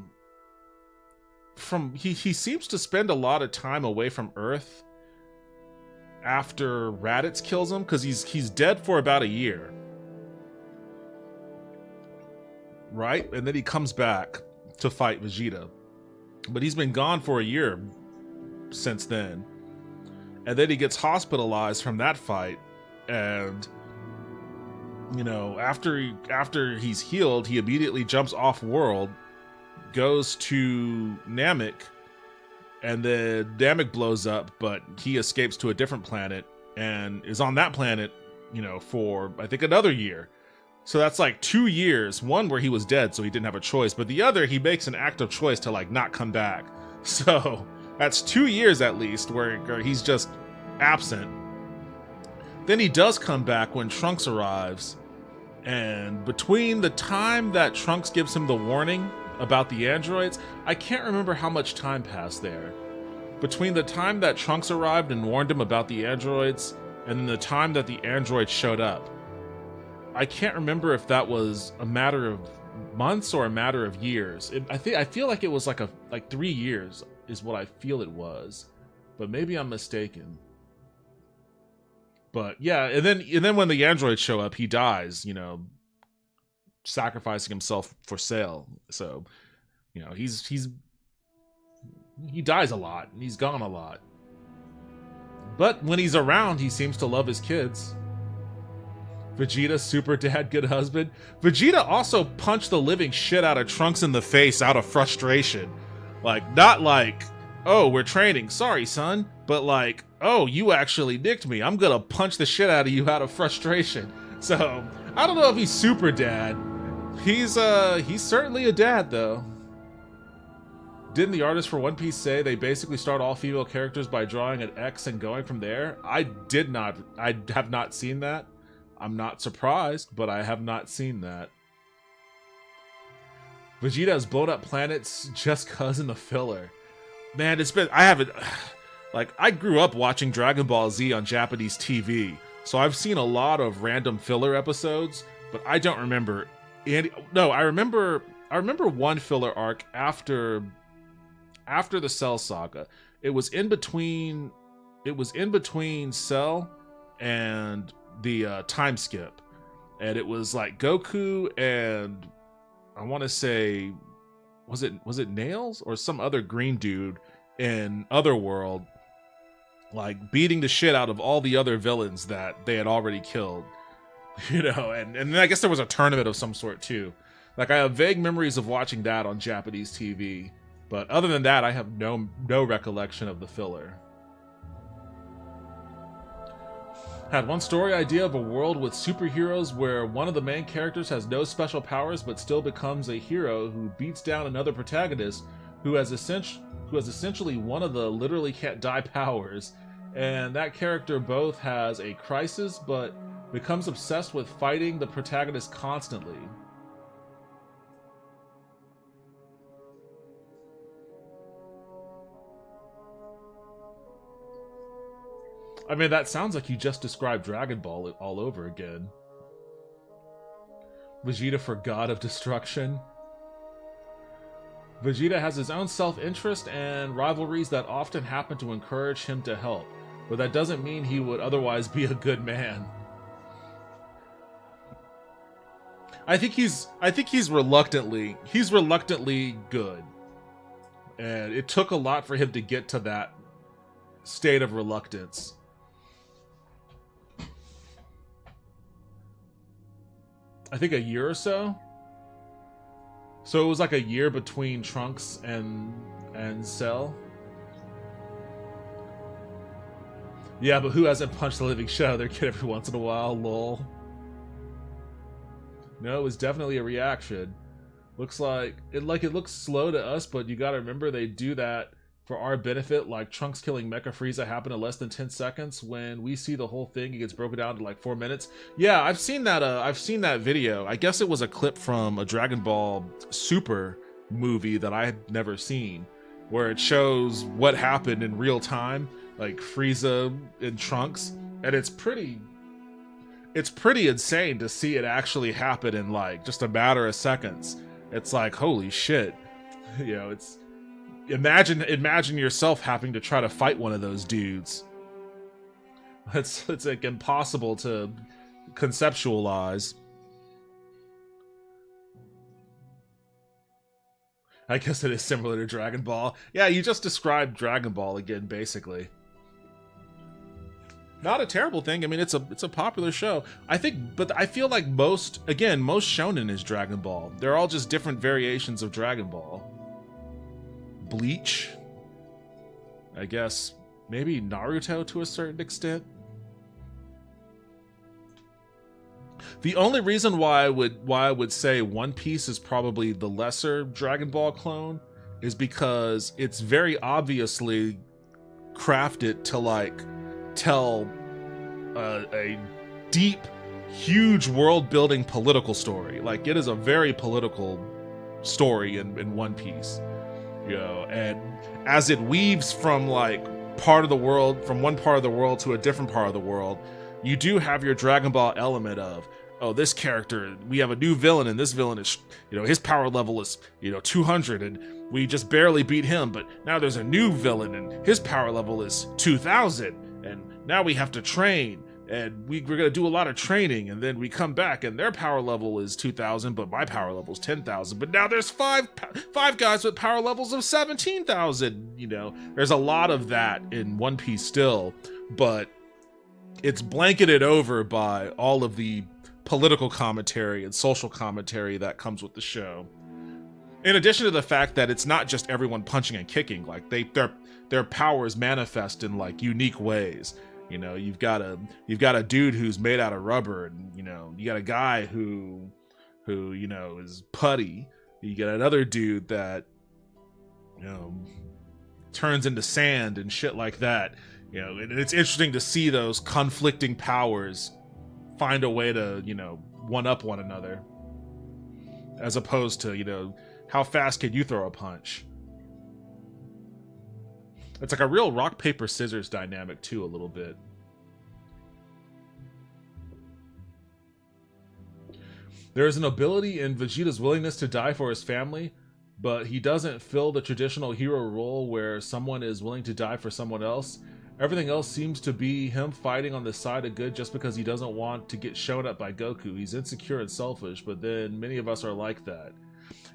he seems to spend a lot of time away from Earth after Raditz kills him, because he's dead for about a year, right? And then he comes back to fight Vegeta, but he's been gone for a year since then, and then he gets hospitalized from that fight, and after he's healed, he immediately jumps off world, goes to Namek, and then Namek blows up, but he escapes to a different planet and is on that planet, for I think another year. So that's like 2 years, one where he was dead, so he didn't have a choice, but the other, he makes an active choice to like not come back. So that's 2 years at least where he's just absent. Then he does come back when Trunks arrives, and between the time that Trunks gives him the warning about the androids, I can't remember how much time passed there. Between the time that Trunks arrived and warned him about the androids, and then the time that the androids showed up, I can't remember if that was a matter of months or a matter of years. I feel like it was like 3 years is what I feel it was, but maybe I'm mistaken. But yeah, and then when the androids show up, he dies, sacrificing himself for Cell. So, he dies a lot, and he's gone a lot. But when he's around, he seems to love his kids. Vegeta, super dad, good husband. Vegeta also punched the living shit out of Trunks in the face out of frustration. Not like, oh, we're training, sorry, son. But like, oh, you actually nicked me. I'm gonna punch the shit out of you out of frustration. So, I don't know if he's super dad. He's certainly a dad, though. Didn't the artist for One Piece say they basically start all female characters by drawing an X and going from there? I have not seen that. I'm not surprised, but I have not seen that. Vegeta has blown up planets just cuz in the filler. Man, I grew up watching Dragon Ball Z on Japanese TV, so I've seen a lot of random filler episodes, but I don't remember any. No, I remember one filler arc after the Cell saga. It was in between Cell and the time skip, and it was like Goku and I want to say was it Nails or some other green dude in Otherworld, like beating the shit out of all the other villains that they had already killed, and then I guess there was a tournament of some sort too. Like, I have vague memories of watching that on Japanese TV, but other than that, I have no recollection of the filler. Had one story idea of a world with superheroes where one of the main characters has no special powers but still becomes a hero who beats down another protagonist who has essentially one of the literally can't die powers, and that character both has a crisis but becomes obsessed with fighting the protagonist constantly. I mean, that sounds like you just described Dragon Ball all over again. Vegeta for God of Destruction. Vegeta has his own self-interest and rivalries that often happen to encourage him to help, but that doesn't mean he would otherwise be a good man. I think he's reluctantly good. And it took a lot for him to get to that state of reluctance. I think a year or so. So it was like a year between Trunks and Cell. Yeah, but who hasn't punched the living shit out of their kid every once in a while? Lol. No, it was definitely a reaction. Looks like it looks slow to us, but you gotta remember they do that for our benefit. Like Trunks killing Mecha Frieza happened in less than 10 seconds. When we see the whole thing, it gets broken down to like 4 minutes. Yeah, I've seen that video. I guess it was a clip from a Dragon Ball Super movie that I had never seen, where it shows what happened in real time, like Frieza and Trunks, and it's pretty it's pretty insane to see it actually happen in like just a matter of seconds. It's like, holy shit. You know, it's imagine yourself having to try to fight one of those dudes. It's like impossible to conceptualize. I guess it is similar to Dragon Ball. Yeah, you just described Dragon Ball again, basically. Not a terrible thing. I mean, it's a popular show. I think, but I feel like most shonen is Dragon Ball. They're all just different variations of Dragon Ball. Bleach, I guess, maybe Naruto to a certain extent. The only reason why I would say One Piece is probably the lesser Dragon Ball clone is because it's very obviously crafted to like tell a deep, huge world-building political story. Like, it is a very political story in One Piece, you know. And as it weaves from like one part of the world to a different part of the world, you do have your Dragon Ball element of, oh, this character, we have a new villain, and this villain is, you know, his power level is, you know, 200, and we just barely beat him, but now there's a new villain, and his power level is 2,000, and now we have to train, and we're going to do a lot of training, and then we come back, and their power level is 2,000, but my power level is 10,000, but now there's five guys with power levels of 17,000, you know. There's a lot of that in One Piece still, but it's blanketed over by all of the political commentary and social commentary that comes with the show. In addition to the fact that it's not just everyone punching and kicking, like their powers manifest in like unique ways. You know, you've got a dude who's made out of rubber, and you know, you got a guy who you know is putty. You get another dude that, you know, turns into sand and shit like that. You know, and it's interesting to see those conflicting powers find a way to, you know, one-up one another, as opposed to, you know, how fast can you throw a punch? It's like a real rock, paper, scissors dynamic too, a little bit. There is an ability in Vegeta's willingness to die for his family, but he doesn't fill the traditional hero role where someone is willing to die for someone else. Everything else seems to be him fighting on the side of good just because he doesn't want to get shown up by Goku. He's insecure and selfish, but then many of us are like that.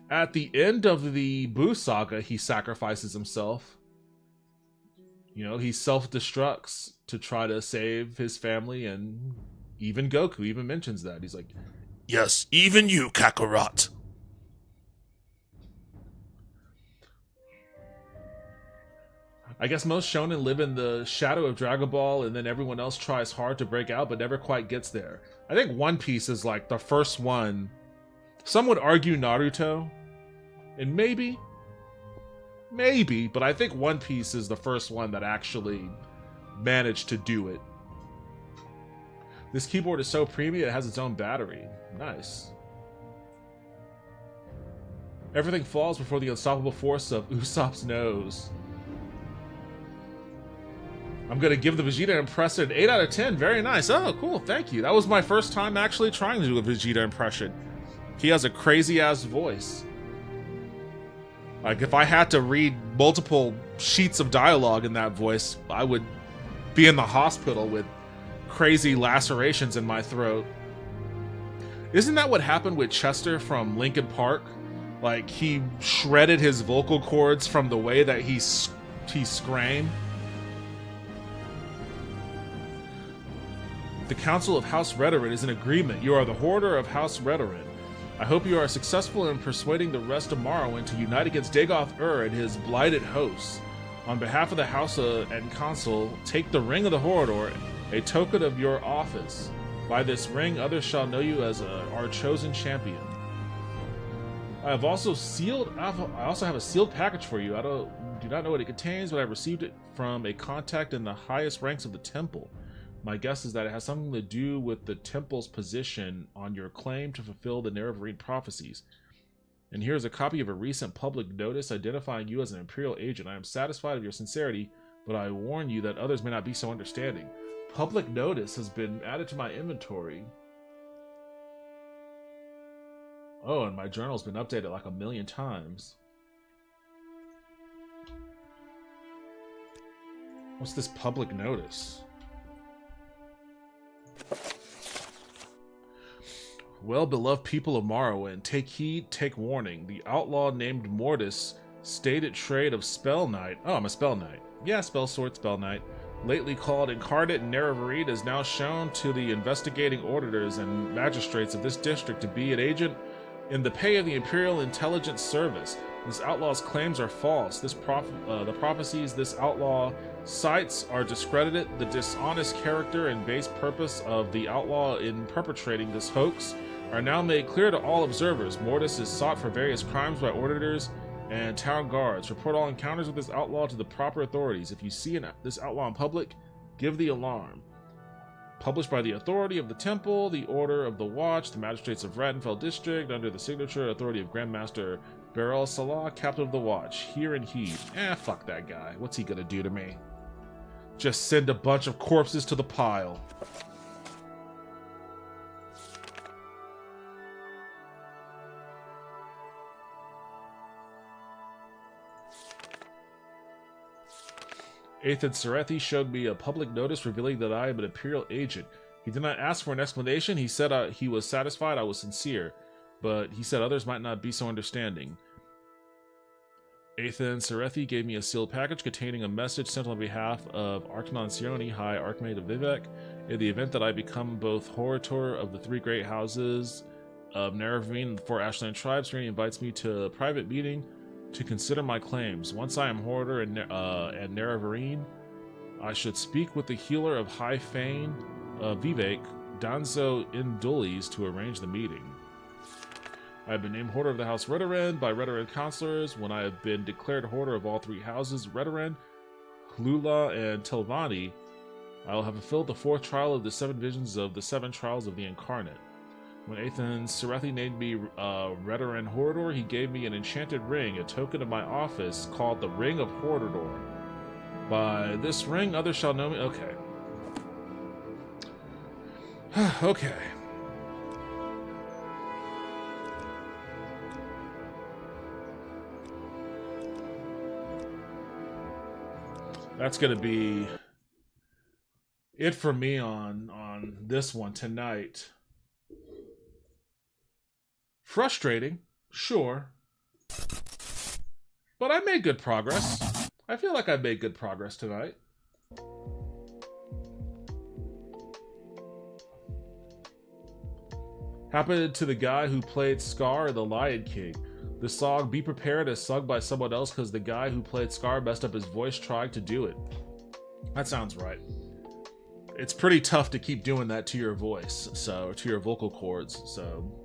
At the end of the Buu saga, he sacrifices himself. You know, he self-destructs to try to save his family, and even Goku even mentions that. He's like, yes, even you, Kakarot. I guess most shonen live in the shadow of Dragon Ball, and then everyone else tries hard to break out but never quite gets there. I think One Piece is like the first one. Some would argue Naruto, and maybe, but I think One Piece is the first one that actually managed to do it. This keyboard is so premium, it has its own battery. Nice. Everything falls before the unstoppable force of Usopp's nose. I'm going to give the Vegeta impression an 8 out of 10. Very nice. Oh, cool. Thank you. That was my first time actually trying to do a Vegeta impression. He has a crazy-ass voice. Like, if I had to read multiple sheets of dialogue in that voice, I would be in the hospital with crazy lacerations in my throat. Isn't that what happened with Chester from Linkin Park? Like, he shredded his vocal cords from the way that he screamed. The Council of House Redoran is in agreement. You are the Hoarder of House Redoran. I hope you are successful in persuading the rest of Morrowind to unite against Dagoth and his blighted hosts. On behalf of the House and Council, take the Ring of the Hoarder, a token of your office. By this ring, others shall know you as our chosen champion. I also have a sealed package for you. I do not know what it contains, but I received it from a contact in the highest ranks of the temple. My guess is that it has something to do with the temple's position on your claim to fulfill the Nerevarine prophecies. And here's a copy of a recent public notice identifying you as an Imperial agent. I am satisfied of your sincerity, but I warn you that others may not be so understanding. Public notice has been added to my inventory. Oh, and my journal's been updated like 1,000,000 times. What's this public notice? Well, beloved people of Morrowind, take heed, take warning. The outlaw named Mortis stated trade of Spell Knight. Oh, I'm a Spell Knight. Yeah, Spell Sword, Spell Knight. Lately called Incarnate in Nerevarine, is now shown to the investigating auditors and magistrates of this district to be an agent in the pay of the Imperial Intelligence Service. This outlaw's claims are false. The prophecies this outlaw cites are discredited. The dishonest character and base purpose of the outlaw in perpetrating this hoax are now made clear to all observers. Mortis is sought for various crimes by auditors and town guards. Report all encounters with this outlaw to the proper authorities. If you see this outlaw in public, give the alarm. Published by the authority of the Temple, the Order of the Watch, the Magistrates of Rattenfell District, under the signature authority of Grandmaster Beryl Salah, Captain of the Watch. Hear and heed. Fuck that guy. What's he gonna do to me? Just send a bunch of corpses to the pile. Ethan Serethi showed me a public notice revealing that I am an Imperial agent. He did not ask for an explanation. He said he was satisfied I was sincere, but he said others might not be so understanding. Ethan Serethi gave me a sealed package containing a message sent on behalf of Archnon Sioni, High Archmage of Vivek. In the event that I become both Horator of the three great houses of Nerevarine and the four Ashland tribes, he invites me to a private meeting to consider my claims. Once I am Horator and Nerevarine, I should speak with the healer of High Fane, Vivek, Danzo Indulis, to arrange the meeting. I have been named Hoarder of the House Redoran by Redoran counselors. When I have been declared Hoarder of all three houses, Redoran, Lula, and Telvanni, I will have fulfilled the fourth trial of the 7 visions of the 7 trials of the Incarnate. When Ethan Serethi named me Redoran Horador, he gave me an enchanted ring, a token of my office, called the Ring of Horador. By this ring, others shall know me. Okay. Okay. That's gonna be it for me on this one tonight. Frustrating, sure. But I made good progress. I feel like I made good progress tonight. Happened to the guy who played Scar, the Lion King. The song Be Prepared is sung by someone else because the guy who played Scar messed up his voice trying to do it. That sounds right. It's pretty tough to keep doing that to your voice, so to your vocal cords, so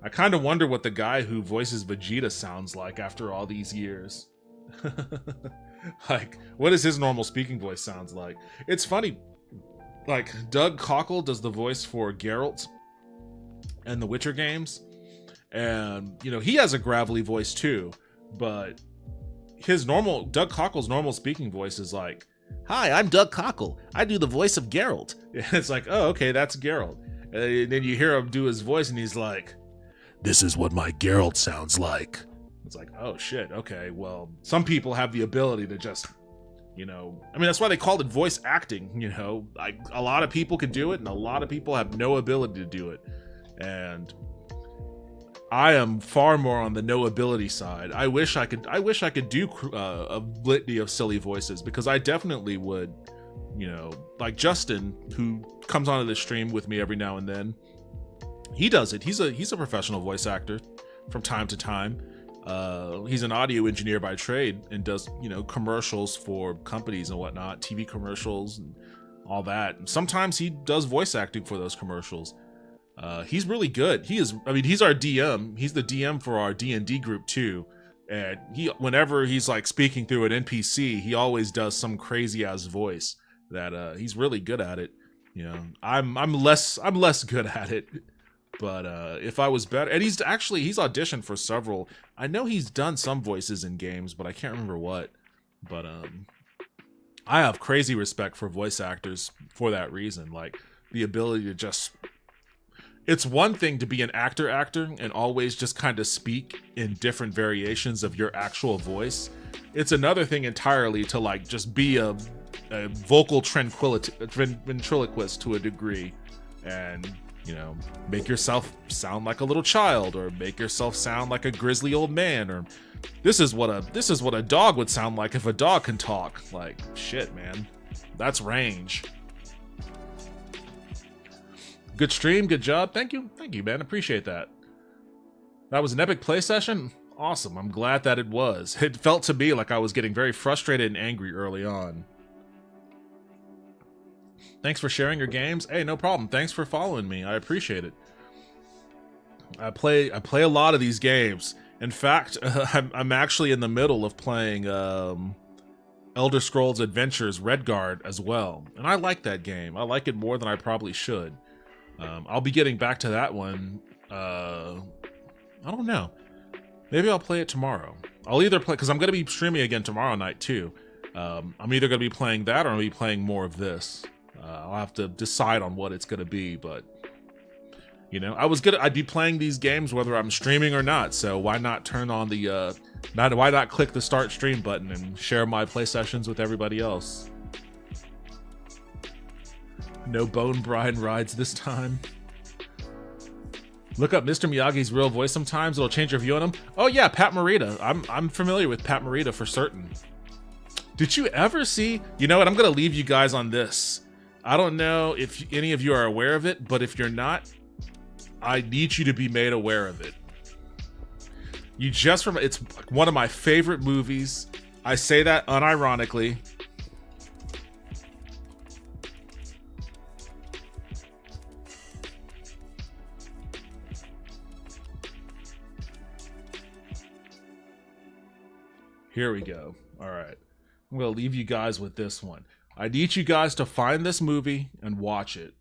I kind of wonder what the guy who voices Vegeta sounds like after all these years. Like, what does his normal speaking voice sounds like? It's funny, like, Doug Cockle does the voice for Geralt in the Witcher games, and, you know, he has a gravelly voice too, but Doug Cockle's normal speaking voice is like, "Hi, I'm Doug Cockle. I do the voice of Geralt." And it's like, oh, okay, that's Geralt. And then you hear him do his voice, and he's like, "This is what my Geralt sounds like." It's like, oh shit, okay, well, some people have the ability to just, you know, I mean, that's why they called it voice acting, you know, like, a lot of people can do it, and a lot of people have no ability to do it, and I am far more on the no ability side. I wish I could do a litany of silly voices, because I definitely would, you know, like Justin, who comes onto the stream with me every now and then. He does it. He's a professional voice actor from time to time. He's an audio engineer by trade and does, you know, commercials for companies and whatnot, TV commercials and all that. And sometimes he does voice acting for those commercials. He's really good. He's our DM. He's the DM for our D&D group too. And whenever he's like speaking through an NPC, he always does some crazy ass voice that he's really good at it. You know, I'm less good at it. But if I was better, and he's auditioned for several. I know he's done some voices in games, but I can't remember what. But I have crazy respect for voice actors for that reason. Like, the ability to just... It's one thing to be an actor and always just kind of speak in different variations of your actual voice. It's another thing entirely to, like, just be a vocal ventriloquist to a degree, and, you know, make yourself sound like a little child, or make yourself sound like a grizzly old man, or this is what a dog would sound like if a dog can talk. Like, shit, man, that's range. Good stream, good job. Thank you, man. Appreciate that. That was an epic play session. Awesome. I'm glad that it was. It felt to me like I was getting very frustrated and angry early on. Thanks for sharing your games. Hey, no problem. Thanks for following me. I appreciate it. I play a lot of these games. In fact, I'm actually in the middle of playing Elder Scrolls Adventures Redguard as well. And I like that game. I like it more than I probably should. I'll be getting back to that one. I don't know. Maybe I'll play it tomorrow. I'll either play, because I'm going to be streaming again tomorrow night too. I'm either going to be playing that or I'm going to be playing more of this. I'll have to decide on what it's going to be, but you know, I'd be playing these games whether I'm streaming or not. So why not turn on the why not click the start stream button and share my play sessions with everybody else? No bone brine rides this time. Look up Mr. Miyagi's real voice sometimes. It'll change your view on him. Oh yeah, Pat Morita. I'm familiar with Pat Morita for certain. Did you ever see... You know what? I'm going to leave you guys on this. I don't know if any of you are aware of it, but if you're not, I need you to be made aware of it. It's one of my favorite movies. I say that unironically. Here we go. All right. I'm going to leave you guys with this one. I need you guys to find this movie and watch it.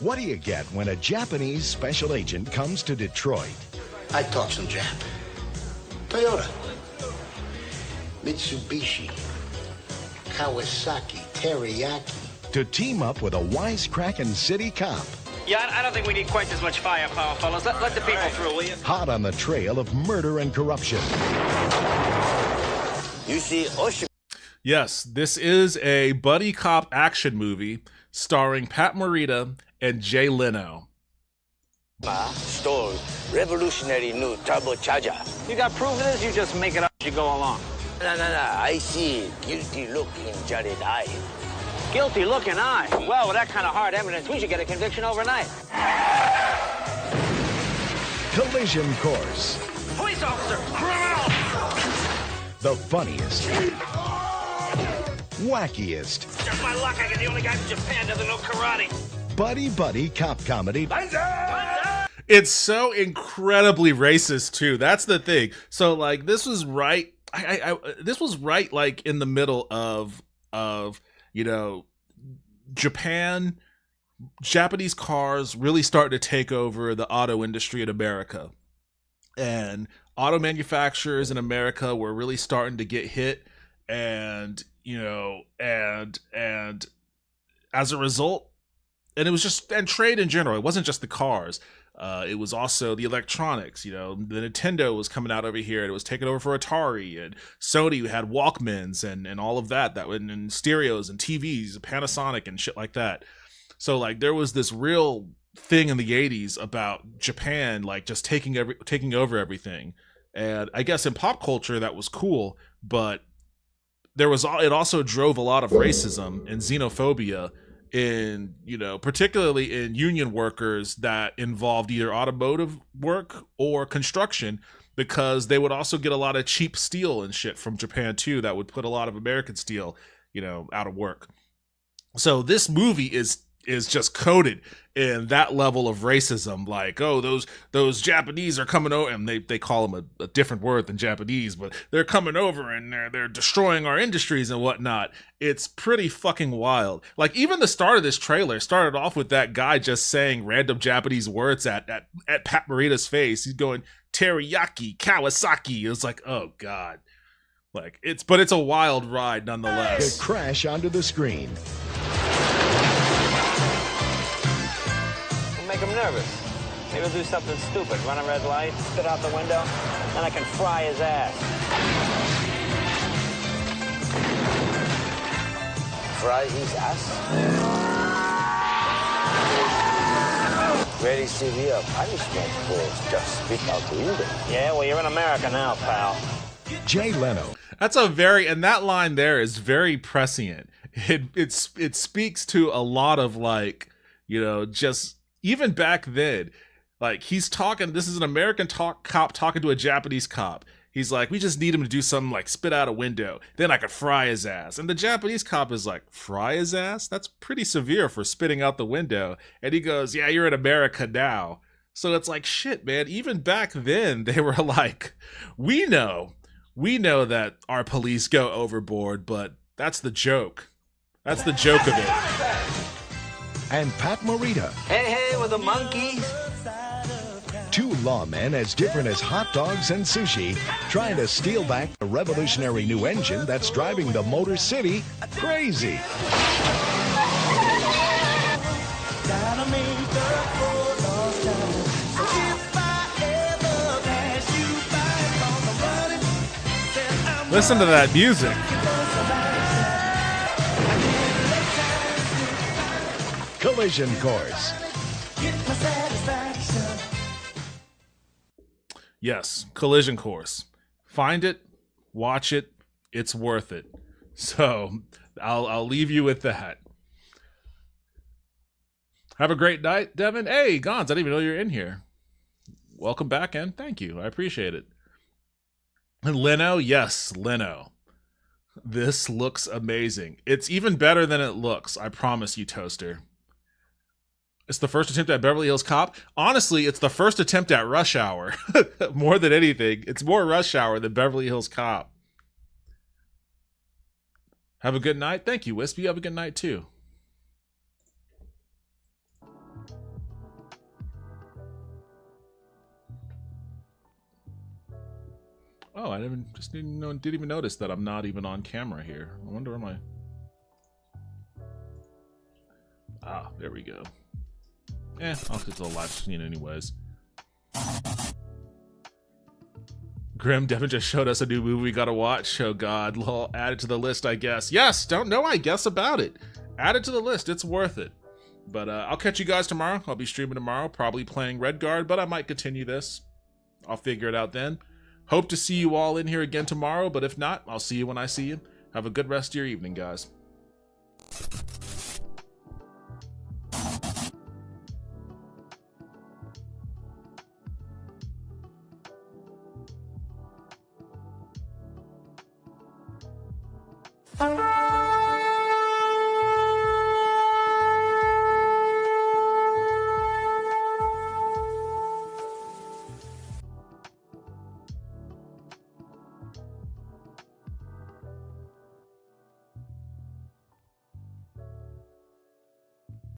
What do you get when a Japanese special agent comes to Detroit? I talk some Jap. Toyota, Mitsubishi, Kawasaki, Teriyaki. To team up with a wisecracking city cop. Yeah, I don't think we need quite as much firepower, fellas. Let the people through, will you? Hot on the trail of murder and corruption. You see Ocean. Yes, this is a buddy cop action movie starring Pat Morita and Jay Leno. Stole revolutionary new turbocharger. You got proof of this? You just make it up as you go along. No. I see guilty look in Jared eye. Guilty looking eye. Well, with that kind of hard evidence, we should get a conviction overnight. Collision Course. Police officer! Criminal! The funniest. Wackiest. Just my luck, I get the only guy from Japan that doesn't know karate. Buddy cop comedy. It's so incredibly racist too. That's the thing. So like this was right. This was right like in the middle of you know, Japanese cars really starting to take over the auto industry in America, and auto manufacturers in America were really starting to get hit, and you know, and as a result, and it was just, and trade in general, it wasn't just the cars. It was also the electronics. You know, the Nintendo was coming out over here, and it was taking over for Atari, and Sony had Walkmans and all of that and stereos and TVs, Panasonic and shit like that. So like there was this real thing in the 80s about Japan like just taking over everything. And I guess in pop culture that was cool, but it also drove a lot of racism and xenophobia in, you know, particularly in union workers that involved either automotive work or construction, because they would also get a lot of cheap steel and shit from Japan too that would put a lot of American steel, you know, out of work. So this movie is just coated in that level of racism. Like, oh, those Japanese are coming over, and they call them a different word than Japanese, but they're coming over and they're destroying our industries and whatnot. It's pretty fucking wild. Like even the start of this trailer started off with that guy just saying random Japanese words at Pat Morita's face. He's going teriyaki, Kawasaki. It was like, oh god. Like but it's a wild ride The nonetheless. crash onto the screen. We'll make him nervous. Maybe he'll do something stupid, run a red light, spit out the window, then I can fry his ass. Fry his ass? Very severe punishment for just spit out the window. Yeah, well, you're in America now, pal. Jay Leno. That's and that line there is very prescient. It speaks to a lot of like, you know, just even back then, like he's talking, this is an American cop talking to a Japanese cop. He's like, we just need him to do something like spit out a window. Then I could fry his ass. And the Japanese cop is like, fry his ass? That's pretty severe for spitting out the window. And he goes, yeah, you're in America now. So it's like, shit, man. Even back then, they were like, we know that our police go overboard, but that's the joke. That's the joke of it. And Pat Morita. Hey, with the monkeys. Two lawmen as different as hot dogs and sushi trying to steal back the revolutionary new engine that's driving the Motor City crazy. Listen to that music. Collision Course. Yes, Collision Course. Find it, watch it, it's worth it. So I'll leave you with that. Have a great night, Devin. Hey, Gons, I didn't even know you were in here. Welcome back, and thank you. I appreciate it. And Leno, yes, Leno. This looks amazing. It's even better than it looks, I promise you, Toaster. It's the first attempt at Beverly Hills Cop. Honestly, it's the first attempt at Rush Hour. More than anything. It's more Rush Hour than Beverly Hills Cop. Have a good night. Thank you, Wispy. Have a good night, too. Oh, I didn't even notice that I'm not even on camera here. I wonder where my... Ah, there we go. I'll get to the live screen anyways. Grim, Devin just showed us a new movie we gotta watch. Oh god, lol, add it to the list, I guess. Yes, don't know I guess about it. Add it to the list, it's worth it. But I'll catch you guys tomorrow. I'll be streaming tomorrow, probably playing Redguard, but I might continue this. I'll figure it out then. Hope to see you all in here again tomorrow, but if not, I'll see you when I see you. Have a good rest of your evening, guys.